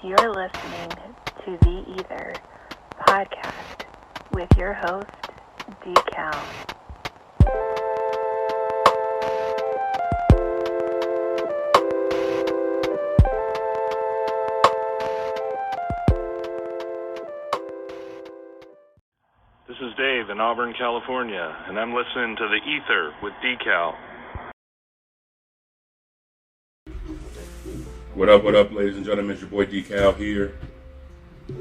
You're listening to the E.I.T.H.R podcast with your host, KeKe. This is Dave in Auburn, California, and I'm listening to the E.I.T.H.R with KeKe. What up, ladies and gentlemen? It's your boy KeKe here,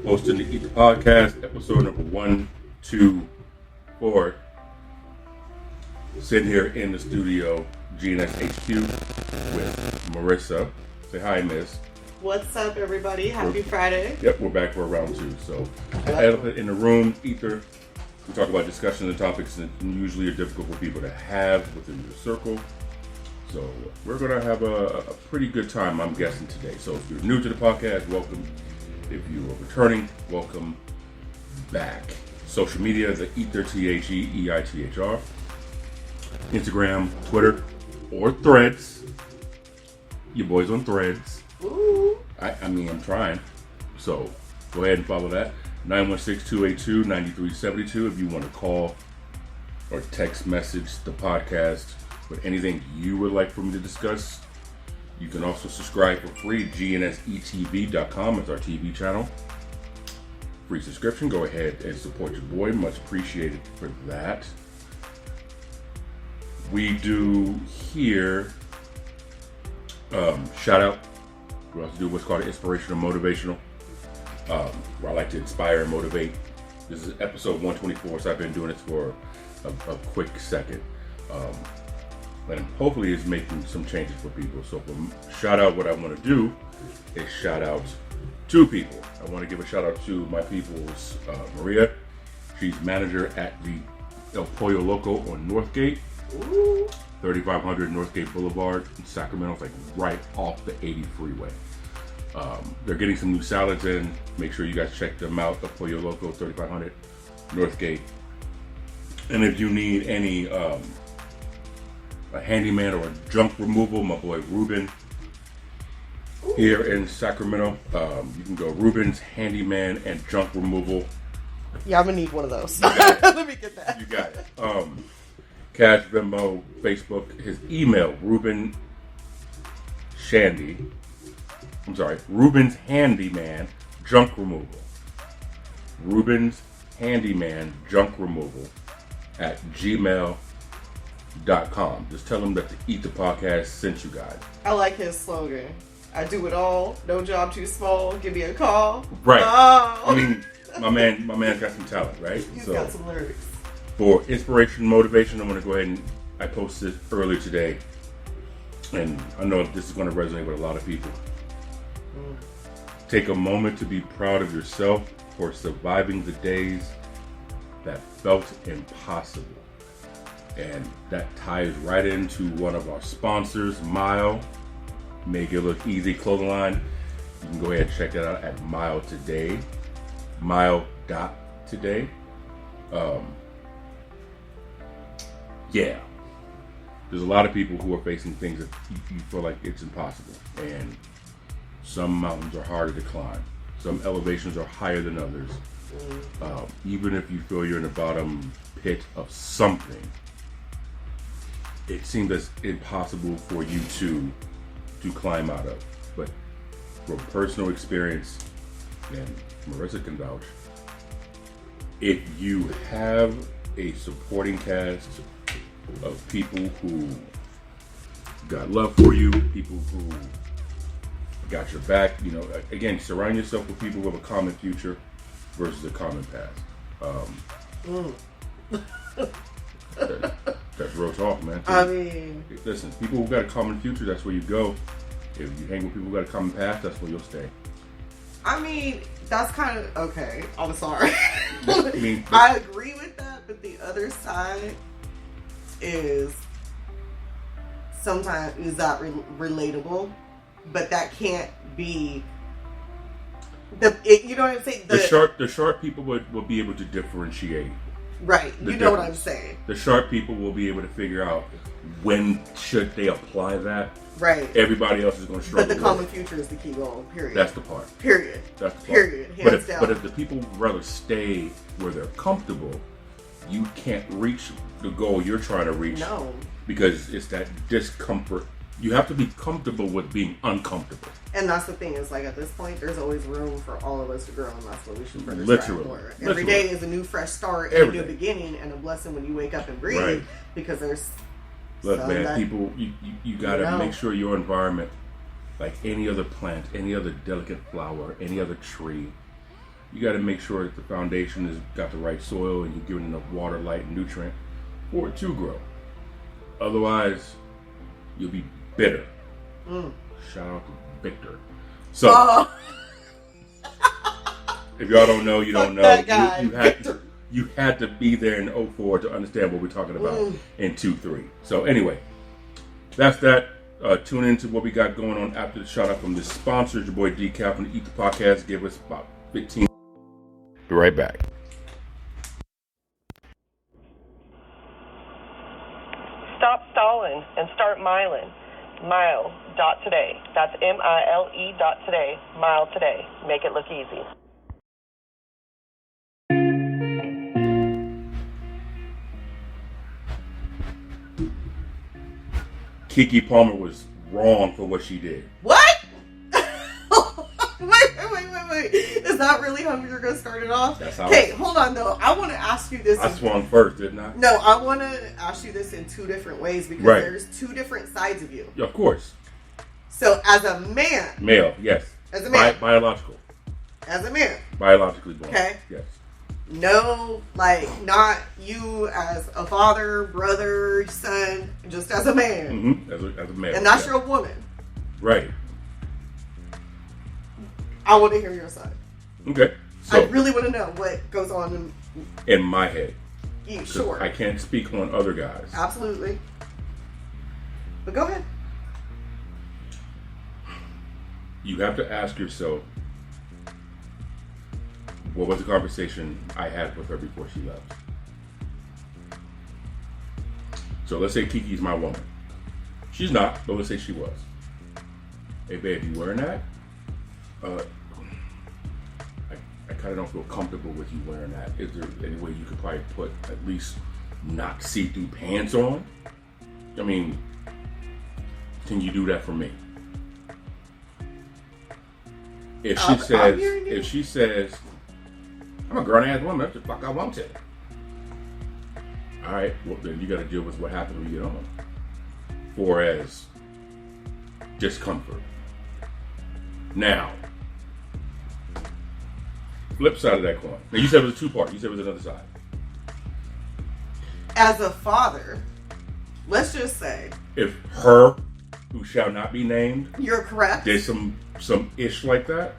hosting the E.I.T.H.R podcast, episode number 124. Sitting here in the studio, GNS HQ, with Marissa. Say hi, Miss. What's up, everybody? Happy Friday. Yep, we're back for round two. So, elephant in the room, E.I.T.H.R. We talk about discussions and topics that usually are difficult for people to have within your circle. So we're going to have a pretty good time, I'm guessing, today. So if you're new to the podcast, welcome. If you are returning, welcome back. Social media, the E.I.T.H.R, T-H-E, E-I.T.H.R. Instagram, Twitter, or Threads. Your boys on Threads. Ooh. I mean, I'm trying. So go ahead and follow that. 916-282-9372 if you want to call or text message the podcast with anything you would like for me to discuss. You can also subscribe for free. GNSETV.com is our TV channel. Free subscription. Go ahead and support your boy. Much appreciated for that. We do here shout out. We also do what's called an inspirational motivational. Where I like to inspire and motivate. This is episode 124, so I've been doing it for a quick second. And hopefully it's making some changes for people. So for shout out, what I want to do is shout out two people. I want to give a shout out to my people's Maria. She's manager at the El Pollo Loco on Northgate. Ooh. 3500 Northgate Boulevard in Sacramento. It's like right off the 80 freeway. They're getting some new salads in. Make sure you guys check them out. El Pollo Loco, 3500 Northgate. And if you need any a handyman or a junk removal, my boy Ruben here in Sacramento. You can go Ruben's Handyman and Junk Removal. Yeah, I'm gonna need one of those. Let me get that. You got it. Cash, Venmo, Facebook. His email, Ruben's Handyman Junk Removal. Ruben's Handyman Junk Removal at gmail.com. Just tell them that the E.I.T.H.R podcast sent you guys. I like his slogan. I do it all. No job too small. Give me a call. Right. Oh. I mean, my man's got some talent, right? He's got some lyrics. For inspiration, motivation, I'm going to go ahead and I posted earlier today, and I know this is going to resonate with a lot of people. Take a moment to be proud of yourself for surviving the days that felt impossible. And that ties right into one of our sponsors, Mile. Make it look easy clothing line. You can go ahead and check that out at Mile today. Mile.today. Yeah. There's a lot of people who are facing things that you feel like it's impossible. And some mountains are harder to climb. Some elevations are higher than others. Even if you feel you're in the bottom pit of something, it seems as impossible for you to climb out of. But from personal experience, and Marissa can vouch, if you have a supporting cast of people who got love for you, people who got your back, again, surround yourself with people who have a common future versus a common past. That's real talk, man. I mean, listen, people who got a common future, that's where you go. If you hang with people who got a common past, that's where you'll stay. I mean, that's kind of okay. I'm sorry. I agree with that, but the other side is sometimes is that relatable, but that can't be you know what I'm saying? The sharp people will be able to differentiate Right. the You know what difference. I'm saying. The sharp people will be able to figure out when should they apply that. Right. Everybody else is going to struggle. But the common future is the key goal. Period. That's the part. Period. That's the part. Period. Hands down. But if the people rather stay where they're comfortable, you can't reach the goal you're trying to reach. No. Because it's that discomfort. You have to be comfortable with being uncomfortable. And that's the thing, is like at this point, there's always room for all of us to grow, and that's what we should further Literally. strive for. Every day is a new fresh start, and a new beginning, and a blessing when you wake up and breathe. Right. Because there's look, man, people, you gotta make sure your environment, like any other plant, any other delicate flower, any other tree, you gotta make sure that the foundation has got the right soil and you're giving enough water, light, and nutrient for it to grow. Otherwise, you'll be bitter. Shout out to Victor. So, if y'all don't know, you don't know. That guy, You had to be there in 04 to understand what we're talking about in 2-3. So anyway, that's that. Tune into what we got going on after the shout out from the sponsors. Your boy Decaf from the E.I.T.H.R podcast. Give us about 15. Be right back. Stop stalling and start miling. Mile.today. That's MILE.today. Mile today. Make it look easy. KeKe Palmer was wrong for what she did. What? Wait. Is that really how you're going to start it off? That's how. Okay, hold on though. I want to ask you this. I swung first, didn't I? No, I want to ask you this in two different ways because there's two different sides of you. Yeah, of course. So, as a man. Male, yes. As a man. Biological. As a man. Biologically born. Okay. Yes. No, like, not you as a father, brother, son, just as a man. Mm-hmm. As a man. And that's your woman. Right. I want to hear your side. Okay. So, I really want to know what goes on in my head. Sure. I can't speak on other guys. Absolutely. But go ahead. You have to ask yourself, what was the conversation I had with her before she left? So let's say KeKe's my woman. She's not, but let's say she was. Hey babe, you wearing that? I kind of don't feel comfortable with you wearing that. Is there any way you could probably put at least not see-through pants on? I mean, can you do that for me? If she says, I'm a grown-ass woman, that's the fuck I want to. All right, well then you got to deal with what happens when you get on. For as discomfort. Now, flip side of that coin. Now you said it was a two-part. You said it was another side. As a father, let's just say, if her, who shall not be named, you're correct, did some ish like that,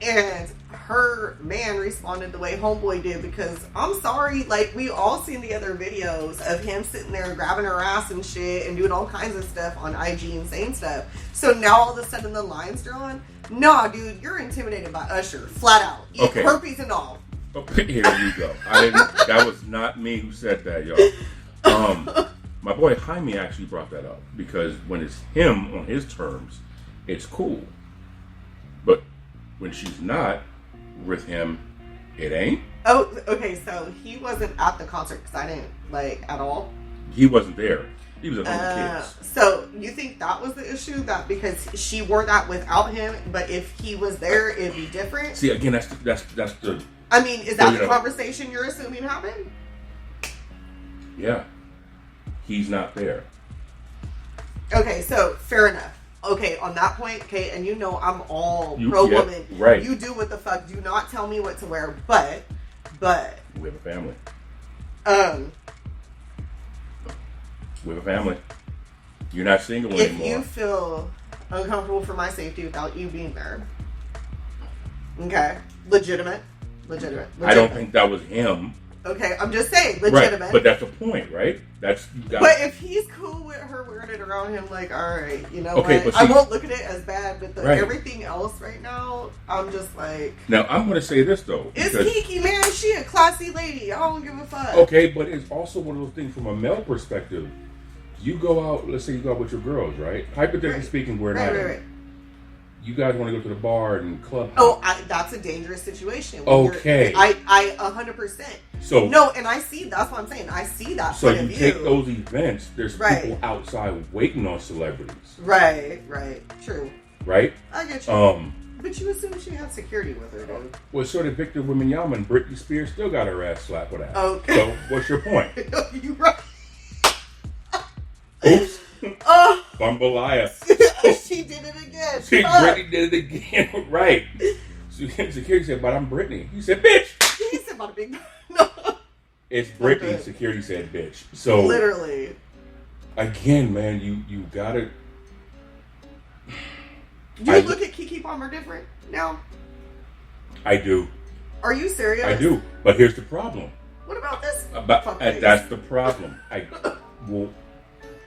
and her man responded the way homeboy did, because I'm sorry, like, we all seen the other videos of him sitting there grabbing her ass and shit and doing all kinds of stuff on IG and saying stuff. So now all of a sudden the line's drawn. Nah, dude, you're intimidated by Usher, flat out. Okay. Herpes and all. Okay, here you go. That was not me who said that, y'all. My boy Jaime actually brought that up, because when it's him on his terms, it's cool. But when she's not with him, it ain't. Oh, okay, so he wasn't at the concert because I didn't, like, at all? He wasn't there. He was at home with kids. So you think that was the issue? That because she wore that without him, but if he was there, it'd be different? See, again, that's the... I mean, is that the conversation you're assuming happened? Yeah. He's not there. Okay, so fair enough. Okay, on that point, okay, and you know I'm all pro-woman. Yeah, right. You do what the fuck. Do not tell me what to wear, but... We have a family. We have a family. You're not single anymore. If you feel uncomfortable for my safety without you being there, okay, legitimate. I don't think that was him. Okay, I'm just saying, legitimate. Right, but that's a point, right? But if he's cool with her wearing it around him, like, all right, you know okay, what? But see, I won't look at it as bad, but right. everything else right now, I'm just like... Now, I'm going to say this, though. It's KeKe, man. She a classy lady. I don't give a fuck. Okay, but it's also one of those things from a male perspective. You go out, let's say you go out with your girls, right? Hypothetically speaking, we're not... Right. You guys want to go to the bar and club. Oh, that's a dangerous situation. Okay. I 100%. So no, and I see. That's what I'm saying. I see that. So point you of take view. those events. There's people outside waiting on celebrities. Right. True. Right. I get you. But you assume she had security with her, dude. Well, so did Victor Wembanyama, and Britney Spears still got her ass slapped with that. Okay. So what's your point? You right. Oops. Bumbalaya. She did it again. Britney did it again. Right. So security said, but I'm Britney. He said, bitch. He said, about a big... No. It's Britney. Okay. Security said, bitch. So literally. Again, man, you gotta... Do you look at KeKe Palmer different now? I do. Are you serious? I do. But here's the problem. What about this? That's the problem. Well,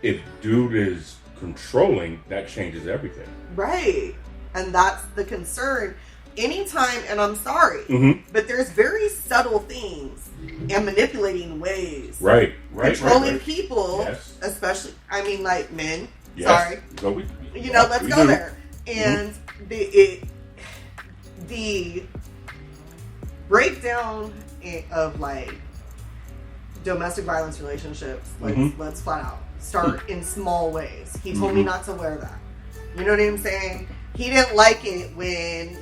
if dude is controlling, that changes everything. Right. And that's the concern. Anytime, and I'm sorry, but there's very subtle things and manipulating ways. Right. Controlling people, especially, I mean, like men. Yes. Sorry. So let's go there. And the breakdown of like domestic violence relationships, let's flat out start in small ways. He told me not to wear that. You know what I'm saying? He didn't like it when,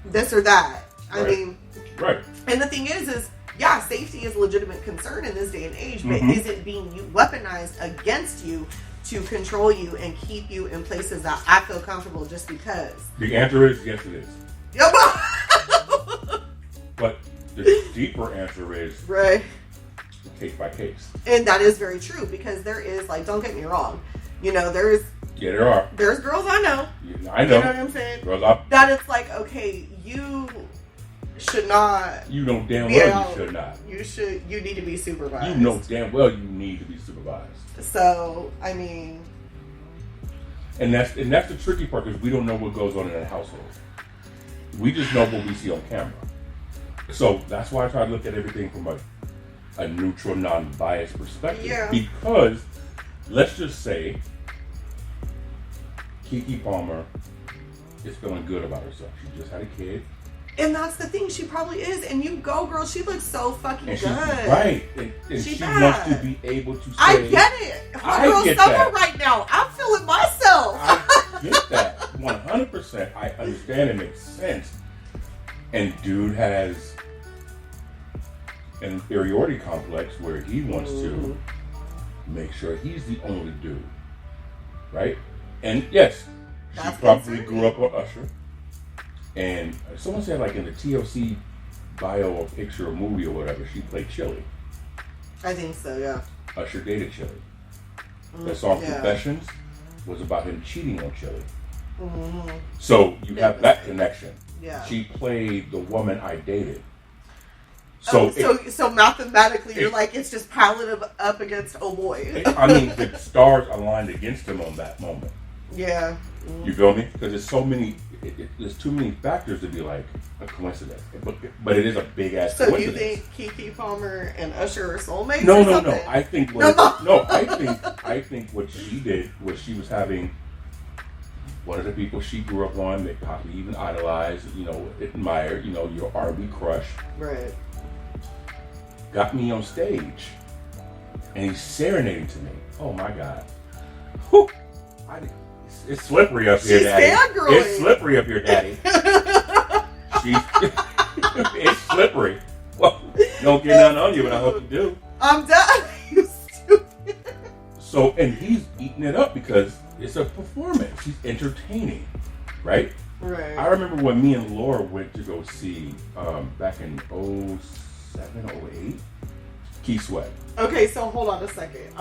this or that. I mean, and the thing is safety is a legitimate concern in this day and age, but is it being weaponized against you to control you and keep you in places that I feel comfortable just because? The answer is yes, it is. Yep. But the deeper answer is case by case. And that is very true because there is, like, don't get me wrong, there are. There's girls I know. Yeah, I know. You know what I'm saying? Girls up. That it's like, okay, you should not. You know damn well you should not. You need to be supervised. You know damn well you need to be supervised. So, I mean. And that's the tricky part because we don't know what goes on in a household. We just know what we see on camera. So that's why I try to look at everything from a neutral, non-biased perspective. Yeah. Because let's just say KeKe Palmer is feeling good about herself. She just had a kid. And that's the thing. She probably is. And you go, girl. She looks so fucking good. Right. And she wants to be able to say... I get it. I get that right now. I'm feeling myself. I get that. 100%. I understand. It makes sense. And dude has an inferiority complex where he wants to make sure he's the only dude. Right? And yes, she probably grew up on Usher. And someone said, like, in the TLC bio or picture or movie or whatever, she played Chili. I think so, yeah. Usher dated Chili. The song Confessions was about him cheating on Chili. So you have that connection. Yeah. She played the woman I dated. So mathematically, you're like, it's just piling up against oh boy. I mean, the stars aligned against him on that moment. Yeah. You feel me? Because there's so many. There's too many factors to be like a coincidence, but it is a big ass. So coincidence. you think KeKe Palmer and Usher are soulmates? No. I think I think what she did was she was having one of the people she grew up on, that probably even idolized, admired, your R&B crush. Right. Got me on stage, and he's serenading to me. Oh my God. Whew. It's slippery up here, Daddy. Fangirling. It's slippery up here, Daddy. It's slippery. Well, don't get nothing on you, but I hope you do. I'm done. You stupid. So, and he's eating it up because it's a performance. He's entertaining, right? Right. I remember when me and Laura went to go see, back in 07, 08, Keith Sweat. Okay, so hold on a second.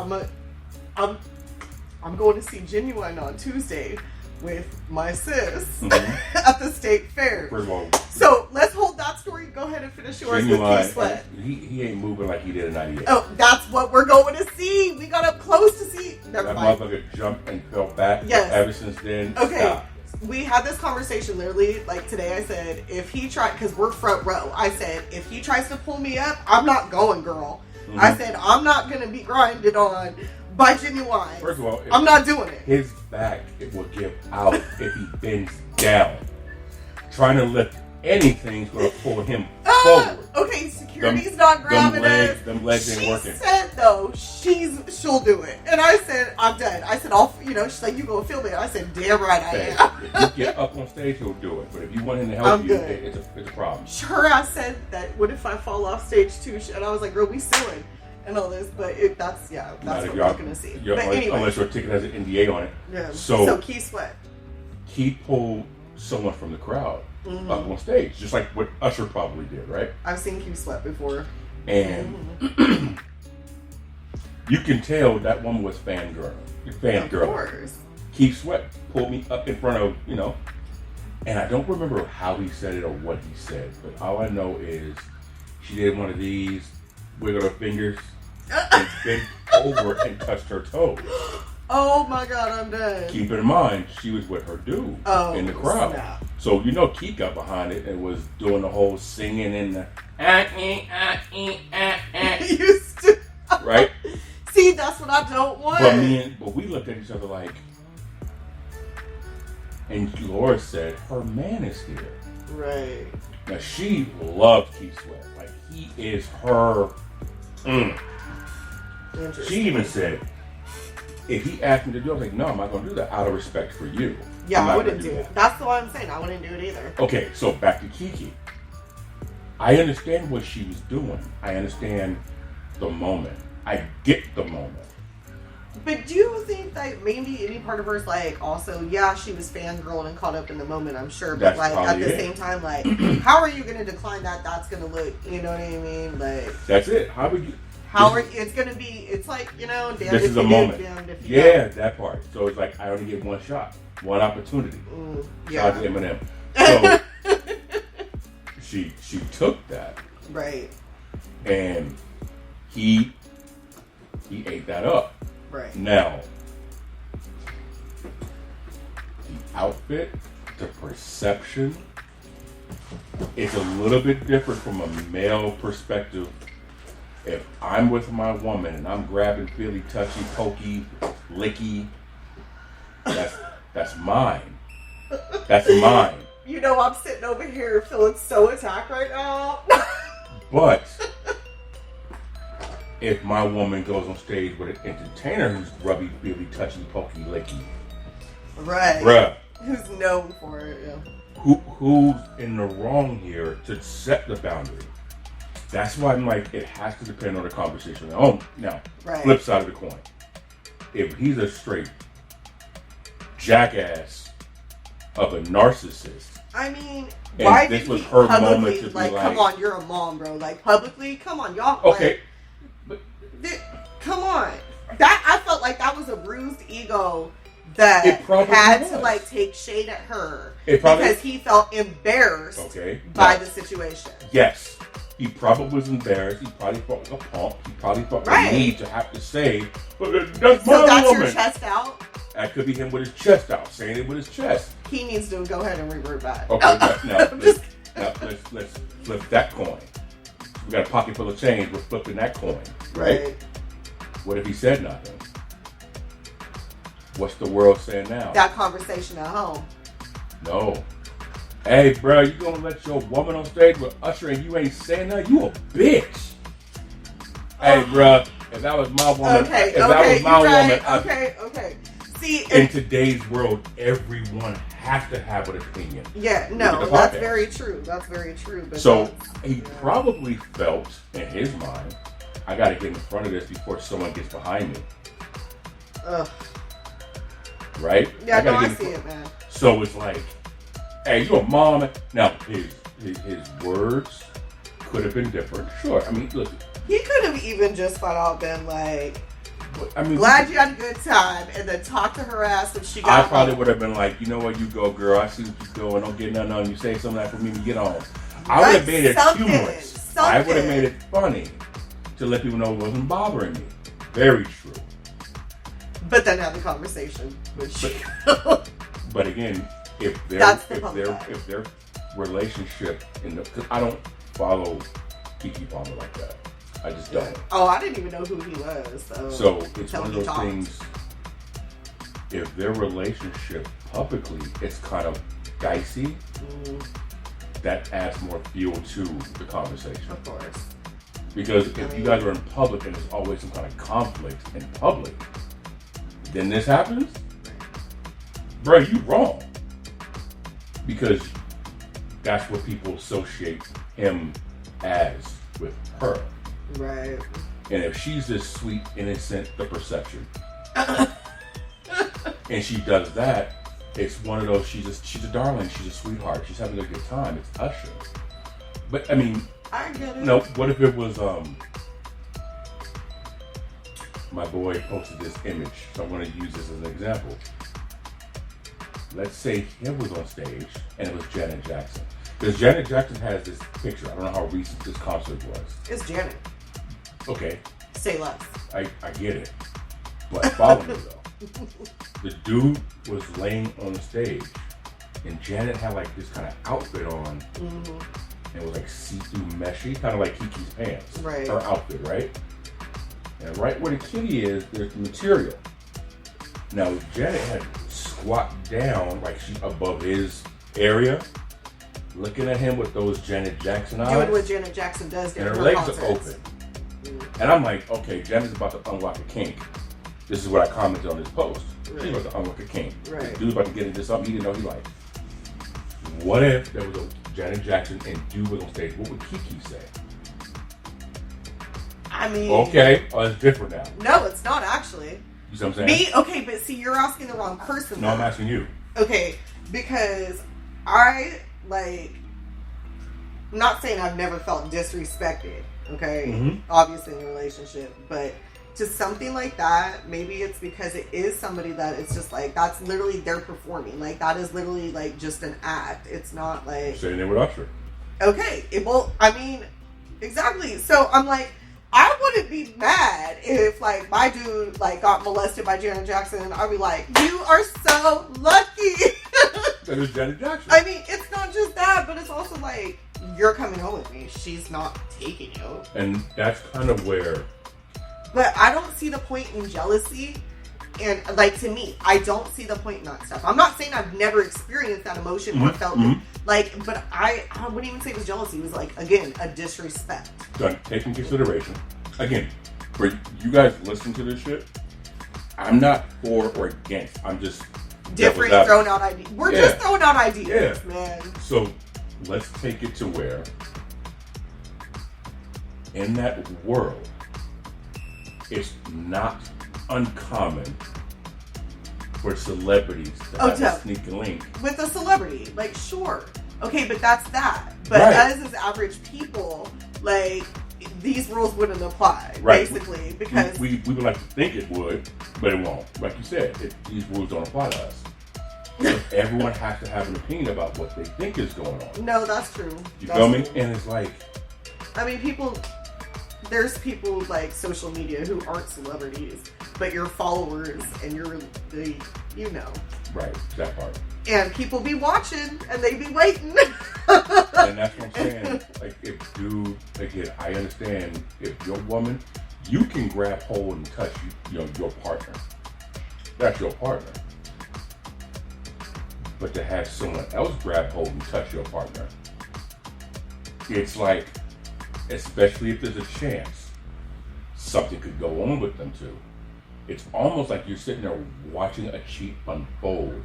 I'm going to see Genuine on Tuesday. with my sis at the state fair. First of all, so let's hold that story. Go ahead and finish yours with Keith Sweat. He ain't moving like he did in 98. Oh, that's what we're going to see. We got up close to see. Never mind. That motherfucker jumped and fell back. Yes. Ever since then, okay. Stop. We had this conversation literally, like today. I said, if he tried, because we're front row, I said, if he tries to pull me up, I'm not going, girl. I said, I'm not going to be grinded on by Genuine. First of all, I'm not doing it. His back, it will give out if he bends down. Trying to lift anything's going to pull him forward. Okay, security's not grabbing us. Them legs ain't working. She said, though, she'll do it. And I said, I'm done. I said, she's like, you going to film it? I said, damn right I am. If you get up on stage, he'll do it. But if you want him to help you, it's a problem. Sure, I said that, what if I fall off stage too? And I was like, girl, we suing and all this. But that's what we're going to see. But anyway. Unless your ticket has an NDA on it. Yeah. So Keith Sweat. He pulled someone from the crowd up on stage, just like what Usher probably did, right? I've seen Keith Sweat before. And you can tell that woman was fangirl. Of course. Keith Sweat pulled me up in front of, and I don't remember how he said it or what he said, but all I know is she did one of these, wiggled her fingers, and bent over and touched her toes. Oh my God, I'm done. Keep in mind, she was with her dude in the crowd. Snap. So, Keith got behind it and was doing the whole singing and the right? See, that's what I don't want. But we looked at each other like, and Laura said, her man is here. Right. Now, she loved Keith Sweat. Like, he is her. She even said, if he asked me to do it, I was like, no, I'm not going to do that out of respect for you. Yeah, I wouldn't do it. That's what I'm saying. I wouldn't do it either. Okay, so back to KeKe. I understand what she was doing. I understand the moment. I get the moment. But do you think that maybe any part of her is like, also, yeah, she was fangirling and caught up in the moment, I'm sure. But like at the same time, like, how are you going to decline that? That's going to look, you know what I mean? Like, that's it. How would you? It's going to be, it's like, damned this if is a you moment. do, damned if you don't. That part. So it's like, I only get one shot, one opportunity. Shout out to Eminem. So she took that. Right. And he ate that up. Right. Now, the outfit, the perception, it's a little bit different from a male perspective. If I'm with my woman and I'm grabbing feely, touchy, pokey, licky, that's mine. That's mine. I'm sitting over here feeling so attacked right now. But if my woman goes on stage with an entertainer who's grubby, feely, touchy, pokey, licky, right? Bruh, who's known for it? Yeah. Who's in the wrong here to set the boundary? That's why I'm like, it has to depend on the conversation. Now, flip side of the coin. If he's a straight jackass of a narcissist, I mean, why did he her publicly, moment to like, be come on, you're a mom, bro. Like, publicly, come on, y'all. Okay. Come on. That, I felt like that was a bruised ego that had to, like, take shade at her because he felt embarrassed by the situation. Yes. He probably was embarrassed. He probably felt like a punk. He probably felt the need to have to say, but that's my woman. Your chest out? That could be him with his chest out, saying it with his chest. He needs to go ahead and revert back. Okay, now let's flip that coin. We got a pocket full of change. We're flipping that coin, right? What if he said nothing? What's the world saying now? That conversation at home. No. Hey, bro, you gonna let your woman on stage with Usher and you ain't saying nothing? You a bitch. Hey, bro, if that was my woman, okay. See, in today's world, everyone has to have an opinion. Yeah, no, that's very true. That's very true. But so he probably felt in his mind, I got to get in front of this before someone gets behind me. Ugh. Right? Yeah, I see it, man. So it's like, hey, you a mom. Now, his words could have been different. Sure. I mean, look. He could have even just flat out been like, But, I mean, glad you had a good time, and then talk to her ass when she got I probably home. would have been like, you know what, you go, girl. I see what you're doing. Don't get nothing on you. Say some of that for me to get on. I would have made it humorous. I would have made it funny to let people know it wasn't bothering me. Very true. But then have the conversation with you. But again, if their relationship because I don't follow KeKe Palmer like that. I just don't. Oh, I didn't even know who he was. So it's one of those things. If their relationship publicly is kind of dicey, that adds more fuel to the conversation. Of course. Because if you guys are in public and there's always some kind of conflict in public, then this happens, bro, you wrong. Because that's what people associate him as with her. Right. And if she's this sweet, innocent, the perception, and she does that, it's one of those, she's a darling, she's a sweetheart, she's having a good time, it's Usher. But I mean, I get it. no, what if it was, my boy posted this image, so I'm going to use this as an example. Let's say he was on stage, and it was Janet Jackson. Because Janet Jackson has this picture, I don't know how recent this concert was. It's Janet. Okay. Say less. I get it. But follow me though. The dude was laying on the stage, and Janet had like this kind of outfit on, and it was like see-through meshy, kind of like KeKe's pants. Right. Her outfit, right? And right where the kitty is, there's the material. Now Janet had squat down, like she's above his area, looking at him with those Janet Jackson eyes. Doing what Janet Jackson does during and her her legs concerts. are open. And I'm like, okay, Janet's about to unlock a kink. This is what I commented on this post. Right. She's about to unlock a kink. Right. This dude's about to get into something he didn't know he liked. What if there was a Janet Jackson and dude was on stage? What would KeKe say? I mean... Okay, it's different now. No, it's not actually. You see what I'm saying? Okay, but see, you're asking the wrong person. No, I'm asking you. Okay, because I, I'm not saying I've never felt disrespected, okay? Obviously in a relationship, but to something like that, maybe it's because it is somebody that it's just like, that's literally they're performing. Like, that is literally like just an act. It's not like... Sitting there with Usher. Okay, exactly. So I'm like, I wouldn't be mad if like my dude like got molested by Janet Jackson. I'd be like, you are so lucky. That is Janet Jackson. I mean, it's not just that, but it's also like, you're coming home with me. She's not taking you. And that's kind of where... But I don't see the point in jealousy. And like, to me, I don't see the point in that stuff. I'm not saying I've never experienced that emotion or felt it. Like, but I wouldn't even say it was jealousy. It was like, again, a disrespect. Done. Take in consideration. Again, for you guys listening to this shit, I'm not for or against. I'm just different, throwing out ideas. We're just throwing out ideas, man. So let's take it to where in that world, it's not uncommon for celebrities to have a sneaky link with a celebrity. Like, sure, okay, but that's that. But us as average people, like, these rules wouldn't apply, basically, because we would like to think it would, but it won't. Like you said, these rules don't apply to us. So everyone has to have an opinion about what they think is going on. No, that's true. You feel me? And it's like, I mean, there's people like social media who aren't celebrities, but you're followers and you know. Right, that part. And people be watching and they be waiting. And that's what I'm saying. Like, if dude, again, I understand if your woman, you can grab hold and touch your partner. That's your partner. But to have someone else grab hold and touch your partner, it's like, especially if there's a chance something could go on with them too. It's almost like you're sitting there watching a cheat unfold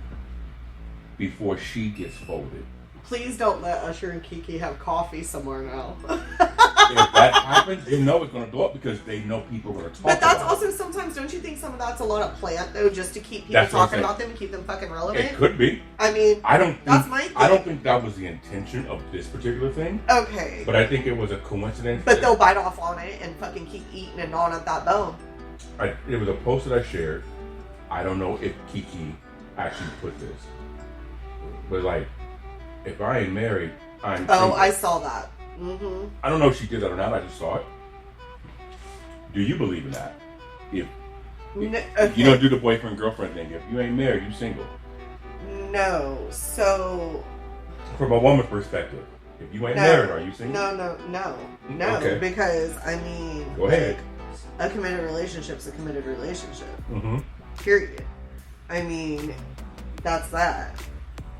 before she gets folded. Please don't let Usher and KeKe have coffee somewhere now. If that happens, you know it's going to blow up because they know people are going to talk about it. But that's also sometimes, don't you think some of that's a lot of plant though, just to keep people talking about them and keep them fucking relevant? It could be. I mean, that's my thing. I don't think that was the intention of this particular thing. Okay. But I think it was a coincidence. But they'll bite off on it and fucking keep eating and gnawing at that bone. It was a post that I shared. I don't know if KeKe actually put this, but like, if I ain't married, I'm single. I saw that. Mm-hmm. I don't know if she did that or not. I just saw it. Do you believe in that? If you don't do the boyfriend girlfriend thing, if you ain't married, you single. No. So, from a woman's perspective, if you ain't married, are you single? No. Okay. Because I mean, go ahead. A committed relationship's a committed relationship. Mm-hmm. Period. I mean, that's that.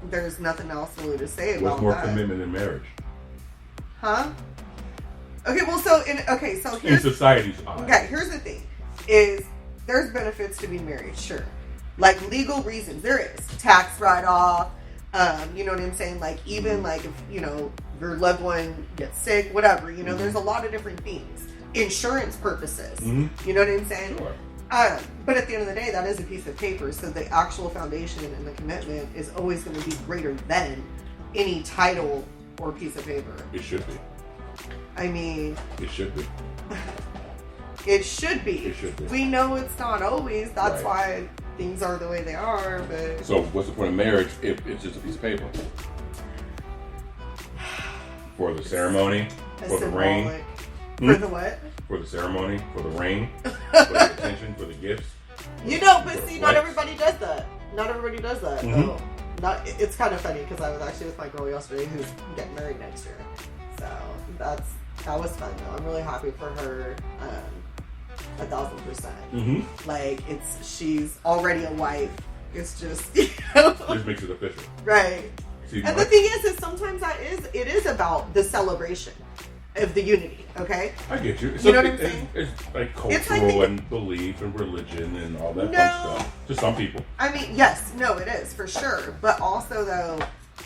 There's nothing else really to say about that. What's more commitment than marriage? Huh? Okay, well, so here's in society's eyes. Okay, here's the thing: is there's benefits to being married, sure, like legal reasons. There is tax write-off. You know what I'm saying? Like even like if your loved one gets sick, whatever. There's a lot of different things. Insurance purposes. You know what I'm saying? Sure. But at the end of the day, that is a piece of paper. So the actual foundation and the commitment is always going to be greater than any title or piece of paper. It should be. I mean, it should be. It should be. It should be. We know it's not always. That's why things are the way they are. But so, what's the point of marriage if it's just a piece of paper? For the ceremony, for the ring, for the what? For the ceremony, for the ring, for the attention, for the gifts. But see, not everybody does that. Not everybody does that. Mm-hmm. It's kind of funny because I was actually with my girl yesterday who's getting married next year. So that was fun though. I'm really happy for her. 1,000%. Mm-hmm. Like she's already a wife. It's just just makes it official, right? See, and the thing is sometimes it is about the celebration of the unity. Okay, I get you. You know what I'm saying? It's like cultural and belief and religion and all that fun stuff to some people. I mean, yes, no, it is for sure. But also though,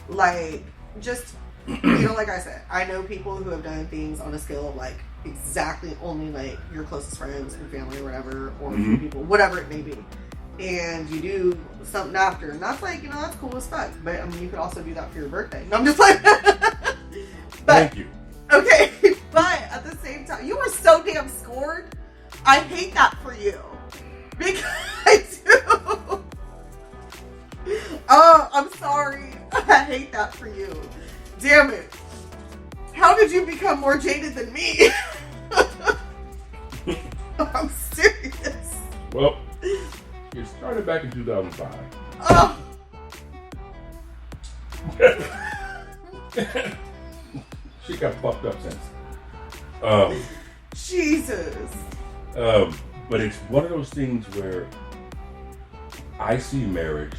like just like I said, I know people who have done things on a scale of like exactly only like your closest friends and family or whatever, or a few people, whatever it may be. And you do something after, and that's like, that's cool as fuck. But I mean, you could also do that for your birthday. No, I'm just like, thank you. Okay, but at the same time, you were so damn scored. I hate that for you. Because I do. Oh, I'm sorry. I hate that for you. Damn it. How did you become more jaded than me? I'm serious. Well, it started back in 2005. Oh. She got fucked up since. Jesus. But it's one of those things where I see marriage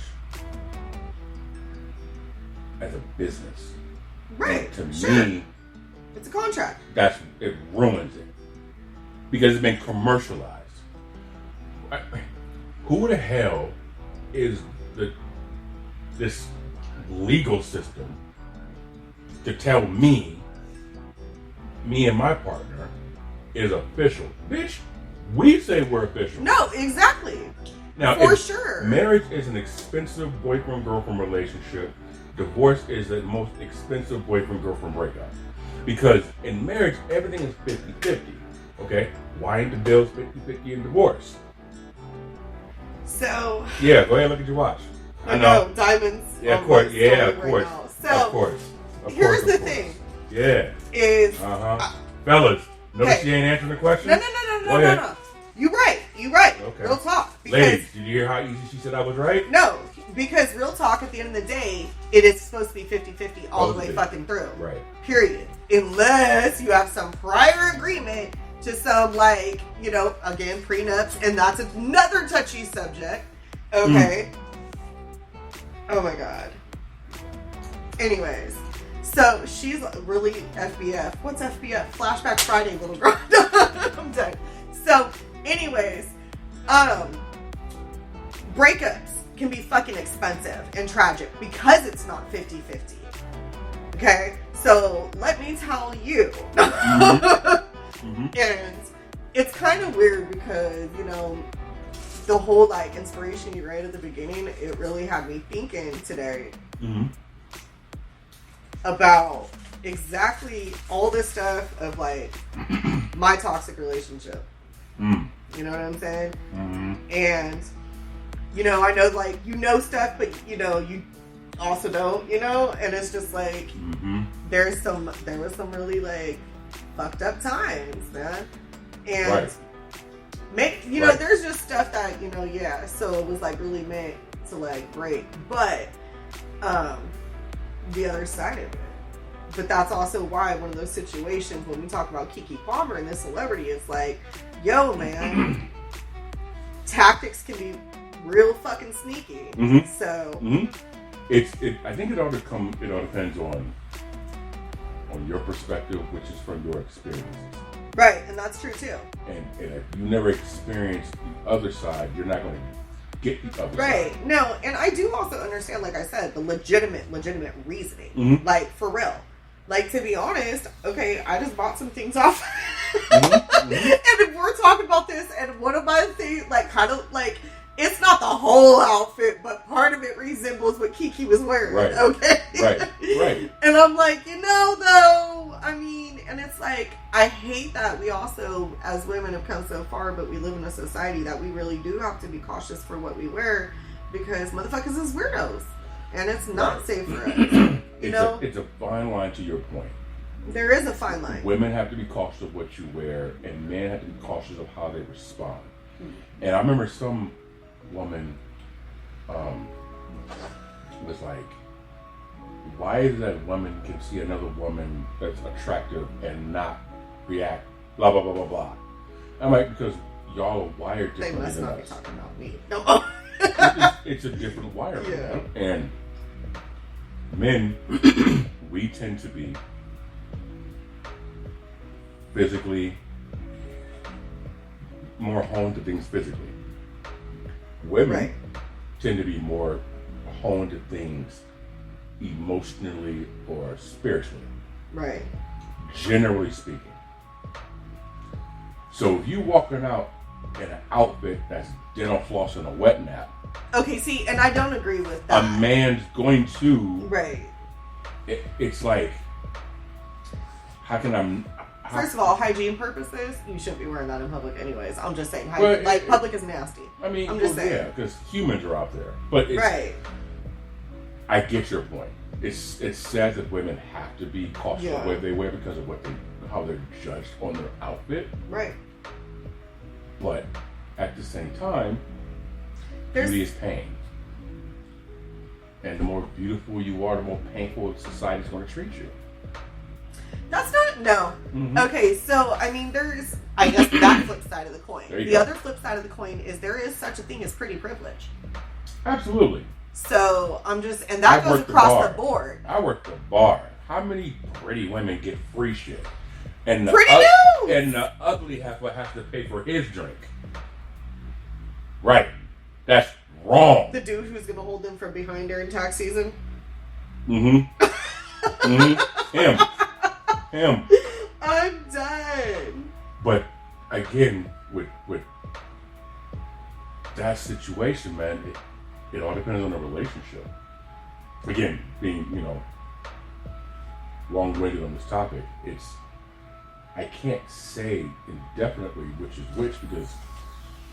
as a business. Right. And to me, it's a contract. It ruins it because it's been commercialized. Who the hell is this legal system to tell me and my partner is official? Bitch, we say we're official. No, exactly. Now, for sure. Marriage is an expensive boyfriend-girlfriend relationship. Divorce is the most expensive boyfriend-girlfriend breakup. Because in marriage, everything is 50-50. Okay? Why ain't the bills 50-50 in divorce? So... Yeah, go ahead and look at your watch. I know. Diamonds. Yeah, of course. Yeah, of course. So, of course. Here's the thing. Yeah. Is... Fellas, notice she ain't answering the question? No. You're right. Okay. Real talk. Ladies, did you hear how easy she said I was right? No, because real talk, at the end of the day, it is supposed to be 50-50 all the way fucking through. Right. Period. Unless you have some prior agreement to some, like, again, prenups, and that's another touchy subject. Okay? Oh my God. Anyways. So, she's really FBF. What's FBF? Flashback Friday, little girl. I'm done. So, anyways, breakups can be fucking expensive and tragic because it's not 50-50. Okay? So, let me tell you. And it's kind of weird because, the whole, like, inspiration you read at the beginning, it really had me thinking today. About exactly all this stuff of like my toxic relationship. You know what I'm saying? Mm-hmm. And, you know, I know, like, you know stuff, but, you know, you also don't, you know? And it's just like, there was some really, like, fucked up times, man. And, you know, there's just stuff that, you know, yeah, so it was, like, really meant to, like, break. But, the other side of it. But that's also why one of those situations when we talk about KeKe Palmer and this celebrity is like, yo, man, tactics can be real fucking sneaky. So I think it all depends on your perspective, which is from your experiences. Right, and that's true too. And if you never experienced the other side, you're not going to get the other side. Right. No, and I do also understand, like I said, the legitimate reasoning. Like, for real. Like, to be honest, okay, I just bought some things off. And we're talking about this, and one of my things, like, kind of, like, it's not the whole outfit, but part of it resembles what KeKe was wearing. Right. Okay? Right. And I'm like, you know, though, I mean, and it's like, I hate that we also, as women, have come so far, but we live in a society that we really do have to be cautious for what we wear, because motherfuckers is weirdos. And it's not safe for us. It's a fine line, to your point. There is a fine line. Women have to be cautious of what you wear, and men have to be cautious of how they respond. And I remember some woman was like, why is it that women can see another woman that's attractive and not react, blah, blah, blah, blah, blah. I'm like, because y'all are wired differently than us. They must not be talking about me. No. It's a different wire, yeah. And men, we tend to be physically more honed to things physically. Women tend to be more honed to things emotionally or spiritually. Right. Generally speaking. So if you walking out in an outfit that's dental floss and a wet nap. Okay, see, and I don't agree with that. A man's going to. Right. It's like, how can I... First of all, hygiene purposes, you shouldn't be wearing that in public anyways. I'm just saying, public is nasty. I mean, I'm just saying. Yeah, because humans are out there. But it's, I get your point. It's sad that women have to be cautious of what they wear because of how they're judged on their outfit. Right. But at the same time, beauty is pain. And the more beautiful you are, the more painful society's going to treat you. That's not, no. Mm-hmm. Okay, so, I mean, there's, I guess, that flip side of the coin. The other flip side of the coin is there is such a thing as pretty privilege. Absolutely. So, I'm just, and that goes across the board. I work the bar. How many pretty women get free shit? And the and the ugly heifer has to pay for his drink. Right. That's wrong. The dude who's going to hold them from behind during tax season? Mm-hmm. Mm-hmm. Him. I'm done. But again, with that situation, man, it all depends on the relationship. Again, being, long-winded on this topic, I can't say indefinitely which is which because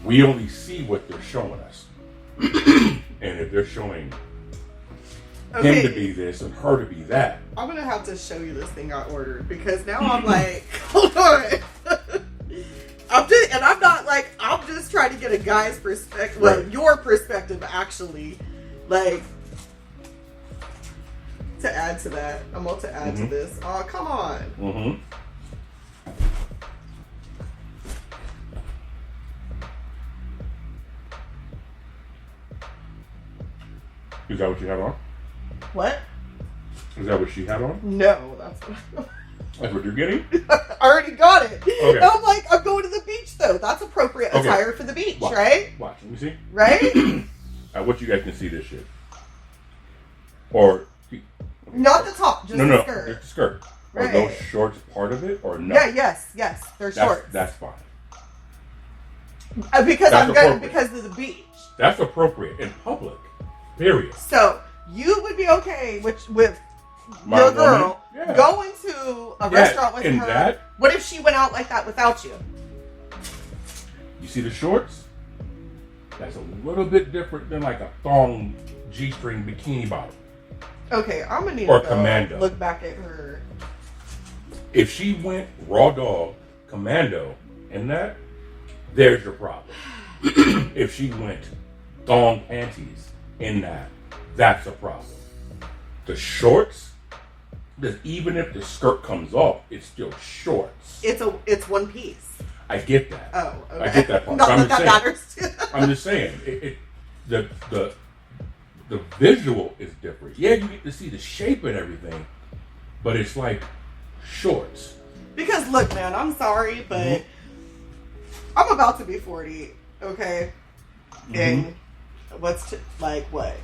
we only see what they're showing us. And if they're showing him to be this and her to be that. I'm going to have to show you this thing I ordered because now I'm like, hold on. I'm just trying to get a guy's perspective. Well, your perspective actually, like, to add to that. I'm about to add to this. Oh, come on. Mm-hmm. Is that what you had on? What? Is that what she had on? No, that's what you're getting? I already got it. Okay. I'm like, I'm going to the beach though. That's appropriate attire for the beach, right? Watch. Let me see. Right? I want you guys can see this shit. Or not the top, just the skirt. Just the skirt. Right. Are those shorts part of it or no? Yeah, yes. They're shorts. That's fine. Because I'm going because of the beach. That's appropriate in public. Period. So you would be okay with your girl going to a restaurant with her. What if she went out like that without you? You see the shorts? That's a little bit different than like a thong G-string bikini bottom. Okay, I'm gonna need Or to commando. look back at her. If she went raw dog, commando, and that, there's your problem. If she went thong panties in that, that's a problem. The shorts, even if the skirt comes off, it's still shorts. It's one piece. I get that. Oh, okay. I get that part. Not I'm that just matters. saying, I'm just saying, the visual is different. Yeah, you get to see the shape and everything, but it's like shorts. Because look, man, I'm sorry, but I'm about to be 40, okay? And what's what?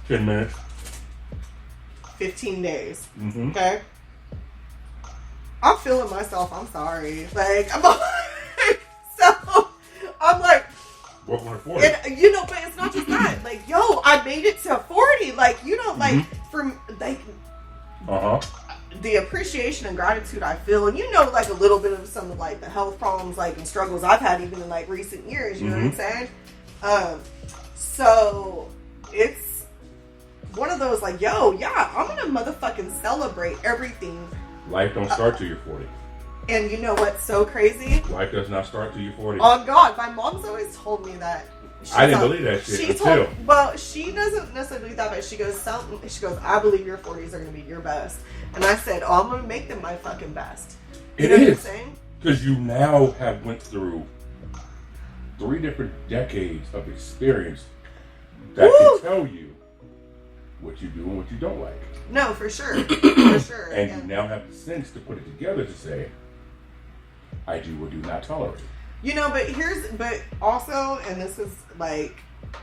10 minutes. 15 days. Okay? I'm feeling myself. I'm sorry. Like, so I'm like, Working on 40. and, you know, but it's not just that. Like, yo, I made it to 40. Like, you know, like, from, like, the appreciation and gratitude I feel, and you know, like, a little bit of some of, like, the health problems, like, and struggles I've had even in, like, recent years, you know what I'm saying? So, it's one of those, like, yo, yeah, I'm gonna motherfucking celebrate everything. Life don't start till you're 40. And you know what's so crazy? Life does not start till you're 40. Oh, God, my mom's always told me that. I didn't believe that shit Well, she doesn't necessarily believe that, but she goes, I believe your 40s are going to be your best. And I said, oh, I'm going to make them my fucking best. You know what I'm saying? Because you now have went through 3 different decades of experience that can tell you what you do and what you don't like. No, for sure. For sure. And you now have the sense to put it together to say, I do or do not tolerate. You know, but also, and this is like a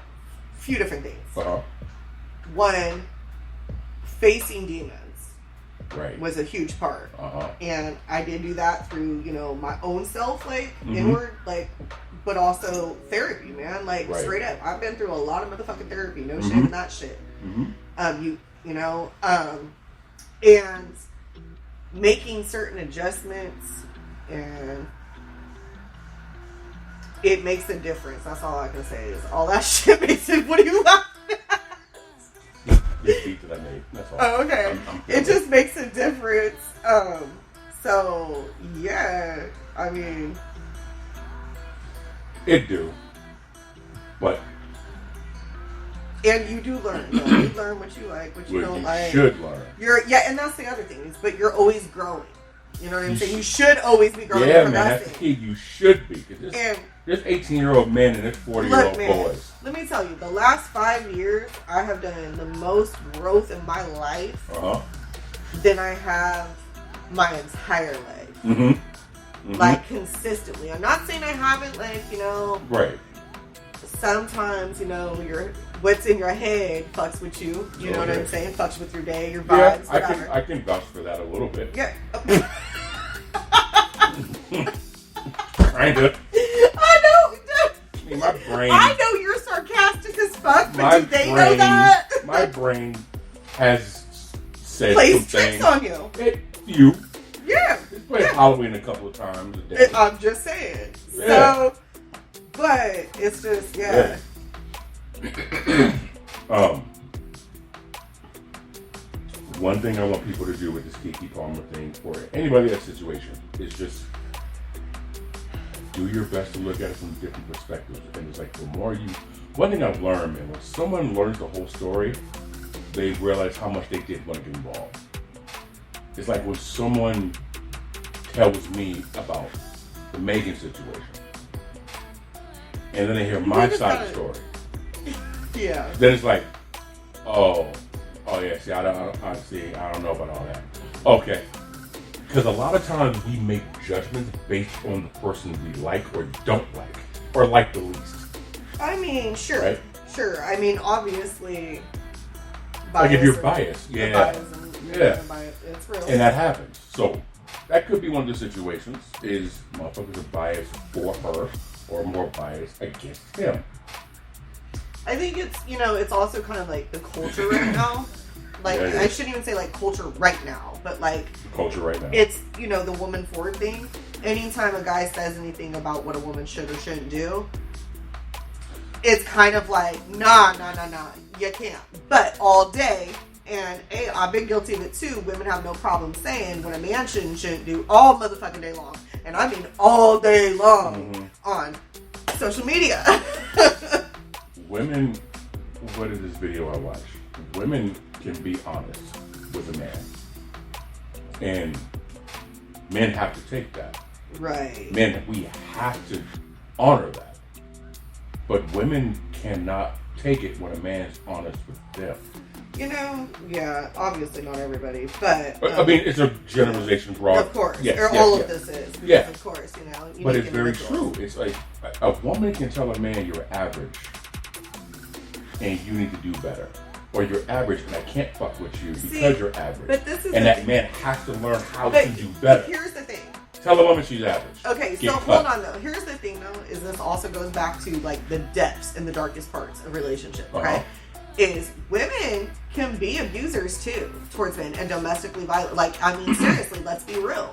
few different things. One, facing demons was a huge part. And I did do that through, you know, my own self, like, inward, like, but also therapy, man. Like, straight up. I've been through a lot of motherfucking therapy. No shit in that shit. You know, and making certain adjustments, and it makes a difference. That's all I can say is all that shit makes it. What are you laughing at? This beat that I made. That's all. Oh, okay. It just makes a difference. So yeah, I mean, it do, but. And you do learn. You know, you learn what you like, what you don't like. You should learn. And that's the other thing but you're always growing. You know what I'm saying? You should always be growing. Yeah, man, that's the key. You should be. Because there's 18-year-old men and there's 40-year-old boys. Let me tell you, the last 5 years, I have done the most growth in my life than I have my entire life. Like, consistently. I'm not saying I haven't, like, you know. Right. Sometimes, you know, what's in your head fucks with you. You know what I'm saying? Fucks with your day, your vibes, whatever. I can vouch for that a little bit. Yeah. Kinda. I know. I mean, my brain. I know you're sarcastic as fuck, but do they know that? My brain has said plays some tricks things. on you. Yeah. It's played Halloween a couple of times a day. I'm just saying. Yeah. So, but it's just one thing I want people to do with this KeKe Palmer thing, for anybody in that situation, is just do your best to look at it from different perspectives. And it's like, one thing I've learned, man, when someone learns the whole story, they realize how much they did want to get involved. It's like when someone tells me about the Megan situation, and then they hear my side of the story. Yeah. Then it's like, oh yeah, see, I don't know about all that. Okay. Because a lot of times we make judgments based on the person we like or don't like, or like the least. I mean, sure. Right? Sure. I mean, obviously, like if you're biased, it's real. And that happens. So that could be one of the situations is motherfuckers are biased for her or more biased against him. I think it's, you know, it's also kind of like the culture right now. Like, Yeah, I shouldn't even say like culture right now, but like The culture right now. it's, you know, the woman forward thing. anytime a guy says anything about what a woman should or shouldn't do, it's kind of like, nah, you can't. But all day, and hey, I've been guilty of it too, women have no problem saying what a man should and shouldn't do all motherfucking day long. And I mean all day long on social media. Women, what is this video I watched? Women can be honest with a man. And men have to take that. Right. Men, we have to honor that. But women cannot take it when a man is honest with them. You know, yeah, obviously not everybody, but... I mean, it's a generalization, broad. Of course. Yes, or all of this is. Because of course, you know. But it's very true. It's like, a woman can tell a man you're average and you need to do better. Or you're average and I can't fuck with you because you're average. But this is and that man has to learn how to do better. Here's the thing. Tell a woman she's average. Okay, so hold on though. Here's the thing though, is this also goes back to like the depths and the darkest parts of relationships, right? Is women can be abusers too towards men and domestically violent. Like, I mean, seriously, let's be real.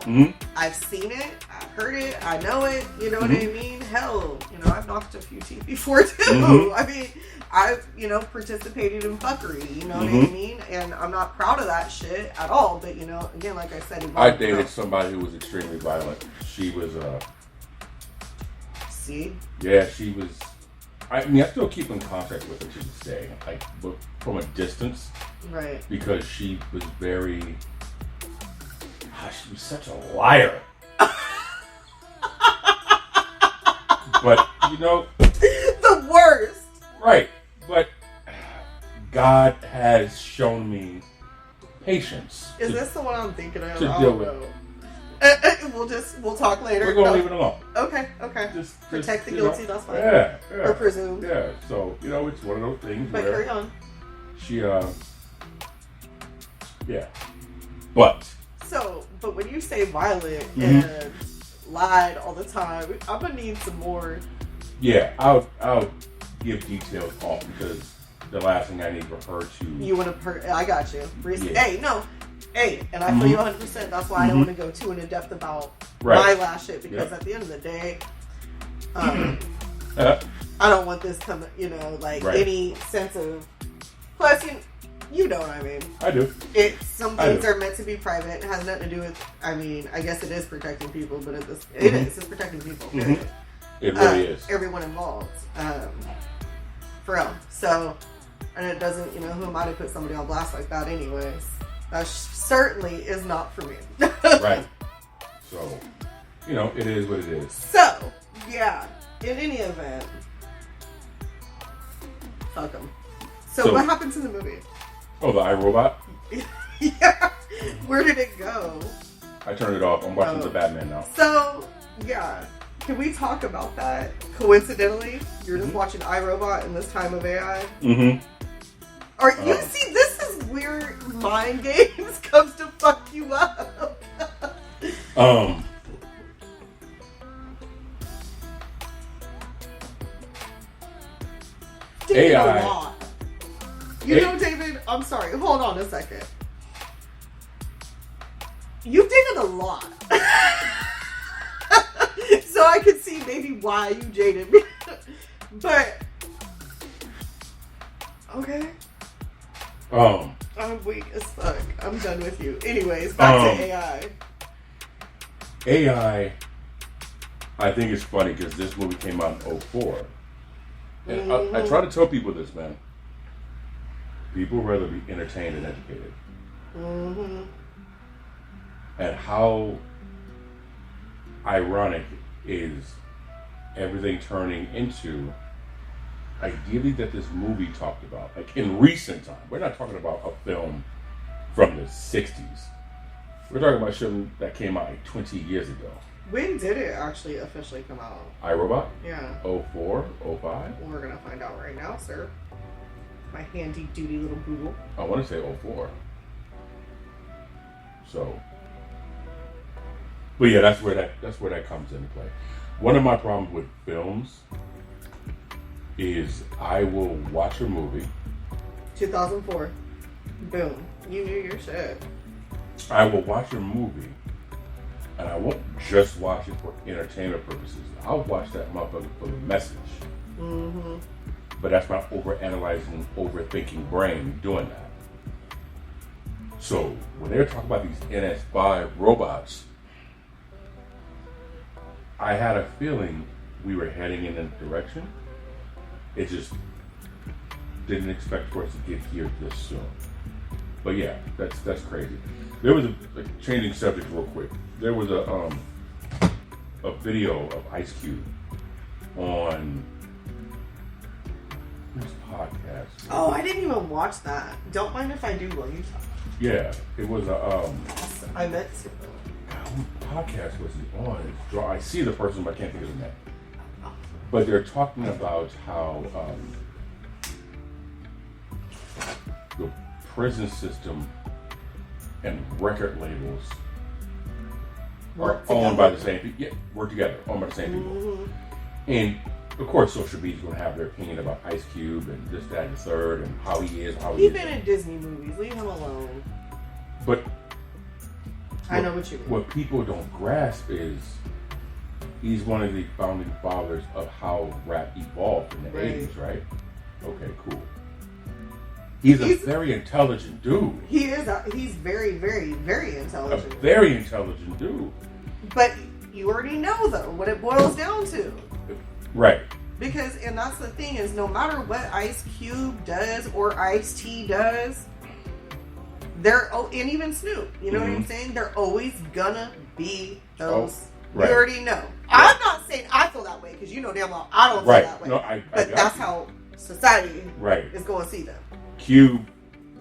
I've seen it, I've heard it, I know it, you know what I mean? Hell, you know, I've knocked a few teeth before too. I mean, I've, you know, participated in fuckery, you know what I mean? And I'm not proud of that shit at all, but you know, again, like I said, I dated somebody who was extremely violent. She was, See? Yeah, she was... I mean, I still keep in contact with her to this day, like, but from a distance. Right. Because she was very... she was such a liar. But, you know... The worst! Right. But God has shown me patience. Is this the one I'm thinking of? To deal with. We'll talk later. We're gonna leave it alone. Okay. Just protect the guilty. That's fine. Yeah. Or presume. Yeah. So you know, it's one of those things but where carry on. She yeah. But when you say violent and lied all the time, I'm gonna need some more. Yeah, I'll give details off because the last thing I need for her to. You want to? I got you. Hey, and I feel you 100%. That's why I don't want to go too into depth about my last shit because at the end of the day, I don't want this coming, you know, like any sense of. Plus, you know what I mean. I do. Some things are meant to be private. It has nothing to do with. I mean, I guess it is protecting people, but it is. It's protecting people. It really is. Everyone involved, for real. So, and it doesn't. You know, who am I to put somebody on blast like that, anyways? That certainly is not for me. Right. So, you know, it is what it is. So, yeah. In any event, fuck them. So what happens in the movie? Oh, the iRobot? Yeah. Where did it go? I turned it off. I'm watching the Batman now. So, yeah. Can we talk about that? Coincidentally, you're just watching iRobot in this time of AI? Or you see, this is where mind games comes to fuck you up. David, AI. a lot. You know, David, I'm sorry. Hold on a second. You've dated a lot. So I could see maybe why you dated me. But, okay. I'm weak as fuck. I'm done with you. Anyways, back to AI. AI, I think it's funny because this movie came out in 2004. And I try to tell people this, man. People rather be entertained than educated. And how ironic is everything turning into ideally that this movie talked about, like in recent time. We're not talking about a film from the 60s. We're talking about a show that came out like 20 years ago. When did it actually officially come out? iRobot? Yeah. 04, 05? Well, we're going to find out right now, sir. My handy duty little Google. I want to say 04. So, but yeah, that's where that comes into play. One of my problems with films is I will watch a movie. 2004. Boom. You knew your shit. I will watch a movie And I won't just watch it for entertainment purposes. I'll watch that motherfucker for the message. Mm-hmm. But that's my overanalyzing, overthinking brain doing that. So when they're talking about these NS5 robots, I had a feeling we were heading in that direction. It just didn't expect for us to get here this soon. But yeah, that's crazy. There was changing subject real quick. There was a video of Ice Cube on this podcast. Oh, I didn't even watch that. Don't mind if I do while you talk. Yeah, it was a I meant to. what podcast was he on? I see the person, but I can't think of the name. But they're talking about how the prison system and record labels are owned by the same people. Yeah, work together, owned by the same people. Mm-hmm. And of course, social media is going to have their opinion about Ice Cube and this, that, and the third, and how he is, how he He's is. been in Disney movies. Leave him alone. But I know what you mean. What people don't grasp is he's one of the founding fathers of how rap evolved in the 80s, right? Okay, cool. He's a very intelligent dude. He is. He's very, very, very intelligent. A very intelligent dude. But you already know, though, what it boils down to. Right. Because, and that's the thing, is no matter what Ice Cube does or Ice-T does, and even Snoop, you know what I'm saying? They're always gonna be those. Right. You already know. I'm not saying I feel that way, because you know damn well I don't feel that way. No, but that's how society is going to see them. Cube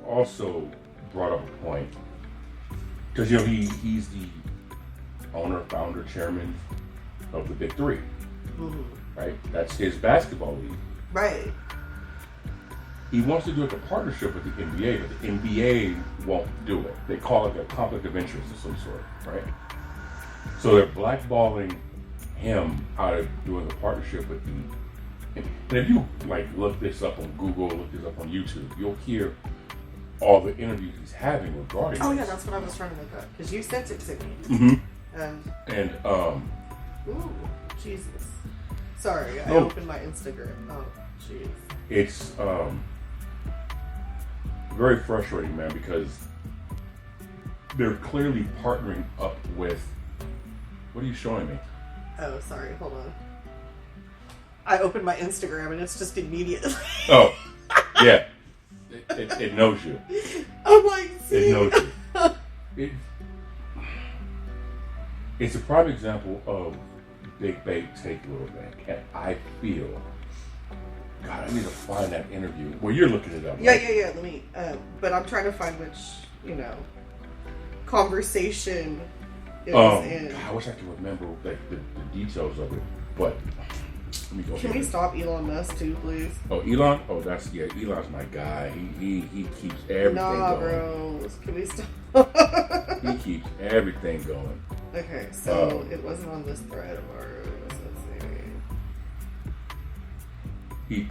also brought up a point, because he's the owner, founder, chairman of the Big Three, right? That's his basketball league, right? He wants to do a partnership with the NBA, but the NBA won't do it. They call it a conflict of interest of some sort, right? So they're blackballing him out of doing a partnership with the. And if you look this up on Google, look this up on YouTube, you'll hear all the interviews he's having regarding. Oh this. yeah, that's what I was trying to look up, because you sent it to me. Mm-hmm. Ooh, Jesus. Sorry, I opened my Instagram. Oh, jeez. It's very frustrating, man, because they're clearly partnering up with. What are you showing me? Oh, sorry. Hold on. I opened my Instagram and it's just immediately. Oh, yeah. It knows you. I'm like, see? It knows you. It's a prime example of big bait, take little bait. And I feel, God, I need to find that interview. Well, you're looking it up. Yeah, right? yeah. Let me, but I'm trying to find which, conversation it was in. I wish I could remember the details of it, but let me go. Can we stop Elon Musk too, please? Oh, Elon? Oh, Elon's my guy. He keeps everything going. Bros. Can we stop? He keeps everything going. Okay, so it wasn't on this thread of ours. Let's see.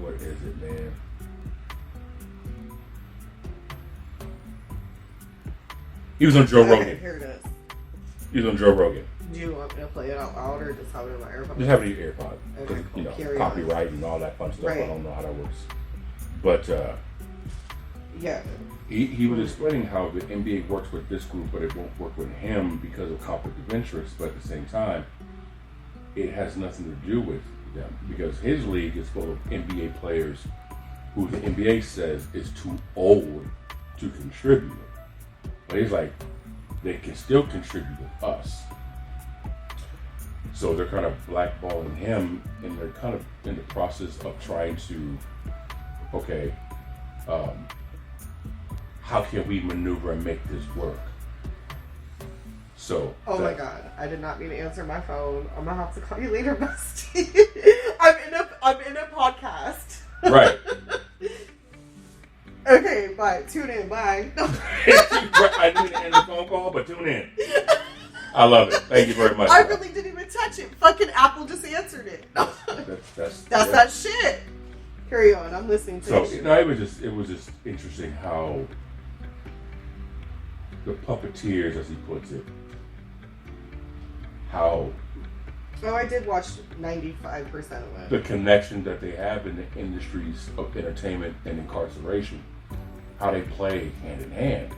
What is it, man? He was on Joe Rogan. Here it is. He was on Joe Rogan. Do you want me to play it out loud or just have it in my AirPods? Just have it in your AirPod. Okay, cool. Copyright and all that fun stuff. Right. I don't know how that works. But yeah. He was explaining how the NBA works with this group, but it won't work with him because of conflict of interest. But at the same time, it has nothing to do with them because his league is full of NBA players who the NBA says is too old to contribute. But he's like, they can still contribute with us. So they're kind of blackballing him, and they're kind of in the process of trying to, how can we maneuver and make this work? So. Oh my God! I did not mean to answer my phone. I'm gonna have to call you later, bestie. I'm in a podcast. Right. Okay, bye. Tune in. Bye. I didn't end the phone call, but tune in. I love it. Thank you very much. I really didn't even touch it. Fucking Apple just answered it. That's that shit. Carry on. I'm listening to you. So it was just interesting how the puppeteers, as he puts it, how Oh, I did watch 95% of it. the connection that they have in the industries of entertainment and incarceration, how they play hand in hand.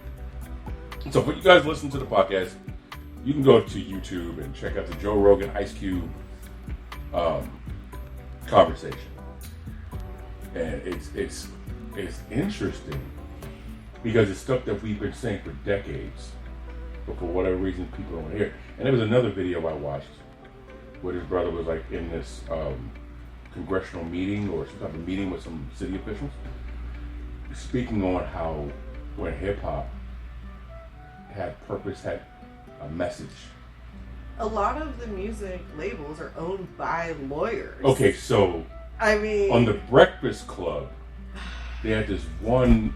So for you guys listening to the podcast, you can go to YouTube and check out the Joe Rogan Ice Cube conversation, and it's interesting because it's stuff that we've been saying for decades, but for whatever reason people don't hear. And there was another video I watched where his brother was like in this congressional meeting or some type of meeting with some city officials, speaking on how when hip hop had purpose, had a message. A lot of the music labels are owned by lawyers. Okay, so I mean, on the Breakfast Club, they had this one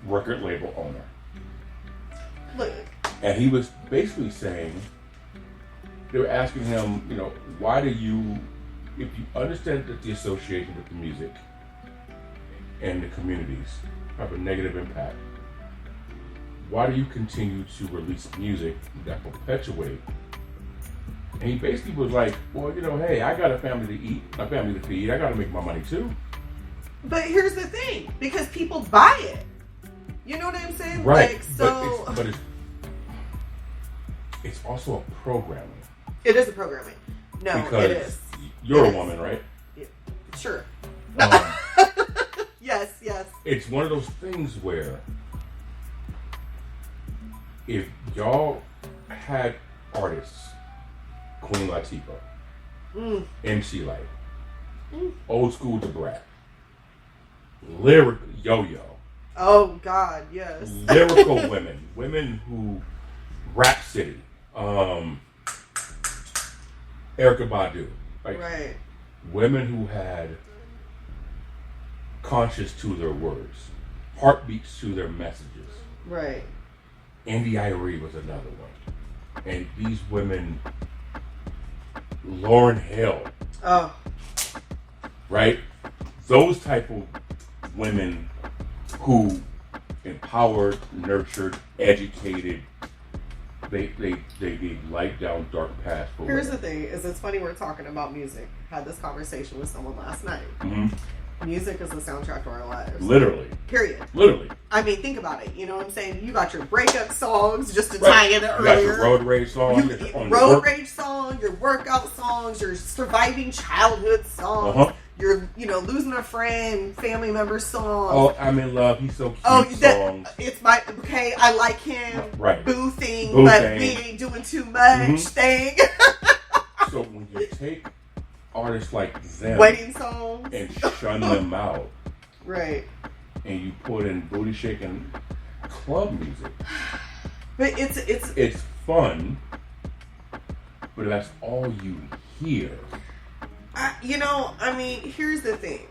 record label owner. Look. And he was basically saying, they were asking him, why do you, if you understand that the association with the music and the communities have a negative impact, why do you continue to release music that perpetuate? And he basically was like, well, hey, I got a family to eat, a family to feed, I got to make my money too. But here's the thing, because people buy it. You know what I'm saying? Right. Like, so, but it's also a programming. It is a programming. No, because it is. You're a woman, right? Yeah. Sure. Yes. It's one of those things where if y'all had artists, Queen Latifah, MC Light, Old School Da Brat, lyrical Yo-Yo. Oh God, yes. Lyrical women who Rhapsody, Erykah Badu, right. Women who had conscience to their words, heartbeats to their messages. Right. E.I.T.H.R was another one, and these women, Lauryn Hill, right? Those type of women who empowered, nurtured, educated. They light down dark paths. Here's the thing: is it's funny we're talking about music. Had this conversation with someone last night. Mm-hmm. Music is the soundtrack to our lives. Literally. Period. Literally. I mean, think about it. You know what I'm saying? You got your breakup songs, just to tie in earlier. You got your road rage song. Road rage song, your workout songs, your surviving childhood songs. Uh-huh. Your, losing a friend, family member songs. Oh, I'm in love. He's so cute. Songs. It's my, okay, I like him. Right. Boo thing, Boo but thing. we ain't doing too much thing. So when you take artists like them Wedding songs and shun them out, right, and you put in booty shaking club music, but it's fun, but that's all you hear. I mean, here's the thing.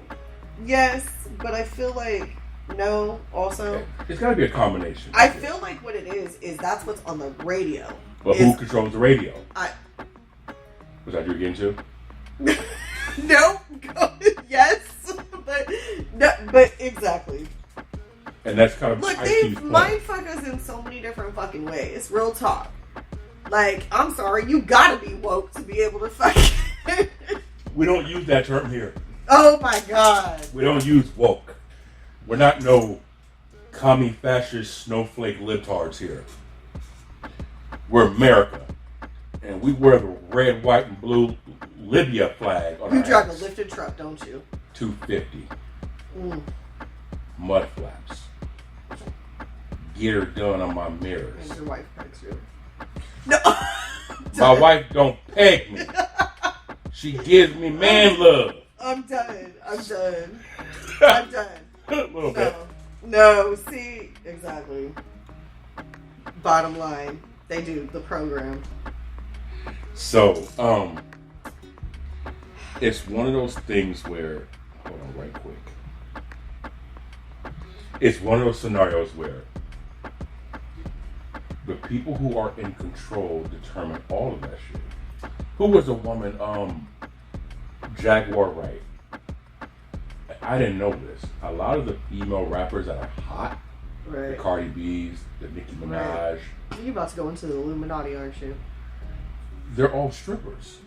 Yes, but I feel like no. Also, it's got to be a combination. I feel like what it is that's what's on the radio. But who controls the radio? Was that you getting to? No. Yes, but exactly. And that's kind of look. They mindfuck us in so many different fucking ways. Real talk. Like, I'm sorry, you gotta be woke to be able to fuck. We don't use that term here. Oh my God. We don't use woke. We're not no commie fascist snowflake libtards here. We're America. And we wear the red, white, and blue Libya flag on our You drive ass. a lifted truck, don't you? 250. Mud flaps. Get her done on my mirrors. And your wife pegs you. No. My wife don't peg me. She gives me man love. I'm done. A little bit. No, see, exactly. Bottom line, they do the program. So, it's one of those things where, hold on right quick. It's one of those scenarios where the people who are in control determine all of that shit. Who was a woman, Jaguar Wright? I didn't know this. A lot of the female rappers that are hot, the Cardi B's, the Nicki Minaj. You're about to go into the Illuminati, aren't you? they're all strippers.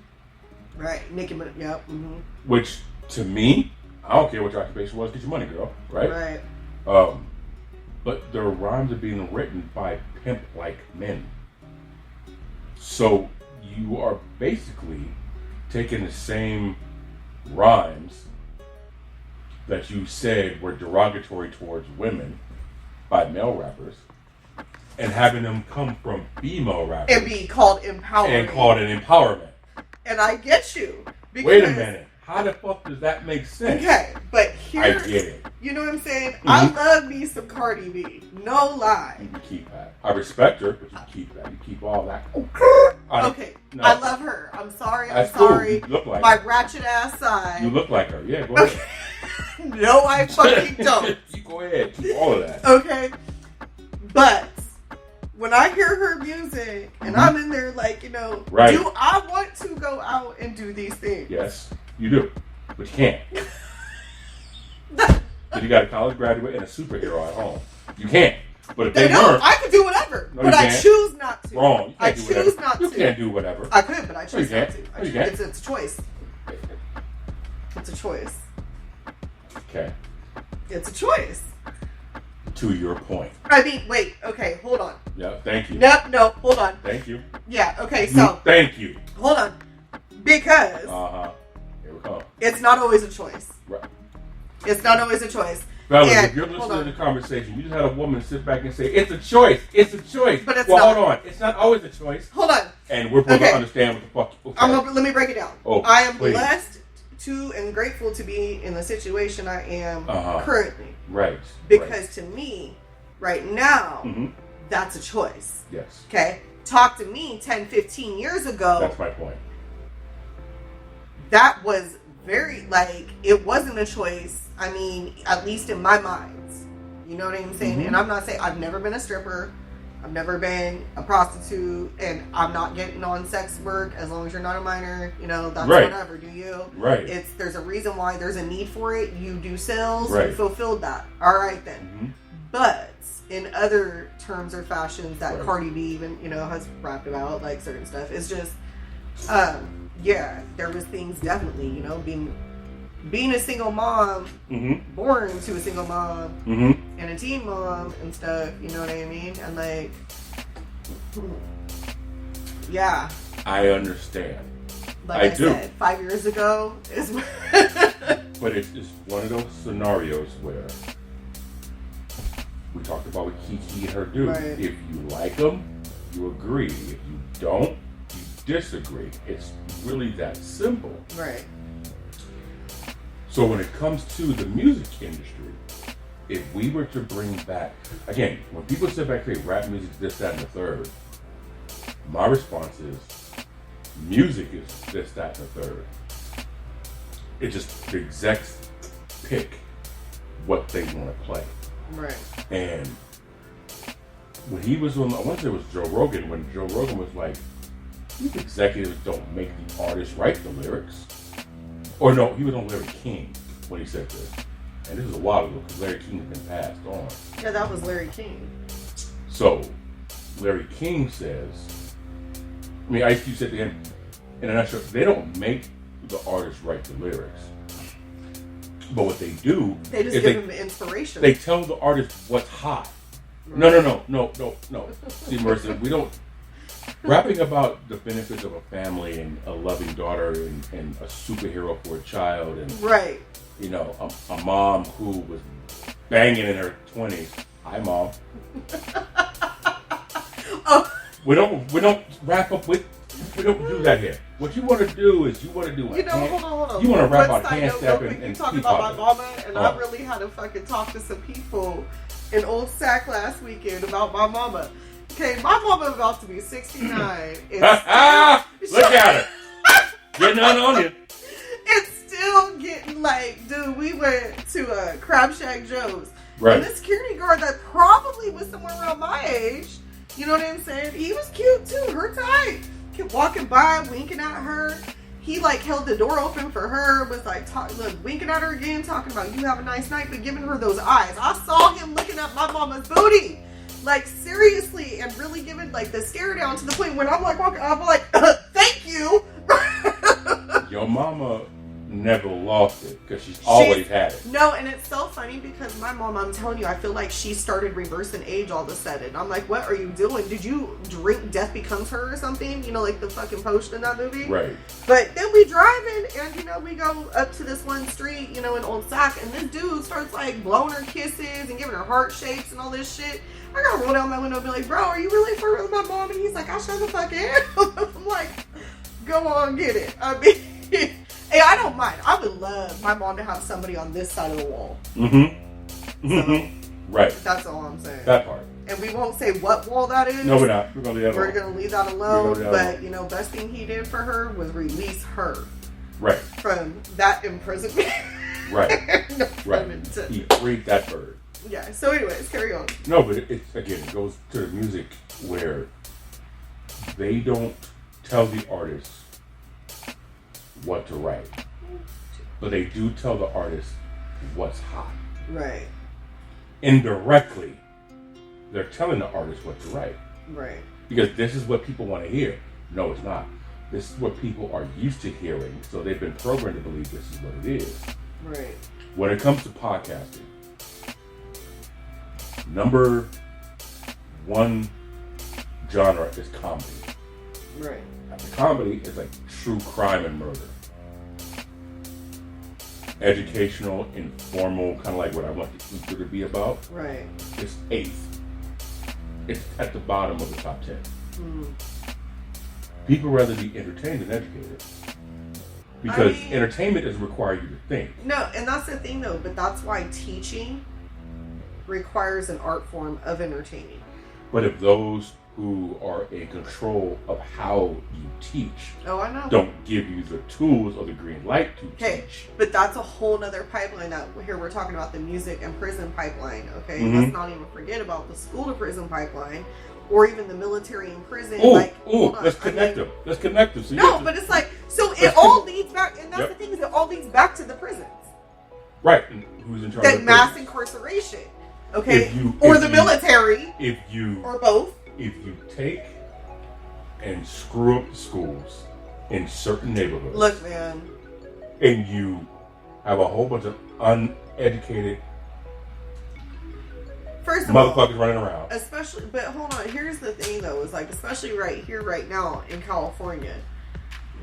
Right. Nicki Minaj. Yep. Mm-hmm. Which, to me, I don't care what your occupation was. Get your money, girl. Right? Right. But their rhymes are being written by pimp-like men. So you are basically taking the same rhymes that you said were derogatory towards women by male rappers and having them come from female rappers. And be called empowering. And called an empowerment. And I get you. Because, wait a minute. How the fuck does that make sense? Okay, but here... I get it. You know what I'm saying? Mm-hmm. I love me some Cardi B. No lie. You can keep that. I respect her, but you keep that. You keep all that. Okay. No. I love her. I'm sorry. That's I'm sorry. Cool. You look like my her. ratchet ass side. You look like her. Yeah, go ahead. Okay. No, I fucking don't. You go ahead. Keep all of that. Okay. But when I hear her music and I'm in there like, you know, right. Do I want to go out and do these things? Yes, you do. But you can't. Because you got a college graduate and a superhero at home. You can't. But if they weren't... I could do whatever. No, but I choose not to. Wrong. I choose not to. You can't do whatever. I could, but I choose not to. No, you can't. It's a choice. It's a choice. Okay. It's a choice. To your point. I mean, wait. Okay, hold on. Yeah, thank you. No, hold on. Thank you. Yeah, okay, so... Thank you. Hold on. Because... Here we go. It's not always a choice. Right. It's not always a choice. Fellas, if you're listening to the conversation, you just had a woman sit back and say, it's a choice. It's a choice. But it's not. Hold on. It's not always a choice. Hold on. And we're supposed to understand what the fuck... Okay. Let me break it down. Oh, I am please. blessed to and grateful to be in the situation I am currently. Right. Because to me, right now, that's a choice. Yes. Okay? Talk to me 10, 15 years ago. That's my point. That was very, it wasn't a choice. I mean, at least in my mind. You know what I'm saying? And I'm not saying, I've never been a stripper. I've never been a prostitute. And I'm not getting on sex work as long as you're not a minor. You know, that's whatever. Do you? Right. There's a reason why there's a need for it. You do sales. Right. You fulfilled that. All right, then. But in other terms or fashions that Cardi B even, you know, has rapped about, like certain stuff, it's just, yeah, there was things definitely, you know, being a single mom, born to a single mom, and a teen mom and stuff, you know what I mean? And like, yeah. I understand. Like I do. Said, 5 years ago is but it's one of those scenarios where we talked about what KeKe and her do. Right. If you like them, you agree. If you don't, you disagree. It's really that simple. Right. So when it comes to the music industry, if we were to bring back, again, when people sit back and say rap music is this, that, and the third, my response is music is this, that, and the third. It just, the execs pick what they want to play. Right. And when he was on, I want to say it was Joe Rogan, when Joe Rogan was like, these executives don't make the artists write the lyrics. Or no, he was on Larry King when he said this. And this was a while ago because Larry King had been passed on. Yeah, that was Larry King. So, Larry King says, I mean, Ice Cube said to him, in a nutshell, they don't make the artists write the lyrics. But what they do... They just give them inspiration. They tell the artist what's hot. Right. No. See, Marissa, we don't... Rapping about the benefits of a family and a loving daughter and a superhero for a child and right, you know, a mom who was banging in her 20s. Hi, Mom. We don't wrap up with. We don't do that here. What you want to do is hold on. You want to rap about hand step and you talking about my mama, and I really had to fucking talk to some people in Old Sac last weekend about my mama. Okay, my mama about to be 69. Look at her. Getting on you. It's still getting dude, we went to Crab Shack Joe's. Right. And the security guard that probably was somewhere around my age, you know what I'm saying? He was cute too, her type. Kept walking by, winking at her. He held the door open for her, was winking at her again, talking about you have a nice night, but giving her those eyes. I saw him looking at my mama's booty. Seriously, and really giving the stare down to the point when I'm walking, I'm like, thank you. Your mama never lost it because she's always had it. No, and it's so funny because my mom, I'm telling you, I feel like she started reversing age all of a sudden. I'm like, what are you doing? Did you drink Death Becomes Her or something? You know, like the fucking post in that movie? Right. But then we driving and, you know, we go up to this one street, you know, in Old Sac, and this dude starts like blowing her kisses and giving her heart shapes and all this shit. I gotta roll down my window and be like, bro, are you really for real with my mom? And he's like, I shut the fuck in. I'm like, go on, get it. I mean, hey, I don't mind. I would love my mom to have somebody on this side of the wall. Mm-hmm. Mm-hmm. Right. That's all I'm saying. That part. And we won't say what wall that is. No, we're not. We're gonna leave that alone. We're gonna leave that alone. But you know, best thing he did for her was release her. Right. From that imprisonment. Right. No, right. He freed that bird. Yeah. So, anyways, carry on. No, but it goes to the music where they don't tell the artist what to write, but they do tell the artist what's hot. Right. Indirectly, they're telling the artist what to write. Right. Because this is what people want to hear. No, it's not. This is what people are used to hearing, so they've been programmed to believe this is what it is. Right. When it comes to podcasting, number one genre is comedy. Right. Comedy is like true crime and murder. Educational, informal, kind of like what I want the E.I.T.H.R to be about. Right. It's eighth. It's at the bottom of the top 10. Mm. People rather be entertained than educated. Because entertainment doesn't require you to think. No, and that's the thing though, but that's why teaching requires an art form of entertaining. But if those who are in control of how you teach don't give you the tools or the green light to teach. But that's a whole nother pipeline that here we're talking about the music and prison pipeline, okay? Mm-hmm. Let's not even forget about the school to prison pipeline or even the military and prison. Let's connect them. Let's connect them. So but it's like, so it all leads back, and that's the thing is it all leads back to the prisons. Right. And who's in charge of that mass incarceration, okay? Or the military. Or both. If you take and screw up the schools in certain neighborhoods. Look, man. And you have a whole bunch of uneducated motherfuckers running around. Especially, but hold on. Here's the thing, though. Is like, especially right here, right now in California,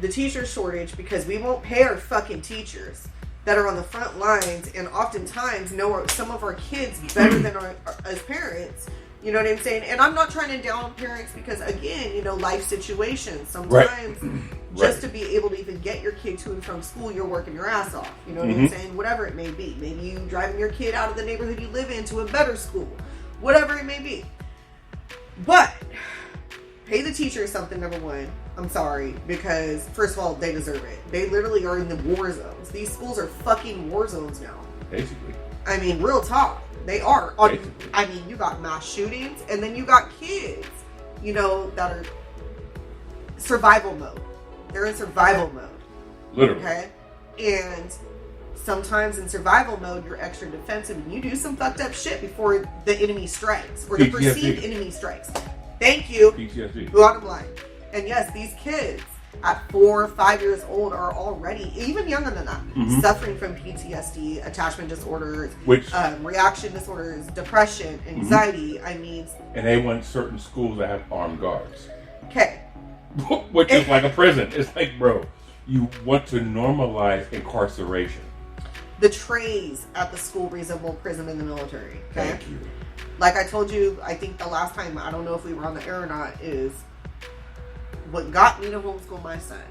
the teacher shortage because we won't pay our fucking teachers that are on the front lines and oftentimes know some of our kids better than our as parents. You know what I'm saying? And I'm not trying to down parents because, again, you know, life situations. Sometimes just to be able to even get your kid to and from school, you're working your ass off. You know what I'm saying? Whatever it may be. Maybe you driving your kid out of the neighborhood you live in to a better school. Whatever it may be. But pay the teachers something, number one. I'm sorry. Because, first of all, they deserve it. They literally are in the war zones. These schools are fucking war zones now. Basically. I mean, real talk. They are. I mean, you got mass shootings, and then you got kids, you know, that are survival mode. They're in survival mode. Literally. Okay? And sometimes in survival mode, you're extra defensive, and you do some fucked up shit before the enemy strikes, or the perceived enemy strikes. Thank you. PTSD. Bottom line. And yes, these kids at 4 or 5 years old are already, even younger than that, suffering from PTSD, attachment disorders, reaction disorders, depression, anxiety. I mean, and they want certain schools that have armed guards. Okay. Which is like a prison. It's like, bro, you want to normalize incarceration. The trays at the school resemble prison in the military. Okay? Thank you. Like I told you, I think the last time, I don't know if we were on the air or not, is what got me to homeschool my son.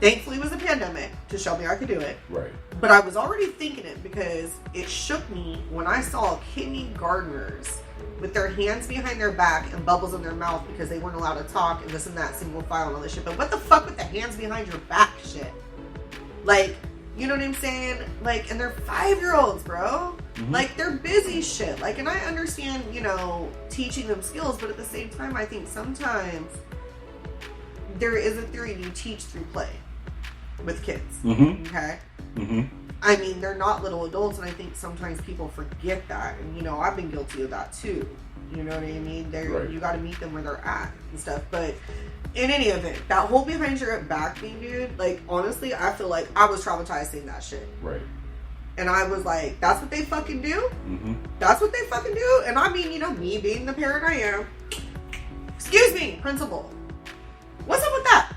Thankfully, it was a pandemic to show me I could do it. Right. But I was already thinking it because it shook me when I saw kindergartners with their hands behind their back and bubbles in their mouth because they weren't allowed to talk and this and that, single file and all this shit. But what the fuck with the hands behind your back shit? Like, you know what I'm saying? Like, and they're 5-year-olds, bro. Like, they're busy shit. Like, and I understand, you know, teaching them skills, but at the same time, I think sometimes there is a theory you teach through play with kids. Okay? I mean, they're not little adults, and I think sometimes people forget that. And, you know, I've been guilty of that too. You know what I mean? Right. You got to meet them where they're at and stuff. But in any event, that whole behind your back thing, dude, like, honestly, I feel like I was traumatized seeing that shit. Right. And I was like, that's what they fucking do? Mm-hmm. That's what they fucking do? And I mean, you know, me being the parent I am, excuse me, principal, what's up with that?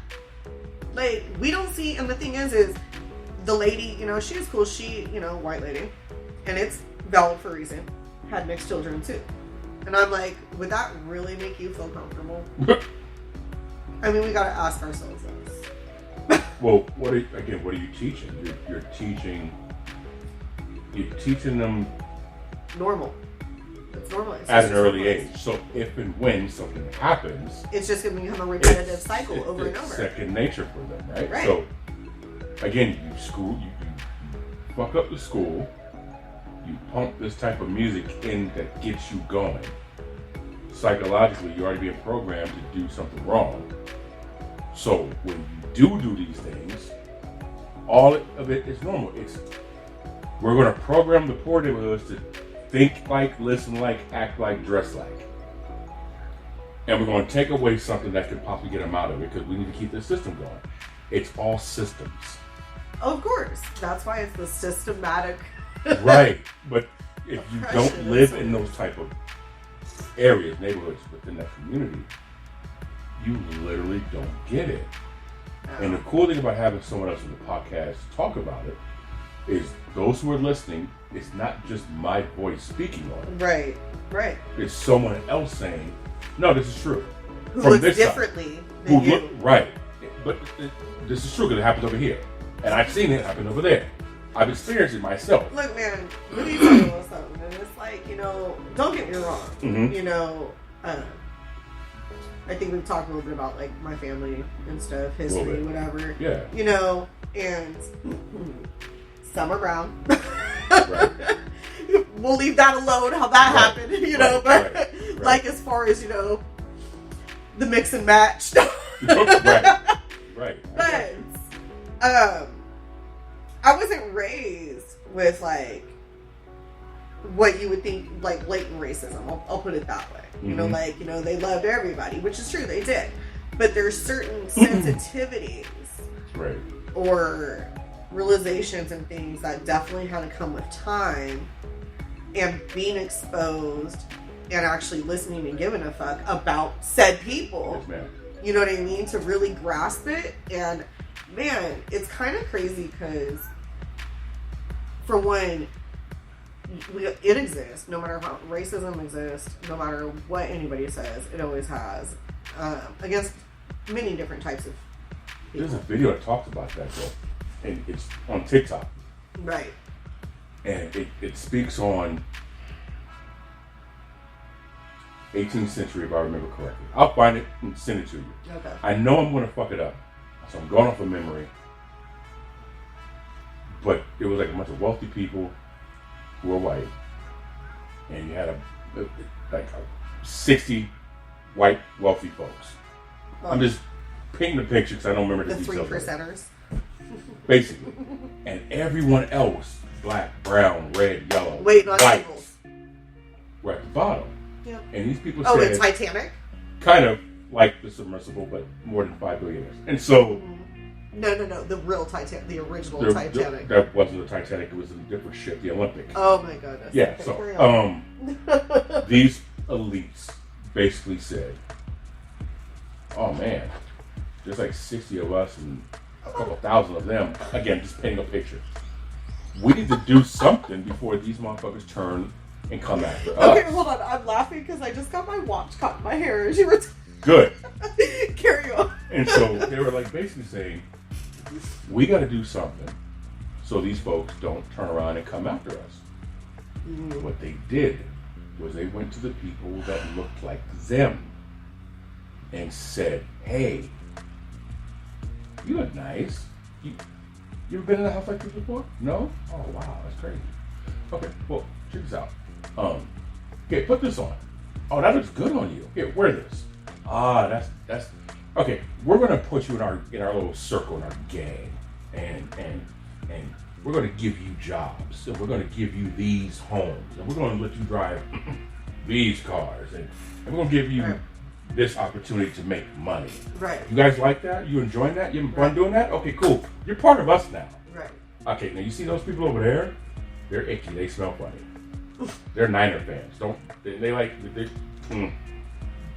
Like, we don't see, and the thing is the lady, you know, she was cool. She, you know, white lady, and it's valid for a reason, had mixed children too. And I'm like, would that really make you feel comfortable? I mean, we gotta ask ourselves this. Well, what are you teaching? You're teaching them normal. It's normal. At an early age. So if and when something happens, it's just going to become a repetitive cycle over and over. It's second nature for them, right? Right. So again, you fuck up the school, you pump this type of music in that gets you going. Psychologically, you're already being programmed to do something wrong. So when you do these things, all of it is normal. We're going to program the poor neighborhoods to think like, listen like, act like, dress like. And we're going to take away something that could possibly get them out of it because we need to keep the system going. It's all systems. Of course. That's why it's the systematic. Right. But if you don't live in those type of areas, neighborhoods within that community, you literally don't get it. No. And the cool thing about having someone else in the podcast talk about it is those who are listening, it's not just my voice speaking on it. Right, right. It's someone else saying, no, this is true. Who looks differently than you. Right. But this is true because it happens over here. And I've seen it happen over there. I've experienced it myself. Look, man, let me tell you something. And it's like, you know, don't get me wrong. Mm-hmm. You know, I think we've talked a little bit about, like, my family and stuff, history, whatever. Yeah. You know, and some are brown. Right. We'll leave that alone, how that happened, you know, but right. Like as far as, you know, the mix and match. Right. But I wasn't raised with like what you would think like blatant racism. I'll put it that way. You know, like, you know, they loved everybody, which is true, they did. But there's certain sensitivities right. or realizations and things that definitely had to come with time and being exposed and actually listening and giving a fuck about said people. Yes, ma'am. You know what I mean? To really grasp it. And man, it's kind of crazy because for one, it exists. No matter how racism exists, no matter what anybody says, it always has against many different types of people. There's a video that talks about that though. And it's on TikTok. Right. And it speaks on 18th century, if I remember correctly. I'll find it and send it to you. Okay. I know I'm going to fuck it up, so I'm going off of memory. But it was like a bunch of wealthy people who were white. And you had 60 white wealthy folks. I'm just painting the picture because I don't remember the details. The 3%ers. Basically. And everyone else, black, brown, red, yellow, waiting on white, tables, were at the bottom. Yeah. And these people said... Oh, said... it's Titanic? Kind of like the submersible, but more than 5 billionaires. And so... No. The real Titanic. The original Titanic. That wasn't the Titanic. It was a different ship, the Olympic. Oh, my goodness. Yeah, okay, so... these elites basically said, oh, man, there's like 60 of us and a couple thousand of them. Again, just painting a picture. We need to do something before these motherfuckers turn and come after us. Okay, hold on. I'm laughing because I just got my watch caught in my hair as you were... Good. Carry on. And so they were like basically saying, we got to do something so these folks don't turn around and come after us. What they did was they went to the people that looked like them and said, hey, you look nice. You ever been in a house like this before? No? Oh, wow, that's crazy. Okay, well, check this out. Okay, put this on. Oh, that looks good on you. Here, wear this. Ah, that's okay. We're gonna put you in our little circle, in our gang, and we're going to give you jobs, and we're going to give you these homes, and we're going to let you drive these cars, and we're going to give you this opportunity to make money. Right. You guys like that? You enjoying that? You fun doing that? Okay, cool. You're part of us now. Right. Okay, now you see those people over there? They're icky. They smell funny. They're Niner fans.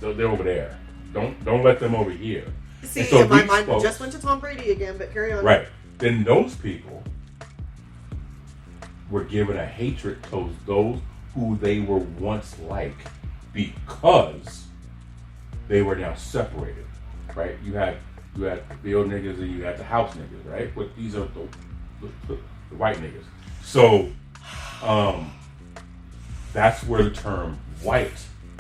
They're over there. Don't let them over here. See, so my mind just went to Tom Brady again, but carry on. Right. Then those people were given a hatred towards those who they were once like because they were now separated. Right? You had the field niggas and you had the house niggas, right? But these are the white niggas. So that's where the term white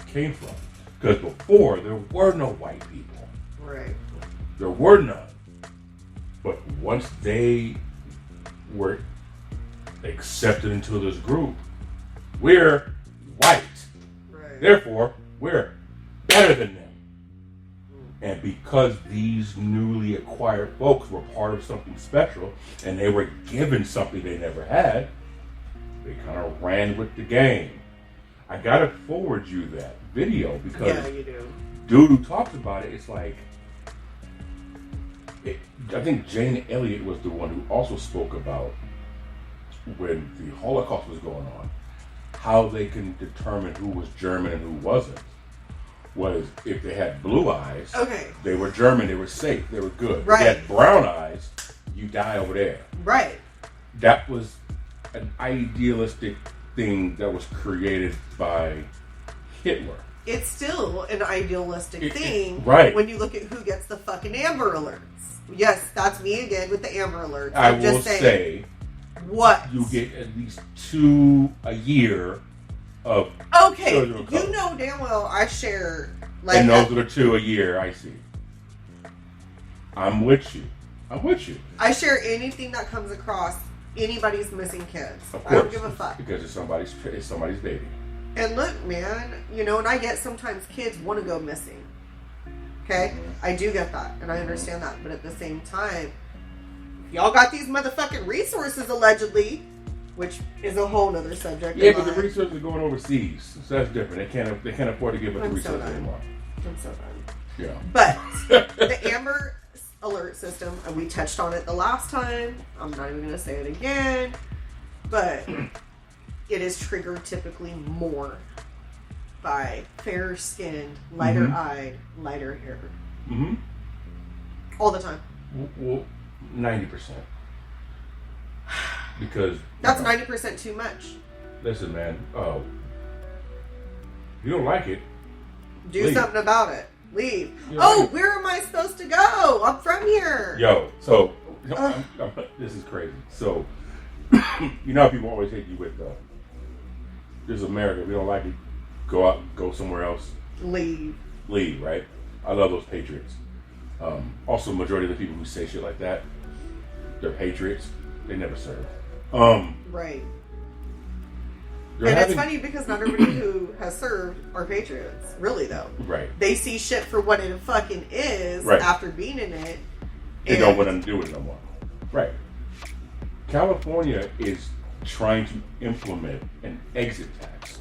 came from. Because before, there were no white people. Right. There were none. But once they were accepted into this group, we're white. Right. Therefore, we're better than them. And because these newly acquired folks were part of something special and they were given something they never had, they kind of ran with the game. I gotta forward you that video because you do. Dude who talks about it, it's like, I think Jane Elliott was the one who also spoke about when the Holocaust was going on, how they can determine who was German and who wasn't. Was if they had blue eyes, they were German, they were safe, they were good. Right. If they had brown eyes, you die over there. Right. That was an idealistic thing that was created by Hitler. It's still an idealistic thing right. when you look at who gets the fucking Amber Alerts. Yes, that's me again with the Amber Alerts. I will say, what? You get at least 2 a year of you know damn well I share like and those are the 2 a year I see. I'm with you. I share anything that comes across anybody's missing kids. Of course, I don't give a fuck. Because it's somebody's baby. And look, man, and I get sometimes kids want to go missing. Okay? I do get that, and I understand that. But at the same time, y'all got these motherfucking resources, allegedly, which is a whole other subject. Yeah, but the resources are going overseas. So that's different. They can't afford to give us the resources anymore. I'm so done. Yeah. But the Amber Alert system, and we touched on it the last time. I'm not even going to say it again. But it is triggered typically more by fairer skinned, lighter eyed, lighter hair. Mm-hmm. All the time. Well, 90%. Because that's 90% too much. Listen, man. You don't like it. Do something about it. Leave. Right. Where am I supposed to go? I'm from here. Yo, so this is crazy. So you know how people always hate you with this is America. If you don't like it, go out, go somewhere else. Leave, right? I love those patriots. Also, majority of the people who say shit like that, they're patriots. They never serve. Right. And it's funny because not everybody who has served are patriots. Really, though. Right. They see shit for what it fucking is after being in it. They don't want to do it no more. Right. California is trying to implement an exit tax.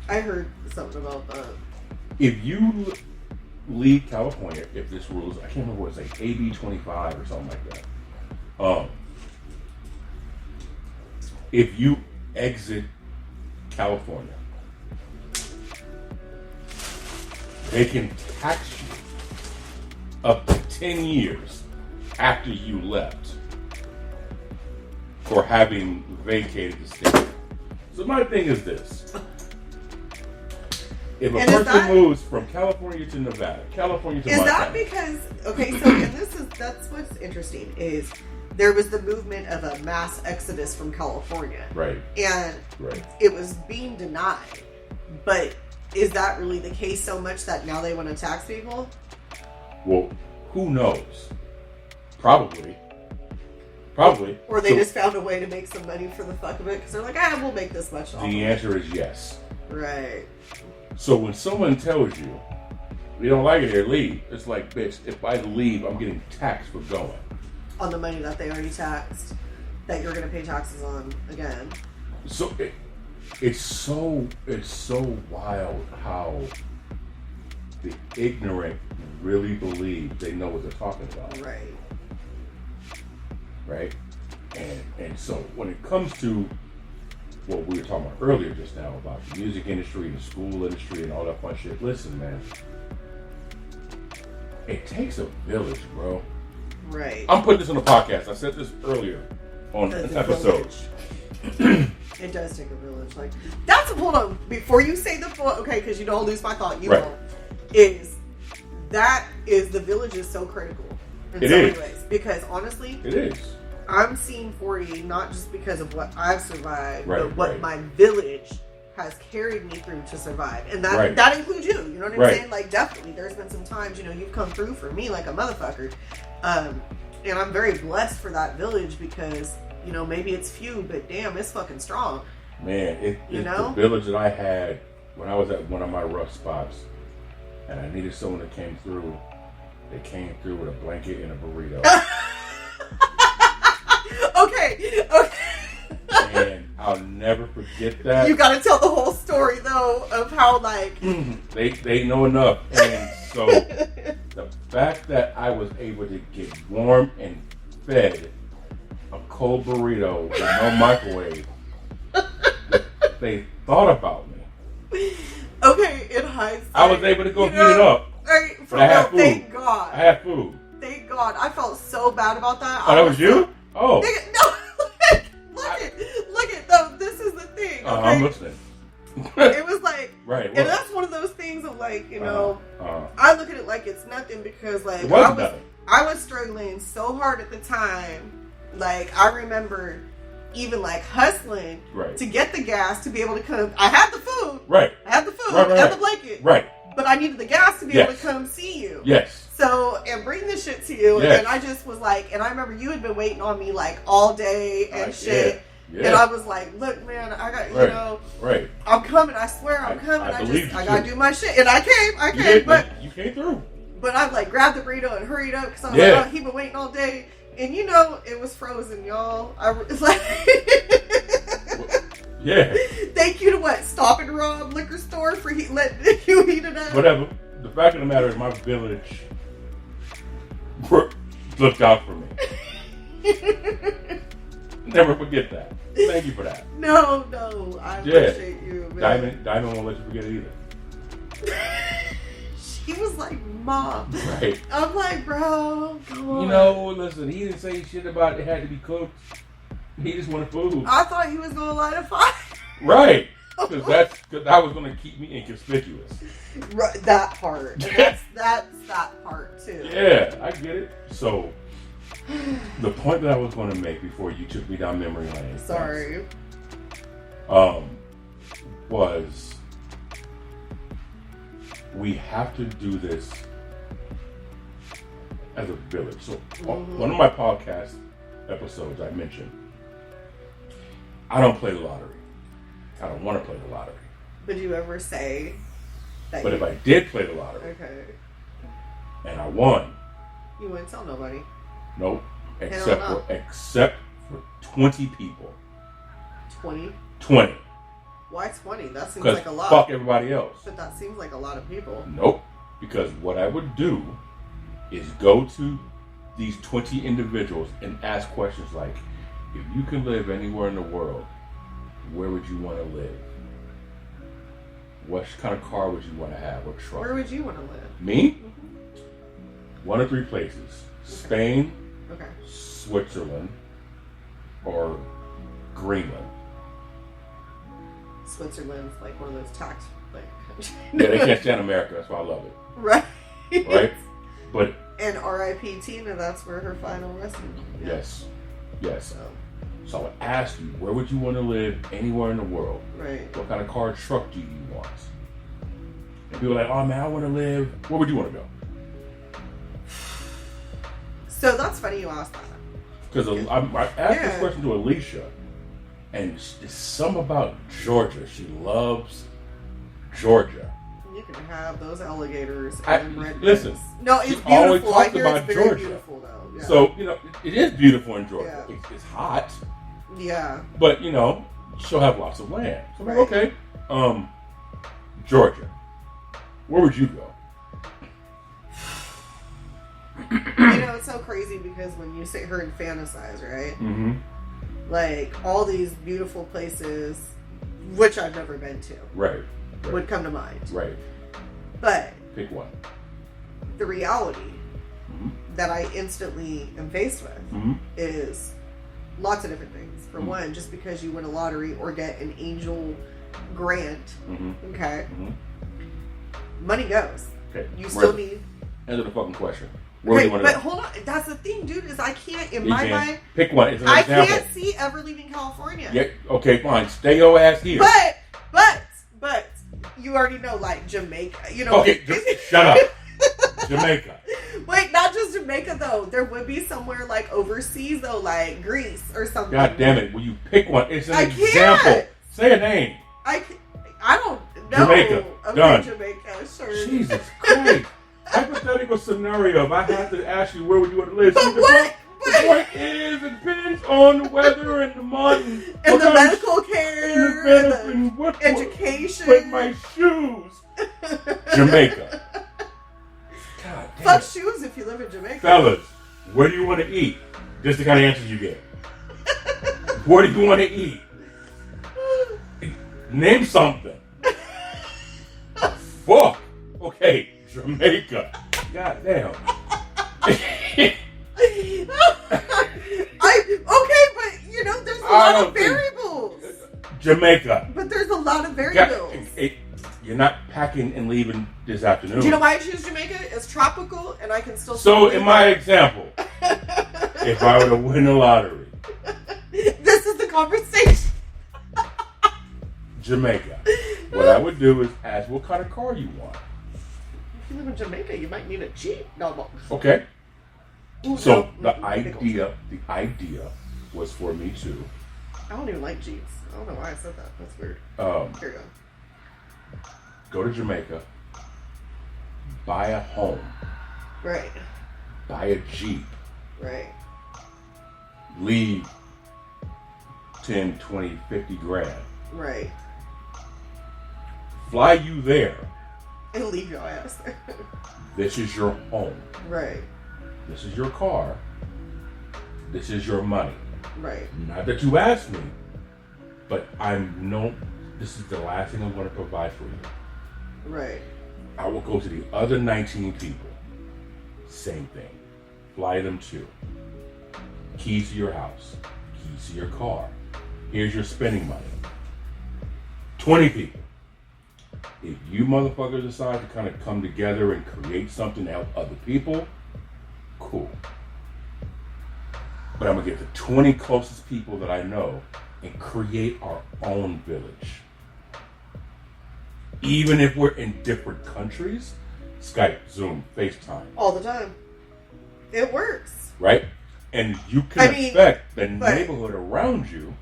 I heard something about that. If you leave California, if this rules, I can't remember what it's like, AB 25 or something like that. If you exit California, they can tax you up to 10 years after you left for having vacated the state. So my thing is this. If a person moves from California to Nevada, California to Montana. Is that because, that's what's interesting, is there was the movement of a mass exodus from California. Right. And it was being denied. But is that really the case so much that now they want to tax people? Well, who knows? Probably. Or they just found a way to make some money for the fuck of it because they're like, we'll make this much. The answer is yes. Right. So when someone tells you they don't like it here, leave. It's like, bitch, if I leave, I'm getting taxed for going. On the money that they already taxed. that you're going to pay taxes on again. So it's so wild how the ignorant really believe they know what they're talking about. Right. Right? And so when it comes to what we were talking about earlier just now about the music industry, the school industry, and all that fun shit, listen, man, it takes a village, bro. Right. I'm putting this on the podcast. I said this earlier on an episode. It does take a village. Like, that's, hold on, before you say the full, okay, because you don't lose my thought, you won't, is the village is so critical in so many ways. Because honestly, it is. I'm seeing 40 not just because of what I've survived, but what my village has carried me through to survive. And that includes you. You know what I'm saying? Like, definitely, there's been some times, you know, you've come through for me like a motherfucker. And I'm very blessed for that village because, you know, maybe it's few, but damn, it's fucking strong. Man, it's the village that I had when I was at one of my rough spots. And I needed someone that came through. They came through with a blanket and a burrito. Okay. And I'll never forget that. You gotta tell the whole story though of how like they know enough. And so the fact that I was able to get warm and fed a cold burrito with no microwave, they thought about me. Okay, in hindsight, I was able to go heat it up. But I had food. Thank God. I had food. Thank God. I felt so bad about that. Oh, that was you? Oh. No, look at though. This is the thing. Okay? I'm listening. It was like, right. And that's one of those things of like, you know, I look at it like it's nothing because like I was struggling so hard at the time. Like I remember even like hustling to get the gas to be able to come. I had the food. Right. I had the food and the blanket. Right. But I needed the gas to be able to come see you. Yes. So, and bring this shit to you. Yes. And I just was like, and I remember you had been waiting on me like all day and shit. Yeah. And I was like, look, man, I got, you know, I'm coming. I swear I'm coming. I got to do my shit. And I came. But you came through. But I like grabbed the burrito and hurried up because I was like, oh, he been waiting all day. And you know, it was frozen, y'all. It's like, yeah. Thank you to what? Stop and Rob liquor store for letting you heat it up. Whatever. The fact of the matter is, my village looked out for me. Never forget that. Thank you for that. No, I appreciate you, man. Diamond won't let you forget it either. He was like, Mom. Right. I'm like, bro, come on. You know, listen, he didn't say shit about it had to be cooked. He just wanted food. I thought he was going to light a fire. Right. Because that was going to keep me inconspicuous. Right, that part. That's that part, too. Yeah, I get it. So, the point that I was going to make before you took me down memory lane. Sorry. Was we have to do this as a village. So, one of my podcast episodes I mentioned, I don't play the lottery. I don't want to play the lottery. Did you ever say that? But if I did play the lottery, okay, and I won, you wouldn't tell nobody. Nope, except for 20 people. 20. Why 20? That seems like a lot. Fuck everybody else. But that seems like a lot of people. Nope, because what I would do is go to these 20 individuals and ask questions like, if you could live anywhere in the world, where would you want to live? What kind of car would you want to have? What truck? Where would you want to live? Me? Mm-hmm. 1 of 3 places. Spain, Switzerland, or Greenland. Switzerland's like one of those tax countries. Yeah, they can't stand America. That's why I love it. Right. But and R.I.P. Tina, that's where her final resting. Yes. So I would ask you, where would you want to live anywhere in the world? Right. What kind of car or truck do you want? And people are like, oh man, I want to live. Where would you want to go? So that's funny you asked that. Because I asked this question to Alicia, and it's something about Georgia. She loves Georgia. Yeah. you can have those alligators I- and rednecks. listen, No, it's she always beautiful. I talks hear it's about very Georgia. beautiful, though. Yeah. So, it is beautiful in Georgia. Yeah. It's hot, yeah. but, she'll have lots of land. So I'm like, Right. okay. Georgia. Where would you go? It's so crazy because when you sit here and fantasize, right? Mm-hmm. Like, all these beautiful places, which I've never been to, Right. would come to mind. Right. But Pick one. the reality Mm-hmm. that I instantly am faced with Mm-hmm. is lots of different things. For Mhm. one, just because you win a lottery or get an angel grant, Mm-hmm. okay, Mm-hmm. money goes. Okay. You still Marissa, need. Answer the fucking question. Where do Okay, you want but to go? hold on. That's the thing, dude. Is I can't in You my can't. mind. Pick one. It's an I example. can't see ever leaving California. Yeah. Okay. Fine. Stay your ass here. But you already know, like Jamaica. Okay. Shut up. Jamaica. Wait, not just Jamaica though. There would be somewhere like overseas though, like Greece or something. God damn it. Will you pick one? It's an I example. can't. Say a name. I don't know. Jamaica. Okay, Done. Jamaica, sure. Jesus Christ. Hypothetical scenario. If I had to ask you where would you want to live? But See, what? The point is, it depends on the weather and the month And what the kind of medical and the care, benefit and and what the education. But my shoes. Jamaica. God damn Fuck it. shoes if you live in Jamaica. Fellas, where do you want to eat? Just the kind of answers you get. Where do you want to eat? Name something. Fuck. Okay, Jamaica. God damn. There's a lot of don't think- variables. Jamaica. But there's a lot of God, variables. you're not packing and leaving this afternoon. Do you know why I choose Jamaica? It's tropical, and I can still. So, live in my there. example, if I were to win the lottery, This is the conversation. Jamaica, what I would do is ask what kind of car you want. If you live in Jamaica, you might need a Jeep. No. Okay. Ooh, So no, the idea was for me to I don't even like Jeeps. I don't know why I said that. That's weird. Carry on. go to Jamaica, buy a home, Right. buy a Jeep, Right. leave 10, 20, 50 grand, Right. fly you there. And leave your ass there. This is your home. Right. This is your car. This is your money. Right. Not that you asked me, but this is the last thing I'm going to provide for you. Right. I will go to the other 19 people. Same thing. Fly them too. Keys to your house. Keys to your car. Here's your spending money. 20 people. If you motherfuckers decide to kind of come together and create something to help other people, cool. But I'm going to get the 20 closest people that I know and create our own village. Even if we're in different countries, Skype, Zoom, FaceTime. All the time. It works. Right? And you can affect the but- neighborhood around you.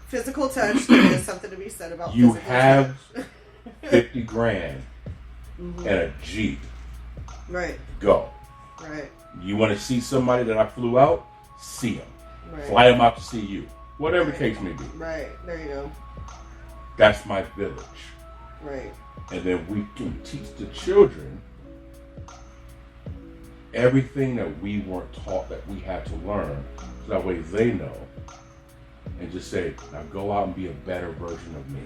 Physical touch, there is something to be said about You physical have touch. 50 grand and a Jeep. Right. Go. Right. You want to see somebody that I flew out? See them. Right. Fly them out to see you. Whatever the Right. case may be. Right. There you go. That's my village. Right. And then we can teach the children everything that we weren't taught that we had to learn. So that way they know. And just say, now go out and be a better version of me.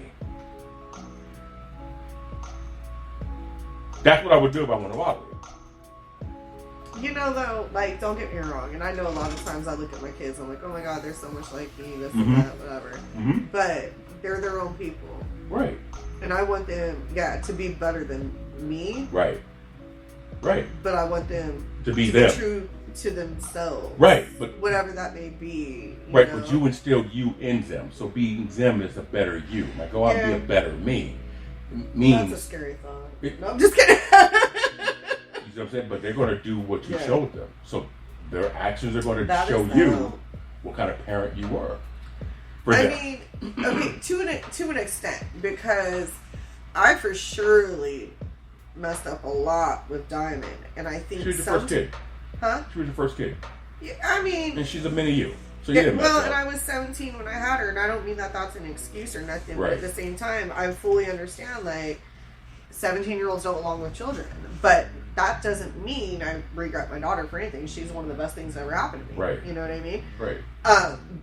That's what I would do if I won a lottery. Though, like, don't get me wrong, and I know a lot of times I look at my kids, I'm like, oh my god, they're so much like me, this Mhm. and that, whatever. Mm-hmm. But they're their own people. Right. And I want them, to be better than me, Right. Right. but I want them To be to them. be true to themselves. Right. But Whatever that may be. right, know? but you instill you in them. So being them is a better you. Like go out and be a better me. Means That's a scary thought. It- No, I'm just kidding. you know what I'm saying? But they're gonna do what you Yeah. showed them. So their actions are gonna That show is you now. what kind of parent you were. For I them. mean, okay, to an extent, because I for surely messed up a lot with Diamond, and I think she was your first kid. Huh? She was your first kid. Yeah, I mean, and she's a mini you. So you didn't mess well, up. and I was 17 when I had her, and I don't mean that that's an excuse or nothing. Right. But at the same time, I fully understand 17-year-olds don't belong with children, but that doesn't mean I regret my daughter for anything. She's one of the best things that ever happened to me. Right. You know what I mean? Right.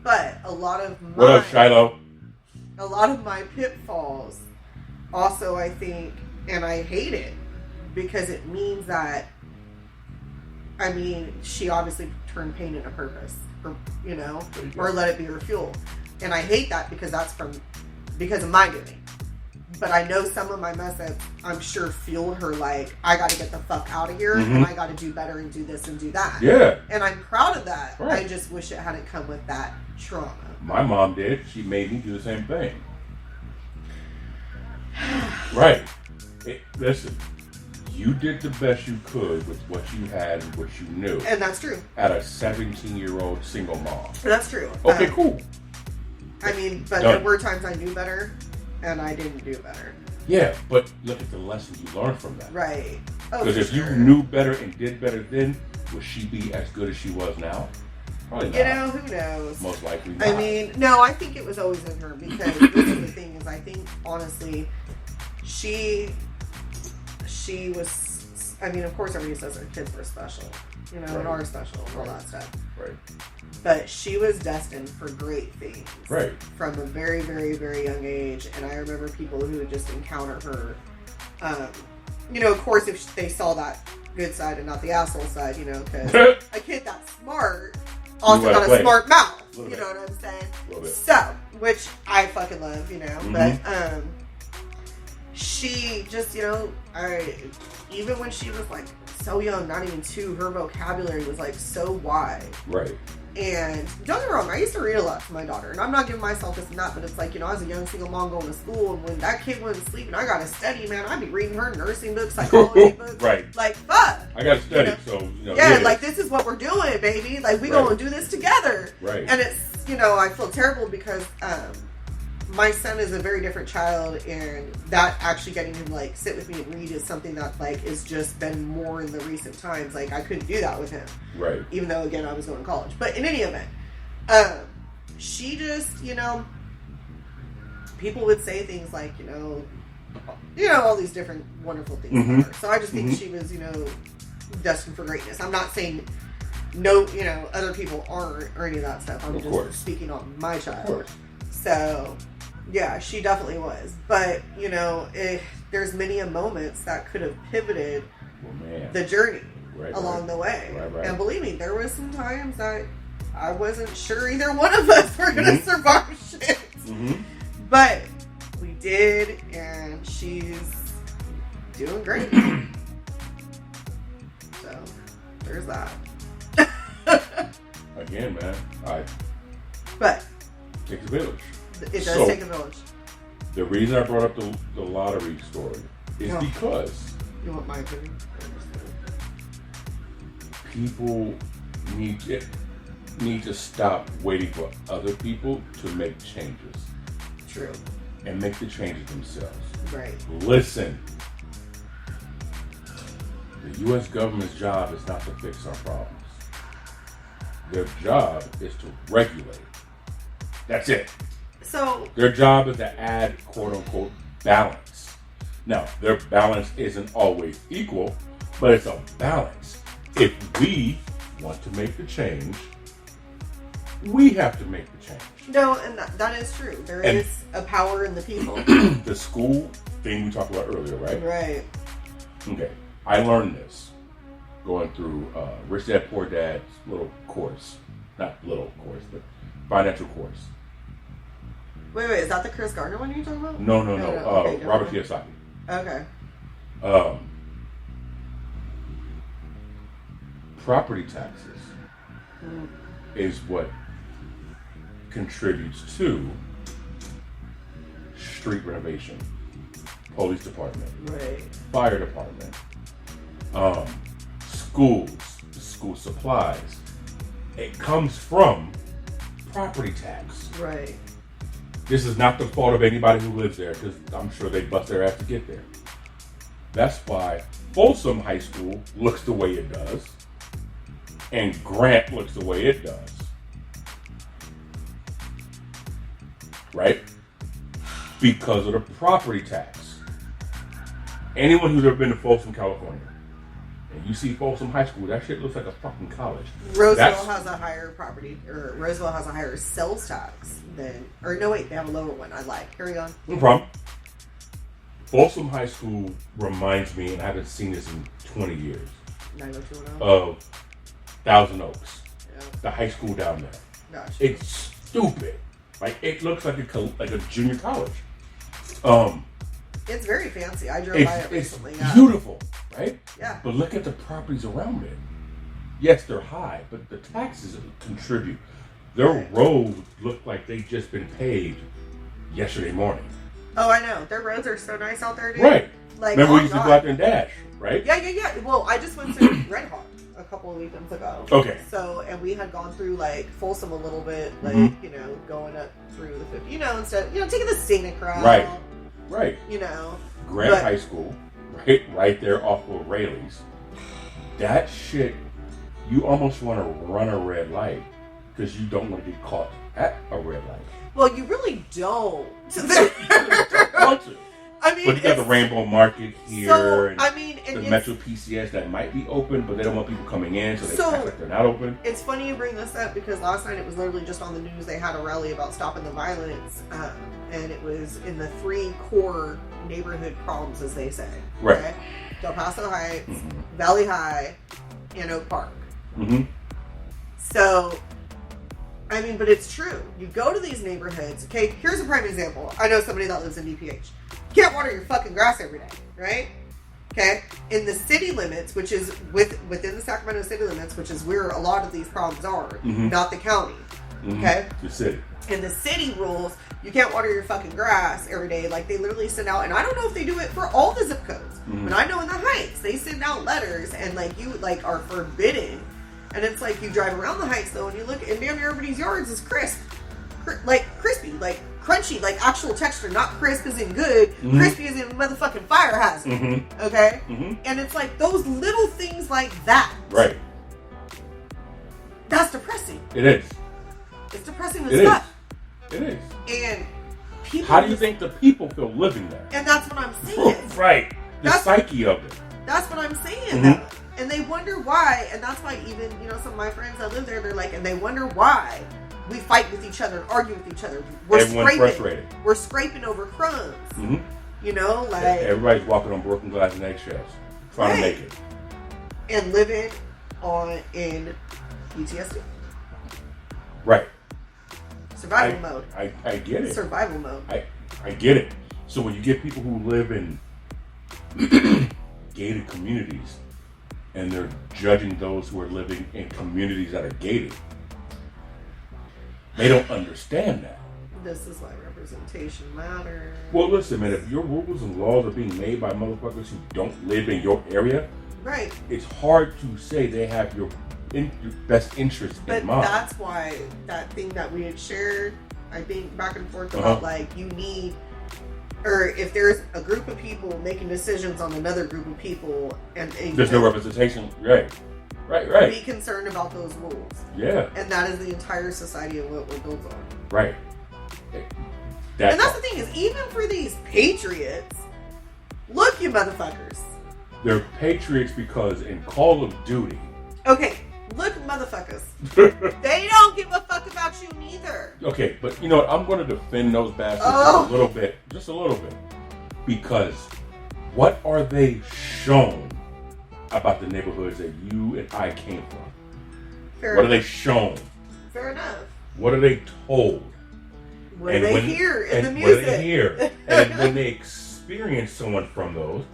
But a lot of my what up, Shiloh? A lot of my pitfalls, also, I think, and I hate it because it means that. I mean, she obviously turned pain into purpose, or or let it be her fuel, and I hate that because because of my doing. But I know some of my mess ups, I'm sure, fueled her I got to get the fuck out of here, and I got to do better and do this and do that. Yeah. And I'm proud of that. Right. I just wish it hadn't come with that trauma. My mom did. She made me do the same thing. Right. Listen, you did the best you could with what you had and what you knew. And that's true. At a 17-year-old single mom. That's true. Okay, cool. I mean, but there were times I knew better. And I didn't do better. Yeah, but look at the lessons you learned from that. Right. Because if you knew better and did better then, would she be as good as she was now? Probably not. Who knows? Most likely not. I mean, no, I think it was always in her because this is the thing is I think, honestly, she was, I mean, of course everybody says her kids were special, right. and are special and all that stuff. Right. But she was destined for great things. Right. From a very, very, very young age. And I remember people who would just encounter her. Of course, if they saw that good side and not the asshole side, because a kid that's smart also got a smart mouth. You know what I'm saying? So, which I fucking love, But she just, even when she was so young, not even 2, her vocabulary was so wide. Right. And don't get me wrong, I used to read a lot to my daughter, and I'm not giving myself this and that, but it's I was a young single mom going to school, and when that kid went to sleep and I got to study, man, I'd be reading her nursing books, psychology books. Right. Fuck. I got to study, so, Yeah, this is what we're doing, baby. We gonna do this together. Right. And it's, I feel terrible because, my son is a very different child, and that actually getting him sit with me and read is something that is just been more in the recent times. I couldn't do that with him, right? Even though again I was going to college. But in any event, she just people would say things all these different wonderful things about her. So I just think she was destined for greatness. I'm not saying no other people aren't or any of that stuff. I'm just speaking on my child. Of course. So. Yeah, she definitely was. But, there's many moments that could have pivoted the journey along the way. Right. And believe me, there was some times that I wasn't sure either one of us were going to survive shit. But we did, and she's doing great. So, there's that. Again, man, But takes a village. It does take a village. The reason I brought up the lottery story is because you want my opinion? People need to stop waiting for other people to make changes. True. And make the changes themselves. Right. Listen. The U.S. government's job is not to fix our problems. Their job is to regulate. That's it. So their job is to add quote unquote balance. Now, their balance isn't always equal, but it's a balance. If we want to make the change, we have to make the change. No, and that is true. There is a power in the people. The school thing we talked about earlier, right? Right. Okay. I learned this going through Rich Dad Poor Dad's little course. Not little course, but financial course. Wait, is that the Chris Gardner one you're talking about? No. Okay, Robert Kiyosaki. Okay. Property taxes is what contributes to street renovation, police department, right, fire department, schools, school supplies. It comes from property tax. Right. This is not the fault of anybody who lives there, because I'm sure they bust their ass to get there. That's why Folsom High School looks the way it does, and Grant looks the way it does. Right? Because of the property tax. Anyone who's ever been to Folsom, California, and you see Folsom High School, that shit looks like a fucking college. Roseville has a higher sales tax than, or no wait, they have a lower one. I lied. Carry on. No problem. Folsom High School reminds me, and I haven't seen this in 20 years, 90210? of Thousand Oaks. Yeah. The high school down there. Gotcha. It's stupid. Like, it looks like a junior college. It's very fancy. I drove by it recently. It's beautiful, right? Yeah. But look at the properties around it. Yes, they're high, but the taxes contribute. Their roads look like they've just been paved yesterday morning. Oh, I know. Their roads are so nice out there, dude. Right. Like, remember we used to go out there and dash, right? Yeah. Well, I just went to Red Hawk a couple of weekends ago. Okay. So, and we had gone through like Folsom a little bit, like, you know, going up through the 50, instead, taking the scenic route. Right. Grant High School, right there off of Rayleigh's. That shit, you almost want to run a red light because you don't want to get caught at a red light. Well, you really don't. I mean, but you got the Rainbow Market here, and the Metro PCS that might be open, but they don't want people coming in, so they act like they're not open. It's funny you bring this up because last night it was literally just on the news. They had a rally about stopping the violence, and it was in the 3 core neighborhood problems, as they say. Right. Okay? Del Paso Heights, Valley High, and Oak Park. So, but it's true. You go to these neighborhoods. Okay, here's a prime example. I know somebody that lives in DPH. You can't water your fucking grass every day, right? Okay? In the city limits, which is within the Sacramento city limits, which is where a lot of these problems are, not the county. Okay? The city. In the city rules, you can't water your fucking grass every day. Like, they literally send out, and I don't know if they do it for all the zip codes, but I know in the Heights, they send out letters, and, you, are forbidden. And it's like, you drive around the Heights, though, and you look, and damn near everybody's yards is crisp. Crispy, crunchy, actual texture, not crisp as in good, crispy as in motherfucking fire hazard. Okay? And it's like those little things like that. Right. That's depressing. It is. It's depressing as fuck. It is. And people. How do you think the people feel living there? And that's what I'm saying. Right. The psyche of it. That's what I'm saying. And they wonder why, and that's why even, some of my friends that live there, they're like, and they wonder why we fight with each other, argue with each other. Everyone's frustrated. We're scraping over crumbs. Everybody's walking on broken glass and eggshells, trying to make it. And living in PTSD. Right. Survival mode. I get it. Survival mode. I get it. So when you get people who live in gated communities, and they're judging those who are living in communities that are gated, they don't understand that. This is why representation matters. Well, listen, man, if your rules and laws are being made by motherfuckers who don't live in your area, right, it's hard to say they have your best interest in mind. But that's why that thing that we had shared, I think, back and forth about, you need, or if there's a group of people making decisions on another group of people, and there's no representation, right. Be concerned about those rules. Yeah. And that is the entire society of what we're built on. Right. And that's the thing is, even for these patriots, look, you motherfuckers. They're patriots because in Call of Duty. Okay, look, motherfuckers. They don't give a fuck about you neither. Okay, but you know what? I'm going to defend those bastards just a little bit. Because what are they shown about the neighborhoods that you and I came from? What are they shown? Fair enough. What are they told? What do they hear in the music? What do they hear? And when they experience someone from those,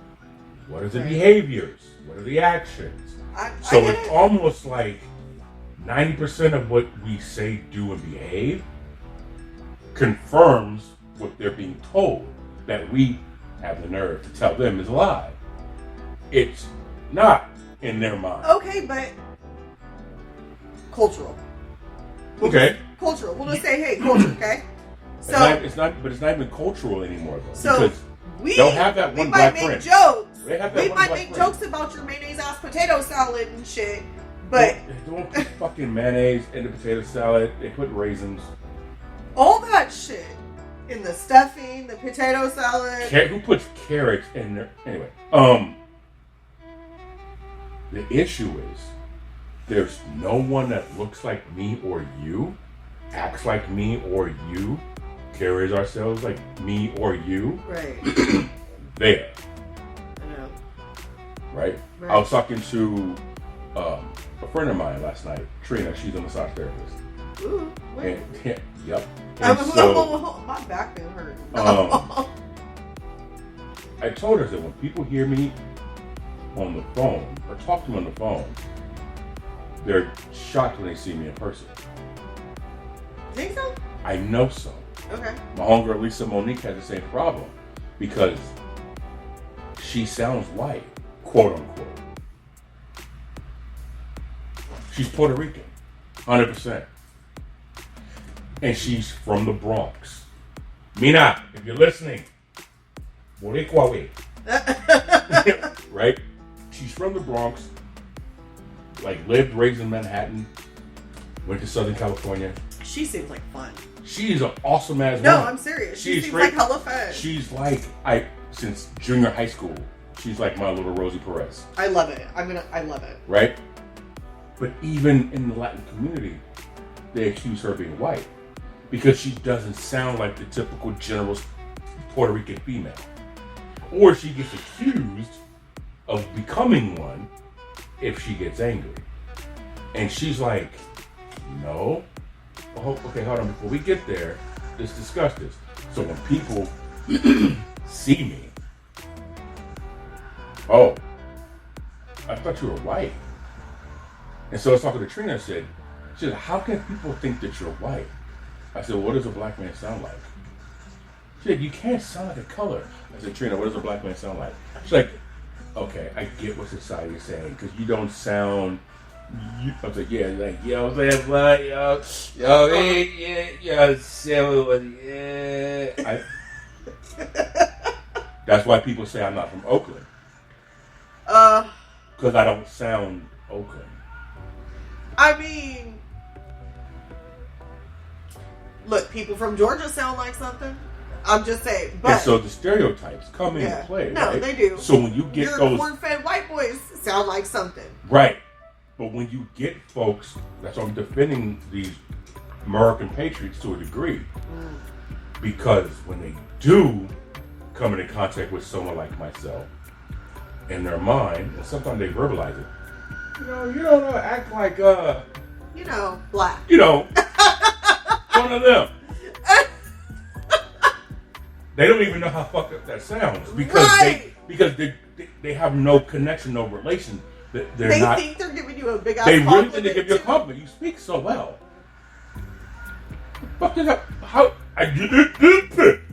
what are the behaviors? What are the actions? So it's almost like 90% of what we say, do, and behave confirms what they're being told that we have the nerve to tell them is a lie. It's not in their mind. Okay, but cultural. Okay. Cultural. We'll just say, hey, culture, okay? So it's not even cultural anymore, though. So because they'll have that one black friend. We might make jokes They have that We one might black make friend. jokes about your mayonnaise ass potato salad and shit, but They don't put fucking mayonnaise in the potato salad. They put raisins. all that shit in the stuffing, the potato salad. Who puts carrots in there? Anyway, the issue is there's no one that looks like me or you, acts like me or you, carries ourselves like me or you. Right. There, I know. right? Right. I was talking to a friend of mine last night, Trina. She's a massage therapist. Ooh, wait. Yep. And so, my back been hurt. I told her that when people hear me on the phone or talk to me on the phone, they're shocked when they see me in person. Think so? I know so. Okay. My homegirl Lisa Monique has the same problem because she sounds white, quote unquote. She's Puerto Rican, 100%. And she's from the Bronx. Mina, if you're listening, Boricua way. Right? She's from the Bronx, like lived, raised in Manhattan, went to Southern California. She seems like fun. She's an awesome ass No, woman. I'm serious. She She's seems great. like hella fun. She's like, since junior high school, she's like my little Rosie Perez. I love it. I love it. Right? But even in the Latin community, they accuse her of being white because she doesn't sound like the typical general Puerto Rican female. Or she gets accused of becoming one if she gets angry. And she's like, no. Oh, okay, hold on. Before we get there, let's discuss this. So when people see me, oh, I thought you were white. And so I was talking to Trina and she said, how can people think that you're white? I said, what does a black man sound like? She said, you can't sound like a color. I said, Trina, what does a black man sound like? She's like, okay, I get what society is saying because you don't sound. I was like, yeah, like, yo, man, what, yo, hey, yeah, that's why people say I'm not from Oakland. Because I don't sound Oakland. I mean, look, people from Georgia sound like something. I'm just saying, but and so the stereotypes come into play, no, right? they do. So when you get your those corn-fed white boys sound like something, right? But when you get folks, that's why I'm defending these American patriots to a degree, because when they do come into contact with someone like myself, in their mind, and sometimes they verbalize it. You don't act like black. One of them. They don't even know how fucked up that sounds because they have no connection, no relation. They think they're giving you a big ass They really compliment. think they give you a compliment. You speak so well. Fuck is that? How?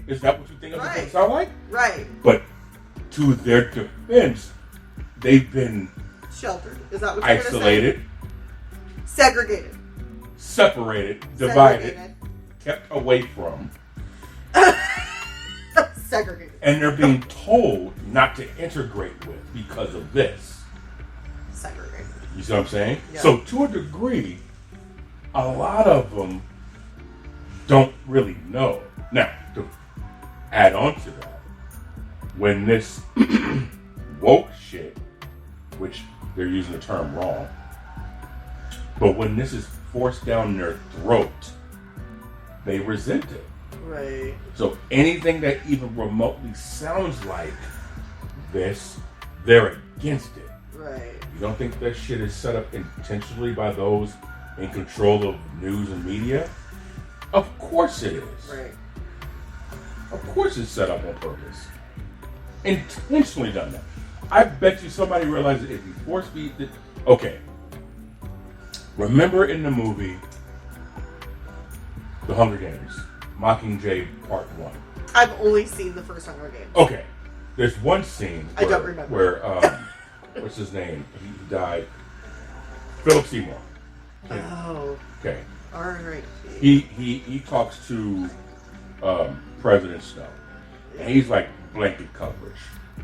Is that what you think I'm supposed to sound like? Right. But to their defense, they've been Sheltered. Is that what you're isolated, gonna say? Segregated. separated, divided, kept away from. Segregated. And they're being told not to integrate with because of this. Segregated. You see what I'm saying? Yeah. So to a degree, a lot of them don't really know. Now, to add on to that, when this woke shit, which they're using the term wrong, but when this is forced down their throat, they resent it. Right. So anything that even remotely sounds like this, they're against it. Right. You don't think that shit is set up intentionally by those in control of news and media? Of course it is. Right. Of course it's set up on purpose. Intentionally done that. I bet you somebody realizes if you force feed it. Okay. Remember in the movie The Hunger Games, Mockingjay Part 1. I've only seen the first Hunger Games. Okay. There's one scene I don't remember. where what's his name? He died. Philip Seymour. Oh. Okay. All right. He talks to President Snow. And he's like, blanket coverage.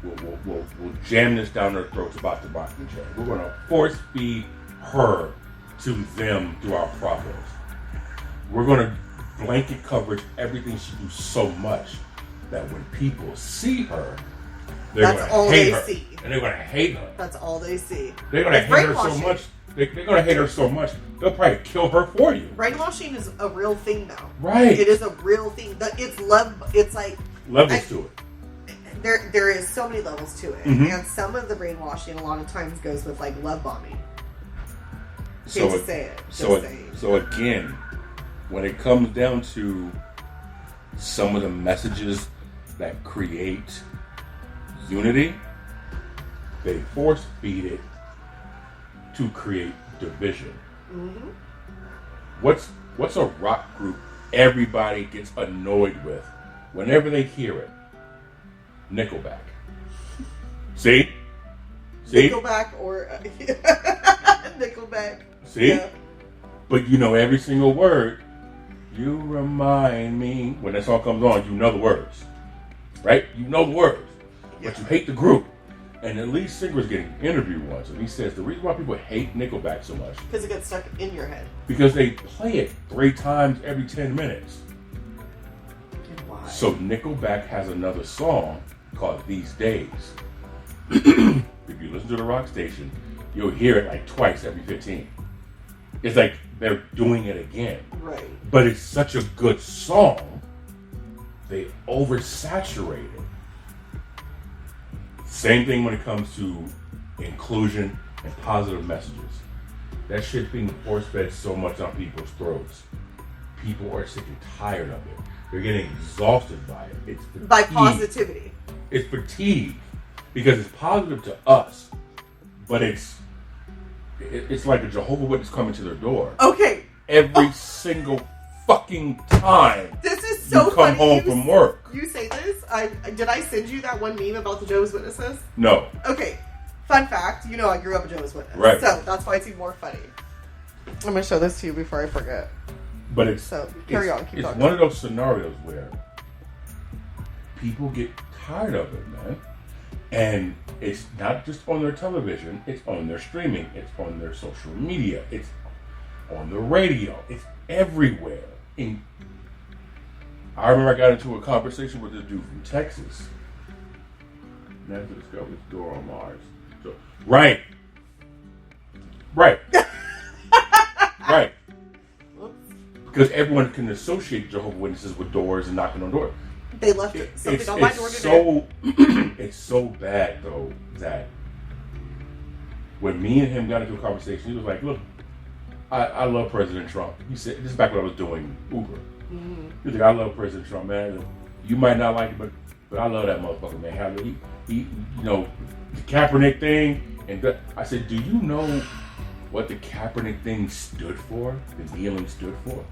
We'll jam this down their throats about the Mockingjay. We're going to force feed her to them through our progress. We're going to blanket coverage everything she do so much that when people see her, they're going to hate her. See. And they're going to hate her. That's all they see. They're going to hate her so much. They're going to hate her so much, they'll probably kill her for you. Brainwashing is a real thing, though. Right. It is a real thing. It's love. It's like levels to it. There is so many levels to it, and some of the brainwashing a lot of times goes with like love bombing. So again, when it comes down to some of the messages that create unity, they force feed it to create division. Mm-hmm. What's a rock group everybody gets annoyed with whenever they hear it? Nickelback. See? Nickelback or Nickelback. See? Yeah. But you know every single word. You remind me. When that song comes on, you know the words. Right? You know the words. Yeah. But you hate the group. And the lead singer was getting interviewed once, and he says the reason why people hate Nickelback so much because it gets stuck in your head. Because they play it 3 times every 10 minutes. Why? So Nickelback has another song called These Days. If you listen to the rock station, you'll hear it like twice every 15. It's like they're doing it again. Right. But it's such a good song, they oversaturate it. Same thing when it comes to inclusion and positive messages. That shit being force-fed so much on people's throats. People are sick and tired of it. They're getting exhausted by it. It's fatigue. By positivity. It's fatigue. Because it's positive to us, but it's like a Jehovah's Witness coming to their door. Okay. Every single fucking time. This is so you come funny. home from work. You say this? Did I send you that one meme about the Jehovah's Witnesses? No. Okay. Fun fact. You know I grew up a Jehovah's Witness. Right. So that's why it's even more funny. I'm going to show this to you before I forget. But it's... So, carry on. Keep it's talking. one of those scenarios where people get tired of it, man. And it's not just on their television. It's on their streaming. It's on their social media. It's on the radio. It's everywhere. I remember I got into a conversation with this dude from Texas. Never discovered this door on Mars. So, right. Right. Because everyone can associate Jehovah's Witnesses with doors and knocking on doors. They left something on my door today. It's so bad, though, that when me and him got into a conversation, he was like, look, I love President Trump. He said, this is back when I was doing Uber. Mm-hmm. He was like, I love President Trump, man. You might not like it, but I love that motherfucker, man. How he you know, the Kaepernick thing. And I said, do you know what the Kaepernick thing stood for? The kneeling stood for?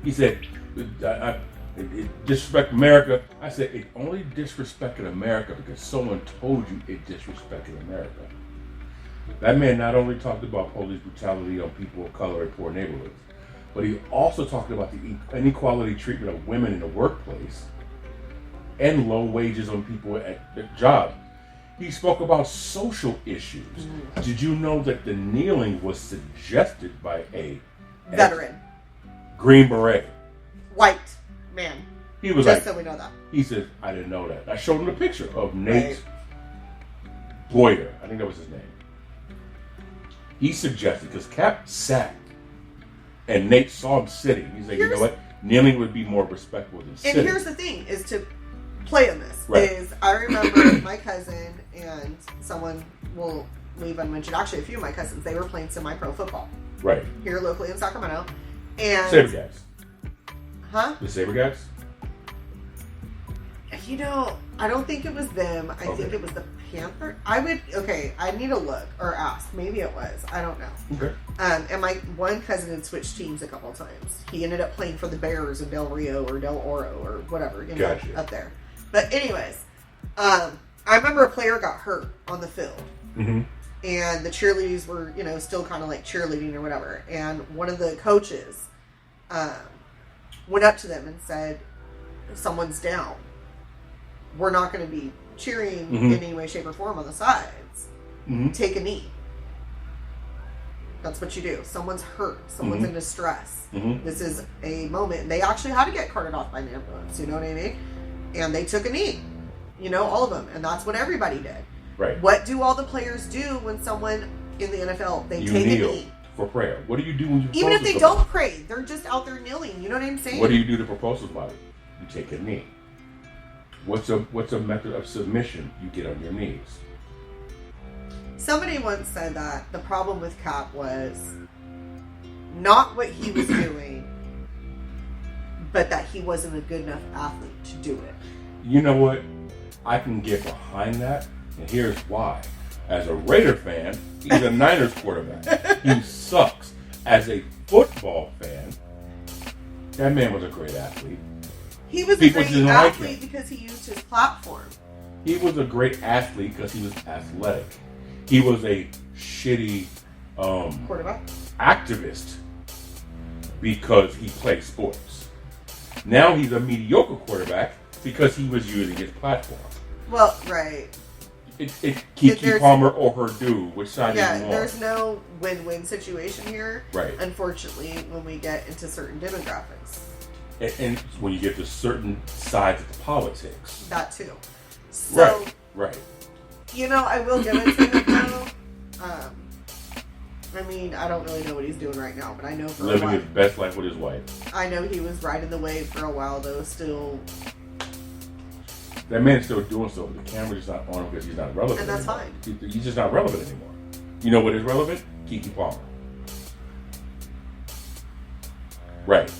He said, it disrespect America. I said, it only disrespected America because someone told you it disrespected America. That man not only talked about police brutality on people of color in poor neighborhoods, but he also talked about the inequality treatment of women in the workplace and low wages on people at jobs. He spoke about social issues. Mm-hmm. Did you know that the kneeling was suggested by a veteran, Green Beret, white man? He was just so we know that. He said, I didn't know that. I showed him a picture of Nate Boyer. I think that was his name. He suggested, because Cap sat, and Nate saw him sitting. He's like, you know what? Kneeling would be more respectful than sitting. And here's the thing, is to play on this. Right. Is I remember my cousin and someone will leave unmentioned. Actually, a few of my cousins, they were playing semi-pro football. Right. Here locally in Sacramento. And Saber guys. Huh? The Saber guys? You know, I don't think it was them. I think it was the Panther. I need to look or ask. Maybe it was. I don't know. Okay. And my one cousin had switched teams a couple of times. He ended up playing for the Bears in Del Rio or Del Oro or whatever, up there. But anyways, I remember a player got hurt on the field. Mm-hmm. And the cheerleaders were, still kind of like cheerleading or whatever. And one of the coaches went up to them and said, if someone's down, we're not going to be cheering in any way, shape, or form on the sides. Take a knee. That's what you do. Someone's hurt. Someone's in distress. This is a moment. They actually had to get carted off by an ambulance. You know what I mean? And they took a knee. You know, all of them. And that's what everybody did. Right. What do all the players do when someone in the NFL, they take a knee? For prayer. What do you do when you propose Even if they to don't somebody? pray, they're just out there kneeling. You know what I'm saying? What do you do to propose to somebody? You take a knee. What's a method of submission? You get on your knees. Somebody once said that the problem with Cap was not what he was doing, but that he wasn't a good enough athlete to do it. You know what? I can get behind that, and here's why. As a Raider fan, he's a Niners quarterback. He sucks. As a football fan, that man was a great athlete. He was People a great didn't like athlete him. because he used his platform. He was a great athlete because he was athletic. He was a shitty Quarterback? activist because he played sports. Now he's a mediocre quarterback because he was using his platform. Well, right. It's KeKe Palmer or Purdue. Which side do you want? There's no win-win situation here. Right. Unfortunately, when we get into certain demographics. And when you get to certain sides of politics. That too. So, Right. You know, I will give it to him though. I mean, I don't really know what he's doing right now, but I know for Living a while. his best life with his wife. I know he was riding the wave for a while though, still. That man's still doing so, but the camera's just not on him because he's not relevant. And that's anymore. fine. He's just not relevant anymore. You know what is relevant? KeKe Palmer. Right.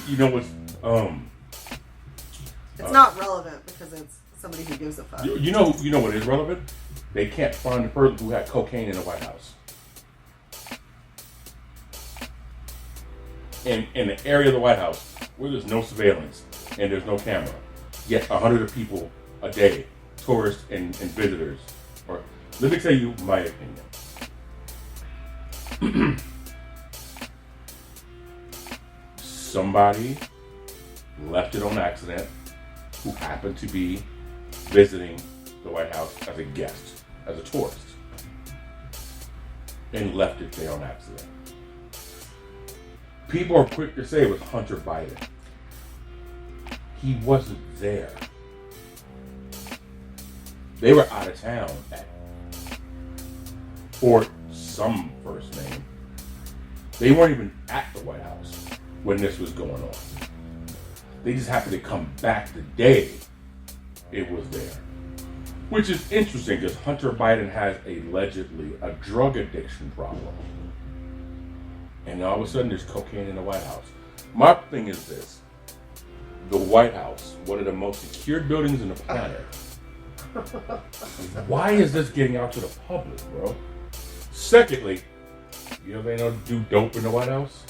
You know what's It's not relevant because it's somebody who gives a fuck. You know what is relevant? They can't find the person who had cocaine in the White House. In the area of the White House where there's no surveillance and there's no camera, yet 100 people a day, tourists and visitors. Or let me tell you my opinion. Somebody left it on accident who happened to be visiting the White House as a guest, as a tourist, and left it there on accident. People are quick to say it was Hunter Biden. He wasn't there. They were out of town for some first name. They weren't even at the White House when this was going on. They just happened to come back the day it was there. Which is interesting because Hunter Biden has allegedly a drug addiction problem. And all of a sudden there's cocaine in the White House. My thing is this. The White House, one of the most secured buildings in the planet. Why is this getting out to the public, bro? Secondly, you know they don't do dope in the White House?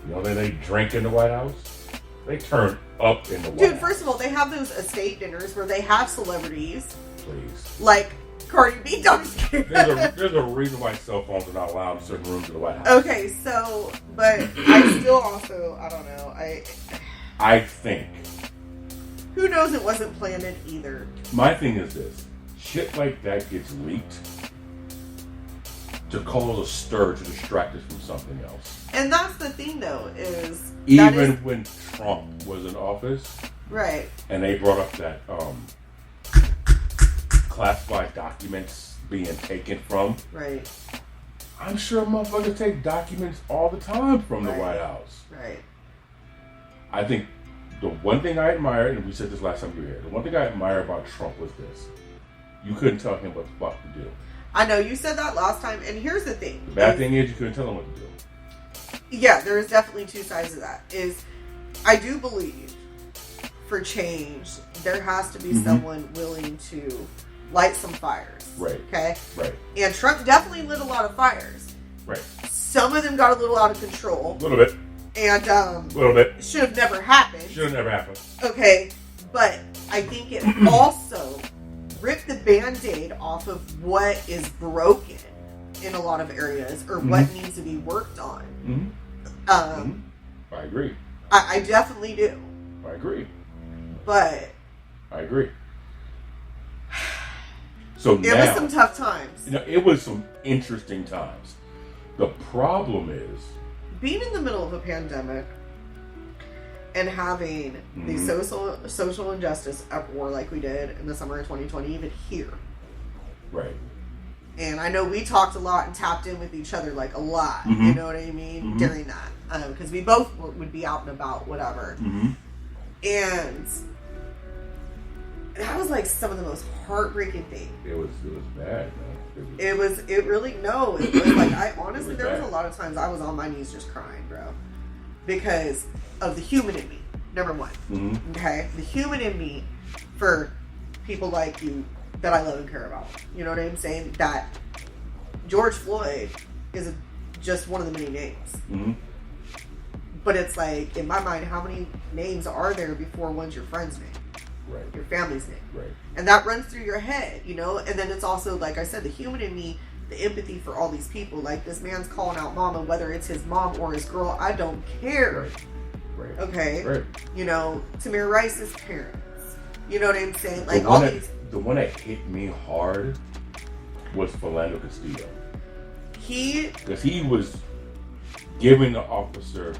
You know they drink in the White House? They turn up in the White House. Dude, first of all, they have those estate dinners where they have celebrities. Please. Like Cardi B. There's a reason why cell phones are not allowed in certain rooms of the White House. Okay, so, but I still also, I don't know. I think. Who knows it wasn't planted either. My thing is this. Shit like that gets leaked to cause a stir to distract us from something else. And that's the thing, though, is... Even when Trump was in office... Right. And they brought up that classified documents being taken from... Right. I'm sure motherfuckers take documents all the time from the White House. Right. I think the one thing I admire, and we said this last time you were here, the one thing I admire about Trump was this. You couldn't tell him what the fuck to do. I know, you said that last time, and here's the thing. The bad thing is you couldn't tell him what to do. Yeah, there's definitely two sides of that. I do believe for change, there has to be someone willing to light some fires. Right. Okay? Right. And Trump definitely lit a lot of fires. Right. Some of them got a little out of control. A little bit. And, a little bit. Should have never happened. Should have never happened. Okay. But I think it also ripped the Band-Aid off of what is broken in a lot of areas or what needs to be worked on. I agree. I definitely do. I agree. But I agree. So it was some tough times. It was some interesting times. The problem is being in the middle of a pandemic and having the social injustice uproar like we did in the summer of 2020, even here. Right. And I know we talked a lot and tapped in with each other like a lot. You know what I mean? During that, because we both would be out and about, whatever. And that was like some of the most heartbreaking things. It was bad, man. It was like, I honestly, there was a lot of times I was on my knees just crying, bro, because of the human in me. Number one, okay, the human in me for people like you that I love and care about. You know what I'm saying? That George Floyd is just one of the many names. But it's like, in my mind, how many names are there before one's your friend's name? Right. Your family's name. Right. And that runs through your head, you know? And then it's also, like I said, the human in me, the empathy for all these people. Like, this man's calling out mama, whether it's his mom or his girl, I don't care. Right. Okay? Right. You know, Tamir Rice's parents. You know what I'm saying? Like, the one that hit me hard was Philando Castillo. Because he was giving the officer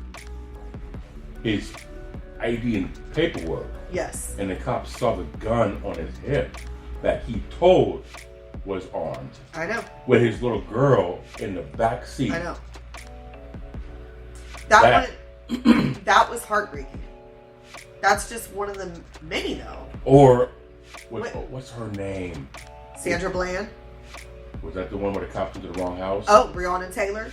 his ID and paperwork. Yes. And the cop saw the gun on his hip that he told was armed. I know. With his little girl in the back seat. I know. That was heartbreaking. That's just one of the many, though. Or, what's her name? Sandra Bland. Was that the one where the cops went to the wrong house? Oh, Breonna Taylor.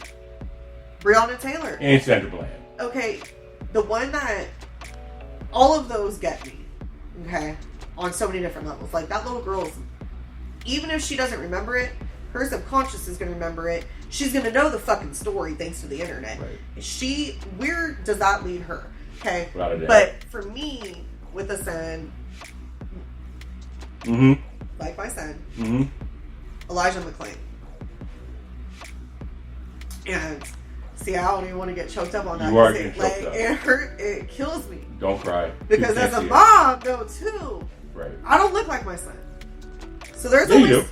Breonna Taylor. And Sandra Bland. Okay, the one that, all of those get me, okay, on so many different levels. Like, that little girl's, even if she doesn't remember it, her subconscious is going to remember it. She's going to know the fucking story thanks to the internet. Right. Where does that lead her? Okay, but for me, with a son, like my son, Elijah McClain. And see, I don't even want to get choked up on that. You are getting choked up. It kills me. Don't cry. Because as a mom, though, too, I don't look like my son. So there's only...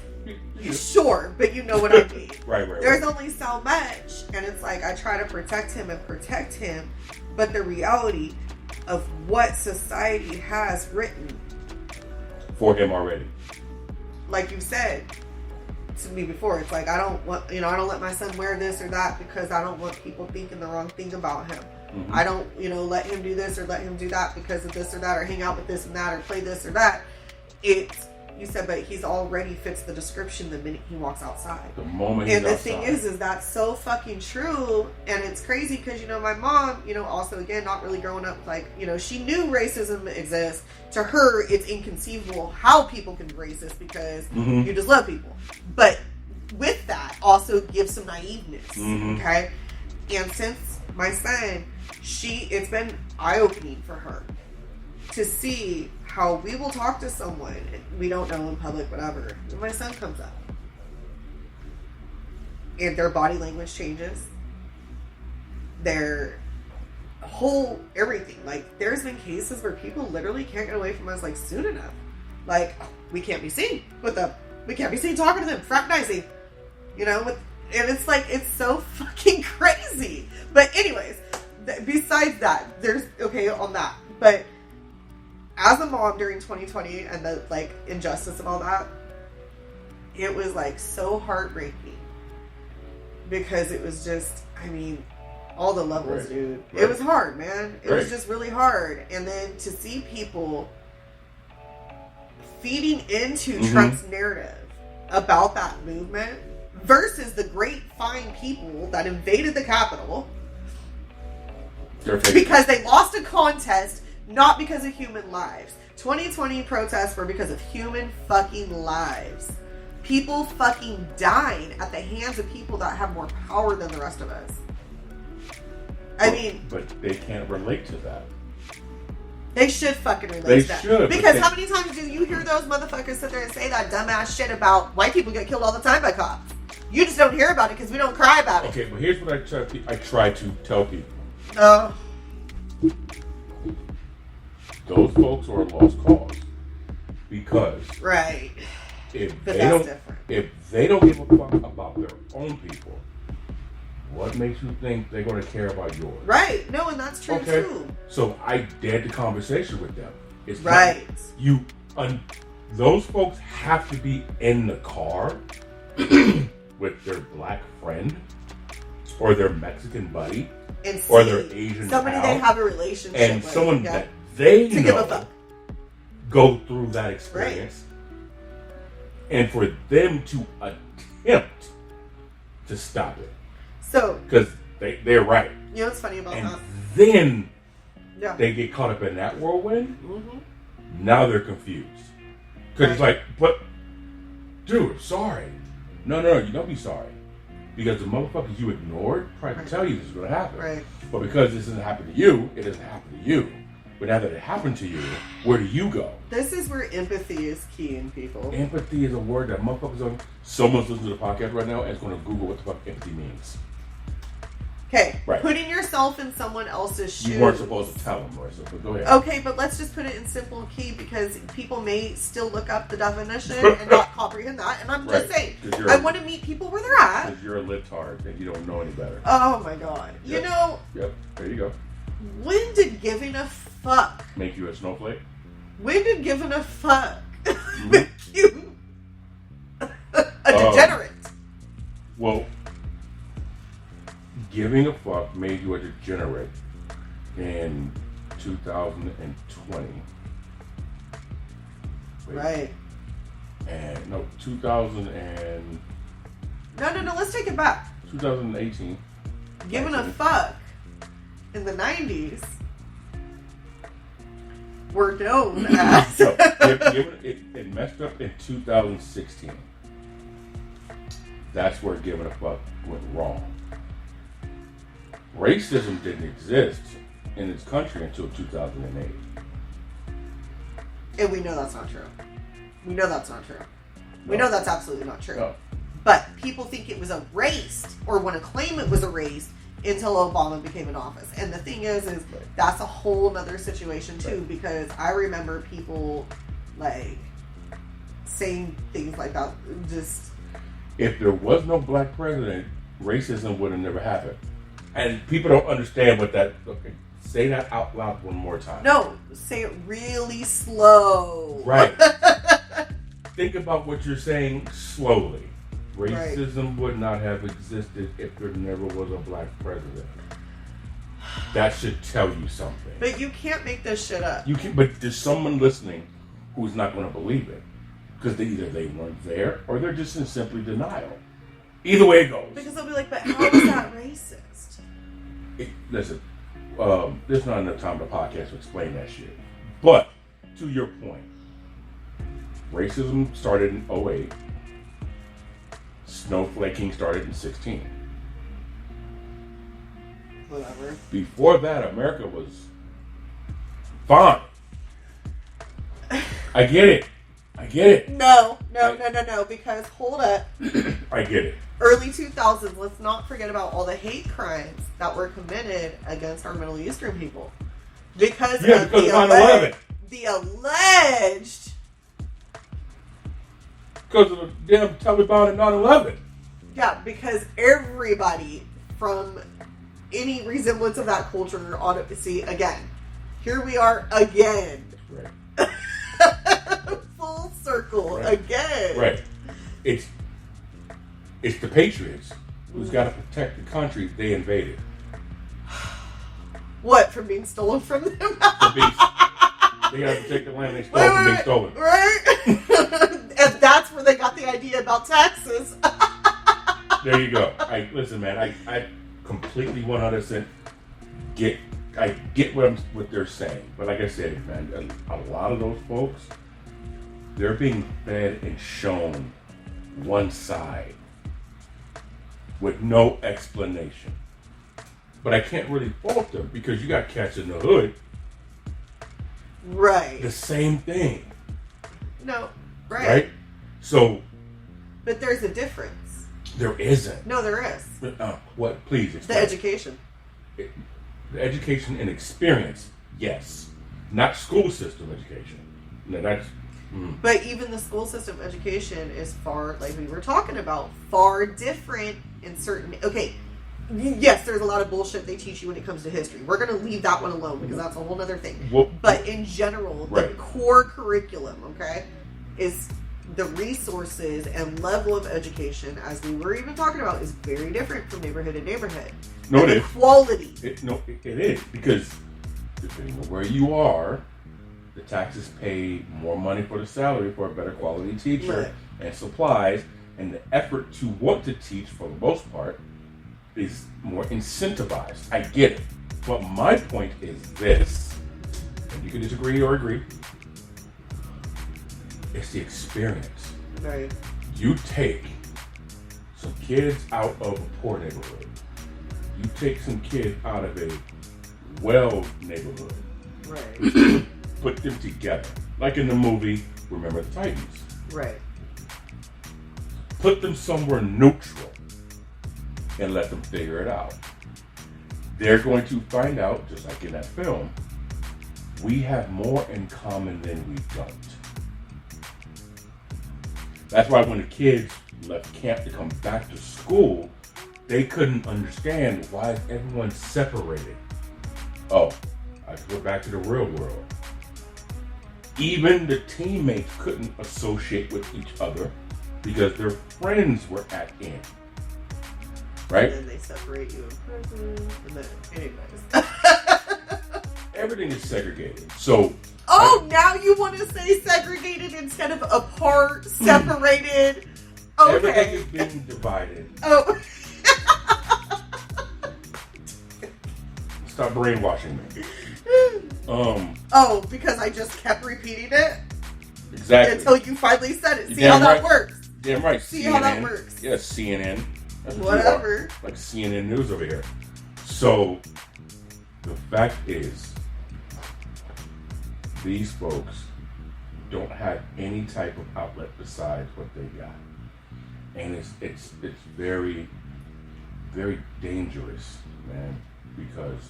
Sure, but you know what I mean. Right. There's only so much. And it's like, I try to protect him, but the reality of what society has written for him already. Like you said to me before, it's like, I don't let my son wear this or that because I don't want people thinking the wrong thing about him. I don't, let him do this or let him do that because of this or that, or hang out with this and that, or play this or that. You said, but he's already fits the description the minute he walks outside. The moment he's outside. And the thing is that's so fucking true. And it's crazy because, my mom, also, again, not really growing up, like, she knew racism exists. To her, it's inconceivable how people can be racist because you just love people. But with that, also gives some naiveness, okay? And since my son, it's been eye-opening for her to see how we will talk to someone we don't know in public, whatever. And my son comes up. And their body language changes. Their whole everything. Like, there's been cases where people literally can't get away from us, like, soon enough. Like, we can't be seen with them. We can't be seen talking to them, fraternizing. And it's like, it's so fucking crazy. But anyways, besides that, there's, on that. But as a mom during 2020 and the, like, injustice and all that, it was, like, so heartbreaking. Because it was just, all the levels, dude. It was hard, man. It was just really hard. And then to see people feeding into Trump's narrative about that movement versus the great fine people that invaded the Capitol because they lost a contest, not because of human lives. 2020 protests were because of human fucking lives. People fucking dying at the hands of people that have more power than the rest of us. But they can't relate to that. They should fucking relate to that. They should. Because how many times do you hear those motherfuckers sit there and say that dumbass shit about white people get killed all the time by cops? You just don't hear about it because we don't cry about it. Okay, but here's what I try to tell people. Those folks are a lost cause. Because right. if But they that's don't, different. if they don't give a fuck about their own people, what makes you think they're going to care about yours? Right. No, and that's true too. So I dared the conversation with them. It's Right. Those folks have to be in the car with their black friend or their Mexican buddy And or their Asian somebody pal, they have a relationship and with. someone that they to give a know fuck. go through that experience, and for them to attempt to stop it. So, Because they're right. you know what's funny about And that? then Yeah. they get caught up in that whirlwind. Mm-hmm. Now they're confused. Because it's Right. like, but, dude, sorry. No, you don't be sorry. Because the motherfuckers you ignored tried to tell you this is going to happen. Right. But because this doesn't happen to you, it doesn't happen to you. But now that it happened to you, where do you go? This is where empathy is key in people. Empathy is a word that motherfuckers don't. Someone's listening to the podcast right now and is going to Google what the fuck empathy means. Okay, Right. putting yourself in someone else's shoes. You weren't supposed to tell them, Marissa, but go ahead. Okay, but let's just put it in simple key because people may still look up the definition and not comprehend that. And I'm just Right. saying, 'Cause you're I a- want to meet people where they're at. Because you're a libtard and you don't know any better. Oh my god. Yep. You know, Yep, there you go. when did giving a fuck? Make you a snowflake? When did giving a fuck Mm-hmm. make you a degenerate? Well, giving a fuck made you a degenerate in 2020. Wait, Right. And no, 2000 and No, let's take it back. 2018. Giving a fuck in the 90s were known as. No, it messed up in 2016. That's where giving a fuck went wrong. Racism didn't exist in this country until 2008. And we know that's not true. We know that's not true. We know that's absolutely not true. No. But people think it was erased or want to claim it was erased until Obama became in office. And the thing is that's a whole other situation too, because I remember people like saying things like that. Just If there was no black president, racism would have never happened. And people don't understand what that. Okay, say that out loud one more time. no, say it really slow. Right. Think about what you're saying slowly. Racism would not have existed if there never was a black president. That should tell you something. But you can't make this shit up. You can, but there's someone listening who's not going to believe it because either they weren't there or they're just in simply denial. Either way it goes. Because they'll be like, but how is that racist? Listen, there's not enough time to podcast to explain that shit. But to your point, racism started in 08. Snowflaking started in 16. Whatever. Before that, America was fine. I get it. No, because hold up. I get it. Early 2000s, let's not forget about all the hate crimes that were committed against our Middle Eastern people. Because Yeah, of because the of 9/11. The alleged. Because of the damn Taliban and 9/11. Yeah, because everybody from any resemblance of that culture ought to see again. Here we are again. Right. Full circle Right. again. Right. It's the Patriots who's got to protect the country they invaded. What, from being stolen from them? They got to protect the land they stole from being stolen. Right? And that's where they got the idea about taxes. There you go. Listen, man. I completely 100% get what they're saying, but like I said, man, a lot of those folks, they're being fed and shown one side with no explanation. But I can't really fault them because you got cats in the hood. Right. The same thing. No. Right. Right? So. But there's a difference. There isn't. No, there is. What? Please explain. The education. The education and experience, yes. Not school system education. No, that's But even the school system education is far, like we were talking about, far different in certain... Okay, yes, there's a lot of bullshit they teach you when it comes to history. We're going to leave that one alone because that's a whole other thing. But in general, the core curriculum, okay, is the resources and level of education, as we were even talking about, is very different from neighborhood to neighborhood. No, and it the is. Quality. It is, because depending on where you are, the taxes pay more money for the salary for a better quality teacher and supplies, and the effort to want to teach, for the most part, is more incentivized. I get it. But my point is this, and you can disagree or agree, it's the experience. Right. You take some kids out of a poor neighborhood. You take some kids out of a well neighborhood. Right. Put them together. Like in the movie, Remember the Titans. Right. Put them somewhere neutral and let them figure it out. They're going to find out, just like in that film, we have more in common than we don't. That's why when the kids left camp to come back to school, they couldn't understand why everyone's separated. Oh, I go back to the real world. Even the teammates couldn't associate with each other because their friends were at end. Right? And then they separate you in prison. And then, anyways. Everything is segregated. So. Oh, now you want to say segregated instead of apart, separated. Okay. Everything is being divided. Oh. Stop brainwashing me. Oh, because I just kept repeating it? Exactly. Until you finally said it. See how that works? Damn right. See CNN. how that works? Yeah, CNN. That's Whatever. Like CNN News over here. So, the fact is, these folks don't have any type of outlet besides what they got. And it's very, very dangerous, man, because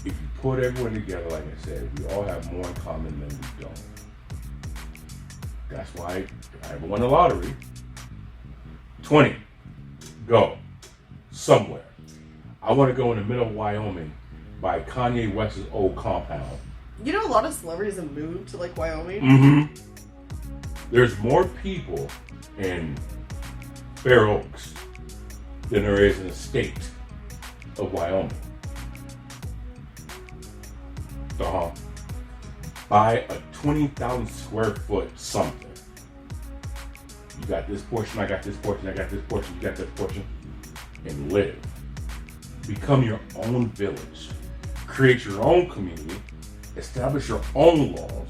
if you put everyone together, like I said, we all have more in common than we don't. That's why if I ever won the lottery, 20, go somewhere. I want to go in the middle of Wyoming by Kanye West's old compound. You know, a lot of celebrities have moved to like Wyoming. Mm-hmm. There's more people in Fair Oaks than there is in the state of Wyoming. Buy a 20,000 square foot something. You got this portion, I got this portion, I got this portion, you got this portion, and live. Become your own village. Create your own community. Establish your own laws.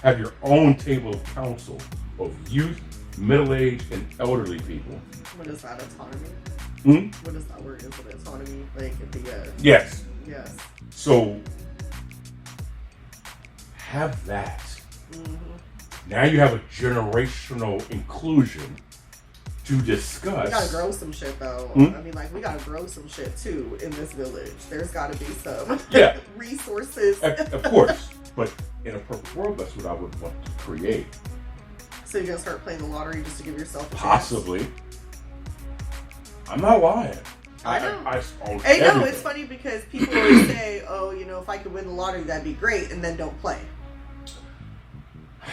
Have your own table of council of youth, middle-aged, and elderly people. What is that, autonomy? Hmm? What is that word? Is it autonomy? Like at the Yes. Yes. So have that. Mm-hmm. Now you have a generational inclusion to discuss. We gotta grow some shit though. Hmm? I mean, like, we gotta grow some shit too in this village. There's gotta be some resources. Of course. But in a perfect world, that's what I would want to create. So you're gonna start playing the lottery just to give yourself a chance? Possibly. I'm not lying. I know. Hey, no, it's funny because people always say, oh, you know, if I could win the lottery, that'd be great, and then don't play.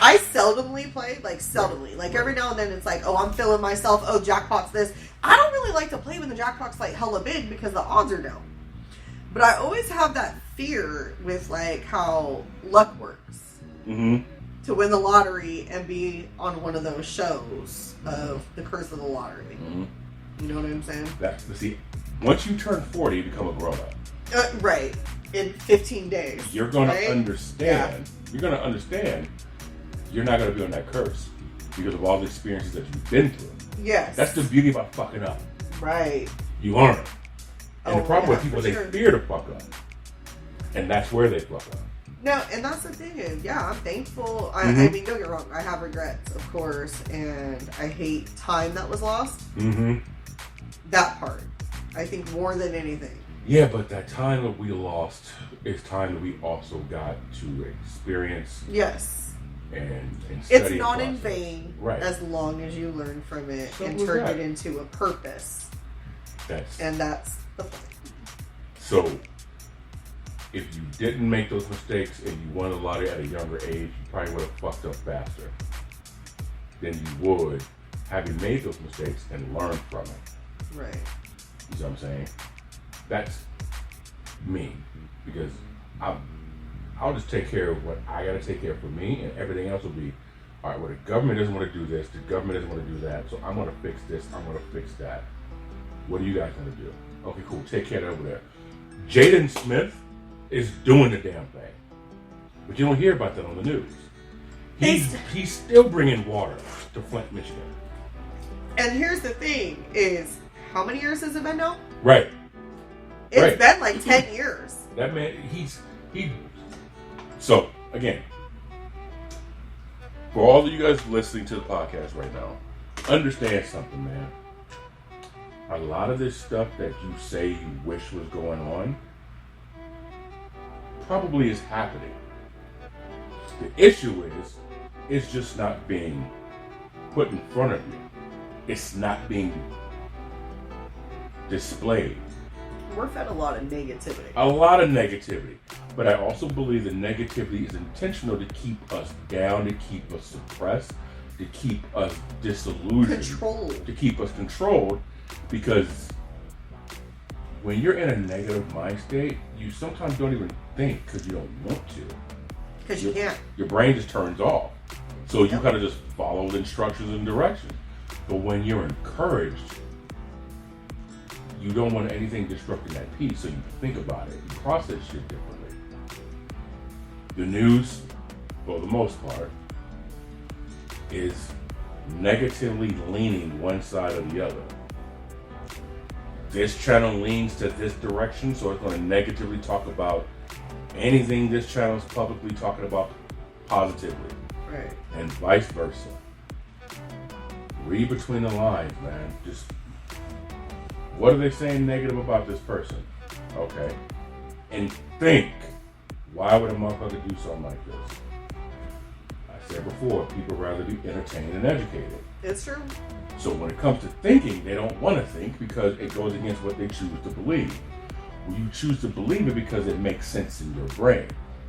I seldomly play, like seldomly. Like every now and then it's like, oh, I'm feeling myself, oh, jackpot's this. I don't really like to play when the jackpot's like hella big because the odds are down. But I always have that fear with like how luck works. Mm-hmm. To win the lottery and be on one of those shows of the curse of the lottery. Mm-hmm. You know what I'm saying? See, once you turn 40, you become a grown-up. Right. In 15 days. You're going to understand. Yeah. You're going to understand you're not going to be on that curse because of all the experiences that you've been through. Yes. That's the beauty about fucking up. Right. You learn. And the problem with people, they fear to fuck up. And that's where they fuck up. No, and that's the thing is, yeah, I'm thankful. I mean, don't get wrong. I have regrets, of course, and I hate time that was lost. Mm-hmm. That part. I think more than anything. Yeah, but that time that we lost is time that we also got to experience. Yes. And it's not in vain, right? As long as you learn from it and turn it into a purpose. That's the point. So, if you didn't make those mistakes and you won a lottery at a younger age, you probably would have fucked up faster than you would having made those mistakes and learned from it. Right. You see what I'm saying? That's me, because I'll just take care of what I gotta take care of for me, and everything else will be, all right, well, the government doesn't want to do this, the government doesn't want to do that, so I'm gonna fix this, I'm gonna fix that. What do you guys want to do? Okay, cool, take care of that over there. Jaden Smith is doing the damn thing, but you don't hear about that on the news. He's still bringing water to Flint, Michigan. And here's the thing is, how many years has it been now? Right. It's been like 10 years. That man, So, again, for all of you guys listening to the podcast right now, understand something, man. A lot of this stuff that you say you wish was going on probably is happening. The issue is, it's just not being put in front of you. It's not being displayed. We're fed a lot of negativity. A lot of negativity. But I also believe the negativity is intentional to keep us down, to keep us suppressed, to keep us disillusioned. Controlled. To keep us controlled. Because when you're in a negative mind state, you sometimes don't even think because you don't want to. Because you can't. Your brain just turns off. So you kind of just follow the instructions and directions. But when you're encouraged, you don't want anything disrupting that peace, so you think about it. You process shit differently. The news, for the most part, is negatively leaning one side or the other. This channel leans to this direction, so it's going to negatively talk about anything this channel is publicly talking about positively. Right. And vice versa. Read between the lines, man. Just, what are they saying negative about this person? Okay. And think, why would a motherfucker do something like this? I said before, people rather be entertained than educated. It's true. So when it comes to thinking, they don't want to think because it goes against what they choose to believe. Well, you choose to believe it because it makes sense in your brain.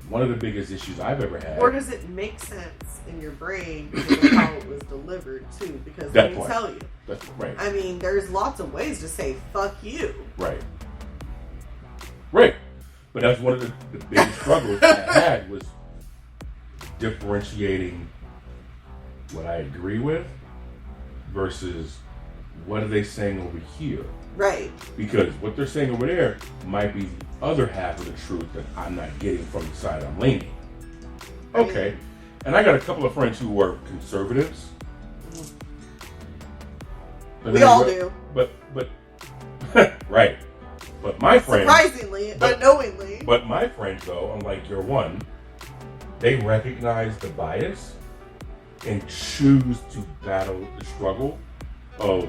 One of the biggest issues I've ever had. Or does it make sense in your brain because of how it was delivered too? Because let me tell you. That's right. I mean, there's lots of ways to say fuck you. Right. Right. But that's one of the biggest struggles I had was differentiating what I agree with versus what are they saying over here. Right. Because what they're saying over there might be the other half of the truth that I'm not getting from the side I'm leaning. Okay. And I got a couple of friends who were conservatives. We all do. But right. But my friends, surprisingly, unknowingly. But my friends, though, unlike your one, they recognize the bias and choose to battle the struggle of,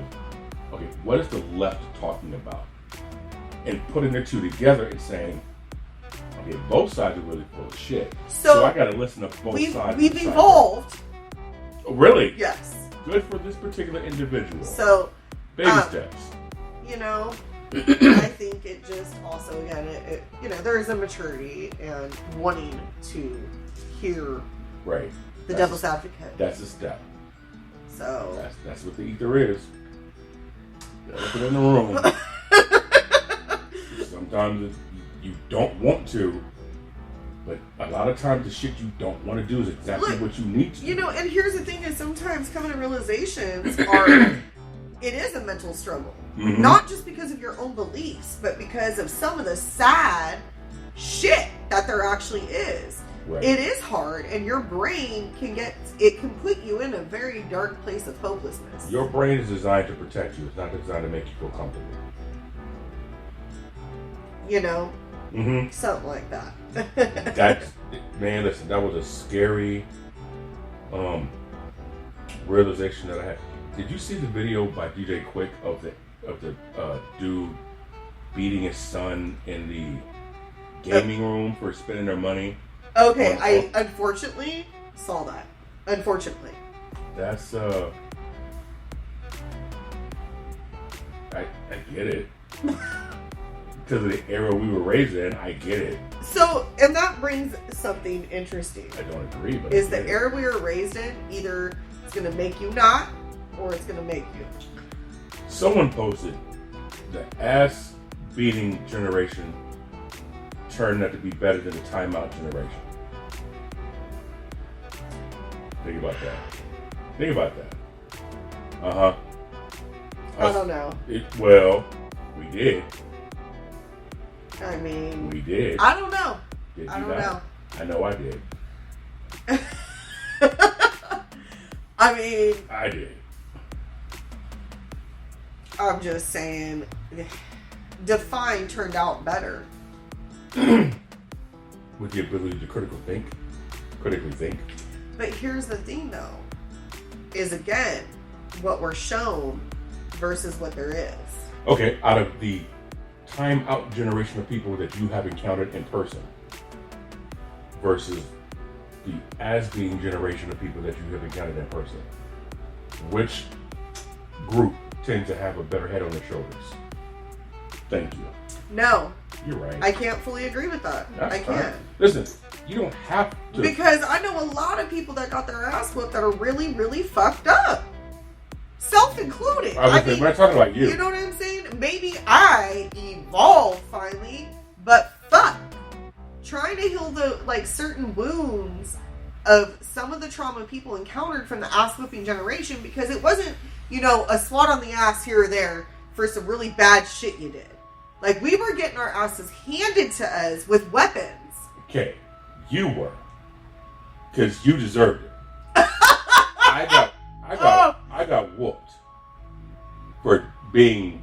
okay, what is the left talking about? And putting the two together and saying, okay, both sides are really full of shit. So I got to listen to both sides. We've evolved. Oh, really? Yes. Good for this particular individual. So, baby steps. You know, I think it just also, again, it there is a maturity and wanting to hear right. the devil's advocate. That's a step. So that's what the ether is. Look it in the room. Sometimes you don't want to, but a lot of times the shit you don't want to do is exactly what you need to. You know, and here's the thing: is sometimes coming to realizations are it is a mental struggle, not just because of your own beliefs, but because of some of the sad shit that there actually is. Right. It is hard, and your brain can put you in a very dark place of hopelessness. Your brain is designed to protect you. It's not designed to make you feel comfortable. You know, something like that. Man, listen, that was a scary realization that I had. Did you see the video by DJ Quick of the dude beating his son in the gaming room for spending their money. Okay, I unfortunately saw that. Unfortunately. That's I get it. Because of the era we were raised in, I get it. So, and that brings something interesting. I don't agree, but is the era we were raised in, either it's going to make you not, or it's going to make you. Someone posted the ass beating generation turned out to be better than the timeout generation. Think about that. Think about that. Uh-huh. I don't know. Well, we did. I mean... We did. I don't know. Did I you don't not? know. I know I did. I mean... I did. I'm just saying... Define turned out better. With the ability to critically think. But here's the thing, though. Is, again, what we're shown versus what there is. Okay, out of the time-out generation of people that you have encountered in person versus the as-being generation of people that you have encountered in person, which group tends to have a better head on their shoulders? Thank you. No. You're right. I can't fully agree with that. That's I can't. fine. Listen, you don't have to. Because I know a lot of people that got their ass whooped that are really, really fucked up. Self-included. I mean, we're not talking about you. You know what I'm saying? Maybe I evolved finally, but fuck. Trying to heal the, certain wounds of some of the trauma people encountered from the ass-whooping generation, because it wasn't, a swat on the ass here or there for some really bad shit you did. We were getting our asses handed to us with weapons. Okay, you were. Because you deserved it. I got whooped for being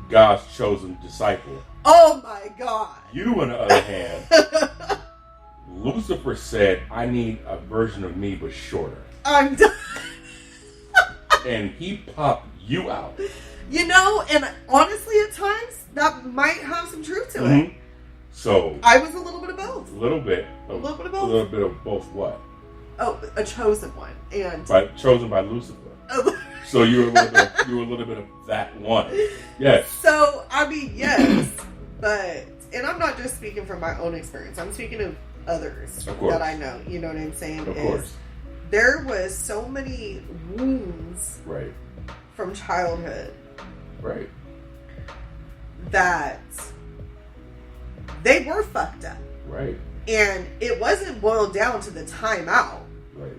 God's chosen disciple. Oh my God. You, on the other hand, Lucifer said, I need a version of me but shorter. I'm done. And he popped you out. And honestly, at times, that might have some truth to it. So I was a little bit of both. A little bit of both what? Oh, a chosen one. And chosen by Lucifer. So you were a little bit of that one. Yes. So, I mean, yes. But, and I'm not just speaking from my own experience. I'm speaking of others that I know. You know what I'm saying? Of course. There was so many wounds from childhood. Right. That they were fucked up. Right. And it wasn't boiled down to the timeout. Right.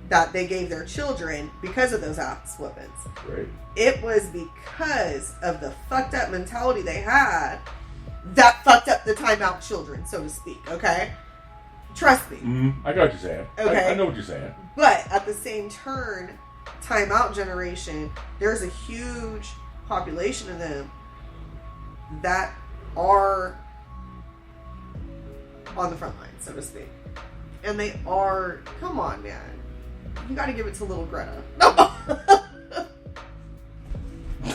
That they gave their children because of those ass whoopings. Right. It was because of the fucked up mentality they had that fucked up the timeout children, so to speak. Okay? Trust me. I got what you're saying. Okay. I know what you're saying. But at the same turn, timeout generation, there's a huge population of them that are on the front line, so to speak. And they are, come on, man. You gotta give it to little Greta. No.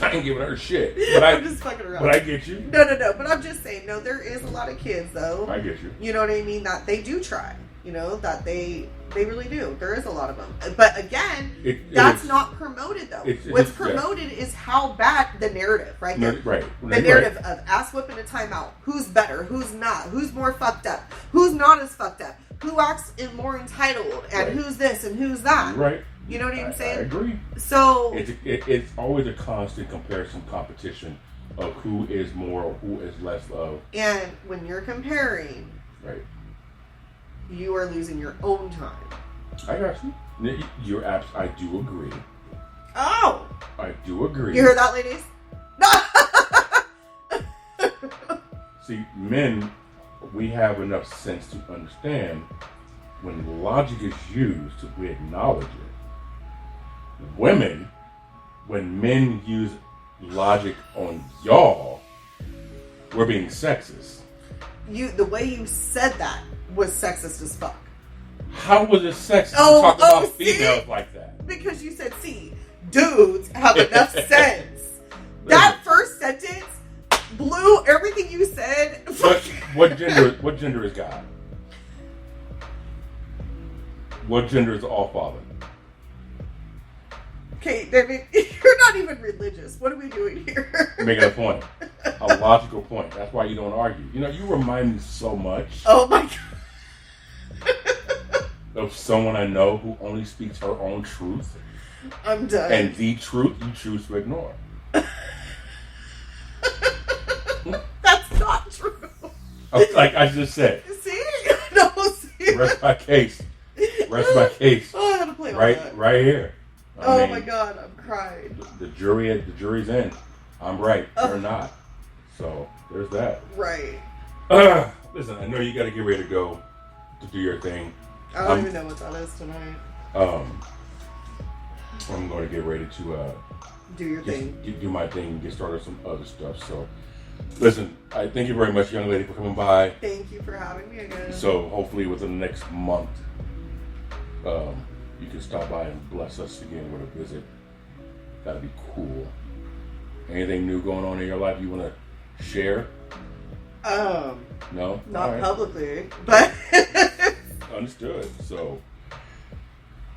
I ain't giving her shit. But I'm just fucking around. But I get you. No. But I'm just saying, no, there is a lot of kids, though. I get you. You know what I mean? That they do try. That they really do. There is a lot of them. But again, that's not promoted, though. What's promoted is how bad the narrative, right? The narrative of ass whipping a timeout. Who's better? Who's not? Who's more fucked up? Who's not as fucked up? Who acts more entitled? And who's this and who's that? Right. You know what I'm saying? I agree. So it's always a constant comparison, competition of who is more or who is less of. And when you're comparing, you are losing your own time. I got you. I do agree. Oh. I do agree. You heard that, ladies? No. See, men, we have enough sense to understand when logic is used, we acknowledge it. Women, when men use logic on y'all, we're being sexist. The way you said that was sexist as fuck. How was it sexist to talk about females like that? Because you said, dudes have enough sense. That first sentence blew you, everything you said. What gender is God? What gender is All Father? Okay, David, you're not even religious. What are we doing here? Making a point. A logical point. That's why you don't argue. You know, you remind me so much Oh my God. of someone I know who only speaks her own truth. I'm done. And the truth you choose to ignore. That's not true. Like I just said. See? No, see? Rest my case. Rest my case. Oh, I had to play on Right, that. right here. I mean, My God, I'm crying. The jury's in. I'm right. You're not. So there's that. Right. Listen, I know you got to get ready to go to do your thing. I don't even know what that is tonight. I'm going to get ready to Do your thing. do my thing and get started with some other stuff. So, listen, I thank you very much, young lady, for coming by. Thank you for having me again. So hopefully within the next month, you can stop by and bless us again with a visit. That'd be cool. Anything new going on in your life you want to share? No? Not All right. publicly, but Understood. So,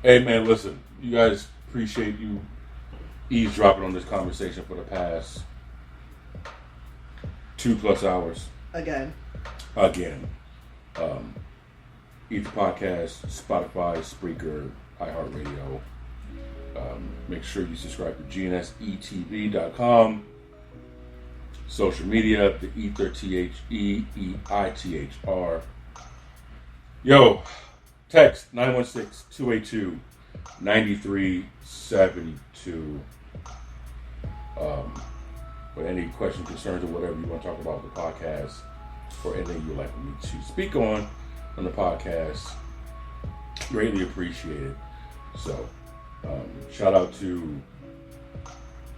hey man, listen, you guys, appreciate you eavesdropping on this conversation for the past 2+ hours. again. E.I.H.R Podcast, Spotify, Spreaker, iHeartRadio. Make sure you subscribe to GNSETV.com. Social media, the E.I.H.R, THE, E.I.T.H.R. Yo, text 916-282-9372. For any questions, concerns, or whatever you want to talk about the podcast, or anything you'd like me to speak on the podcast, greatly appreciated. So, shout out to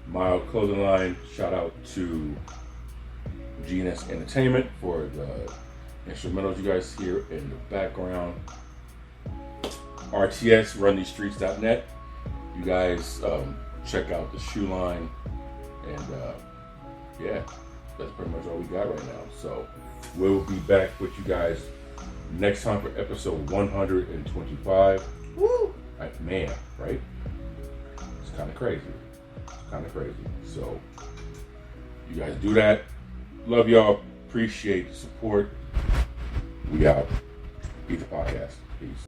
Mild Clothing Line. Shout out to GNS Entertainment for the instrumentals you guys hear in the background. RTS, RunTheseStreets.net. You guys check out the shoe line. And yeah, that's pretty much all we got right now. So we'll be back with you guys next time for episode 125. Woo! Man, right? It's kind of crazy. So you guys do that. Love y'all. Appreciate the support. We out. E.I.H.R Podcast. Peace.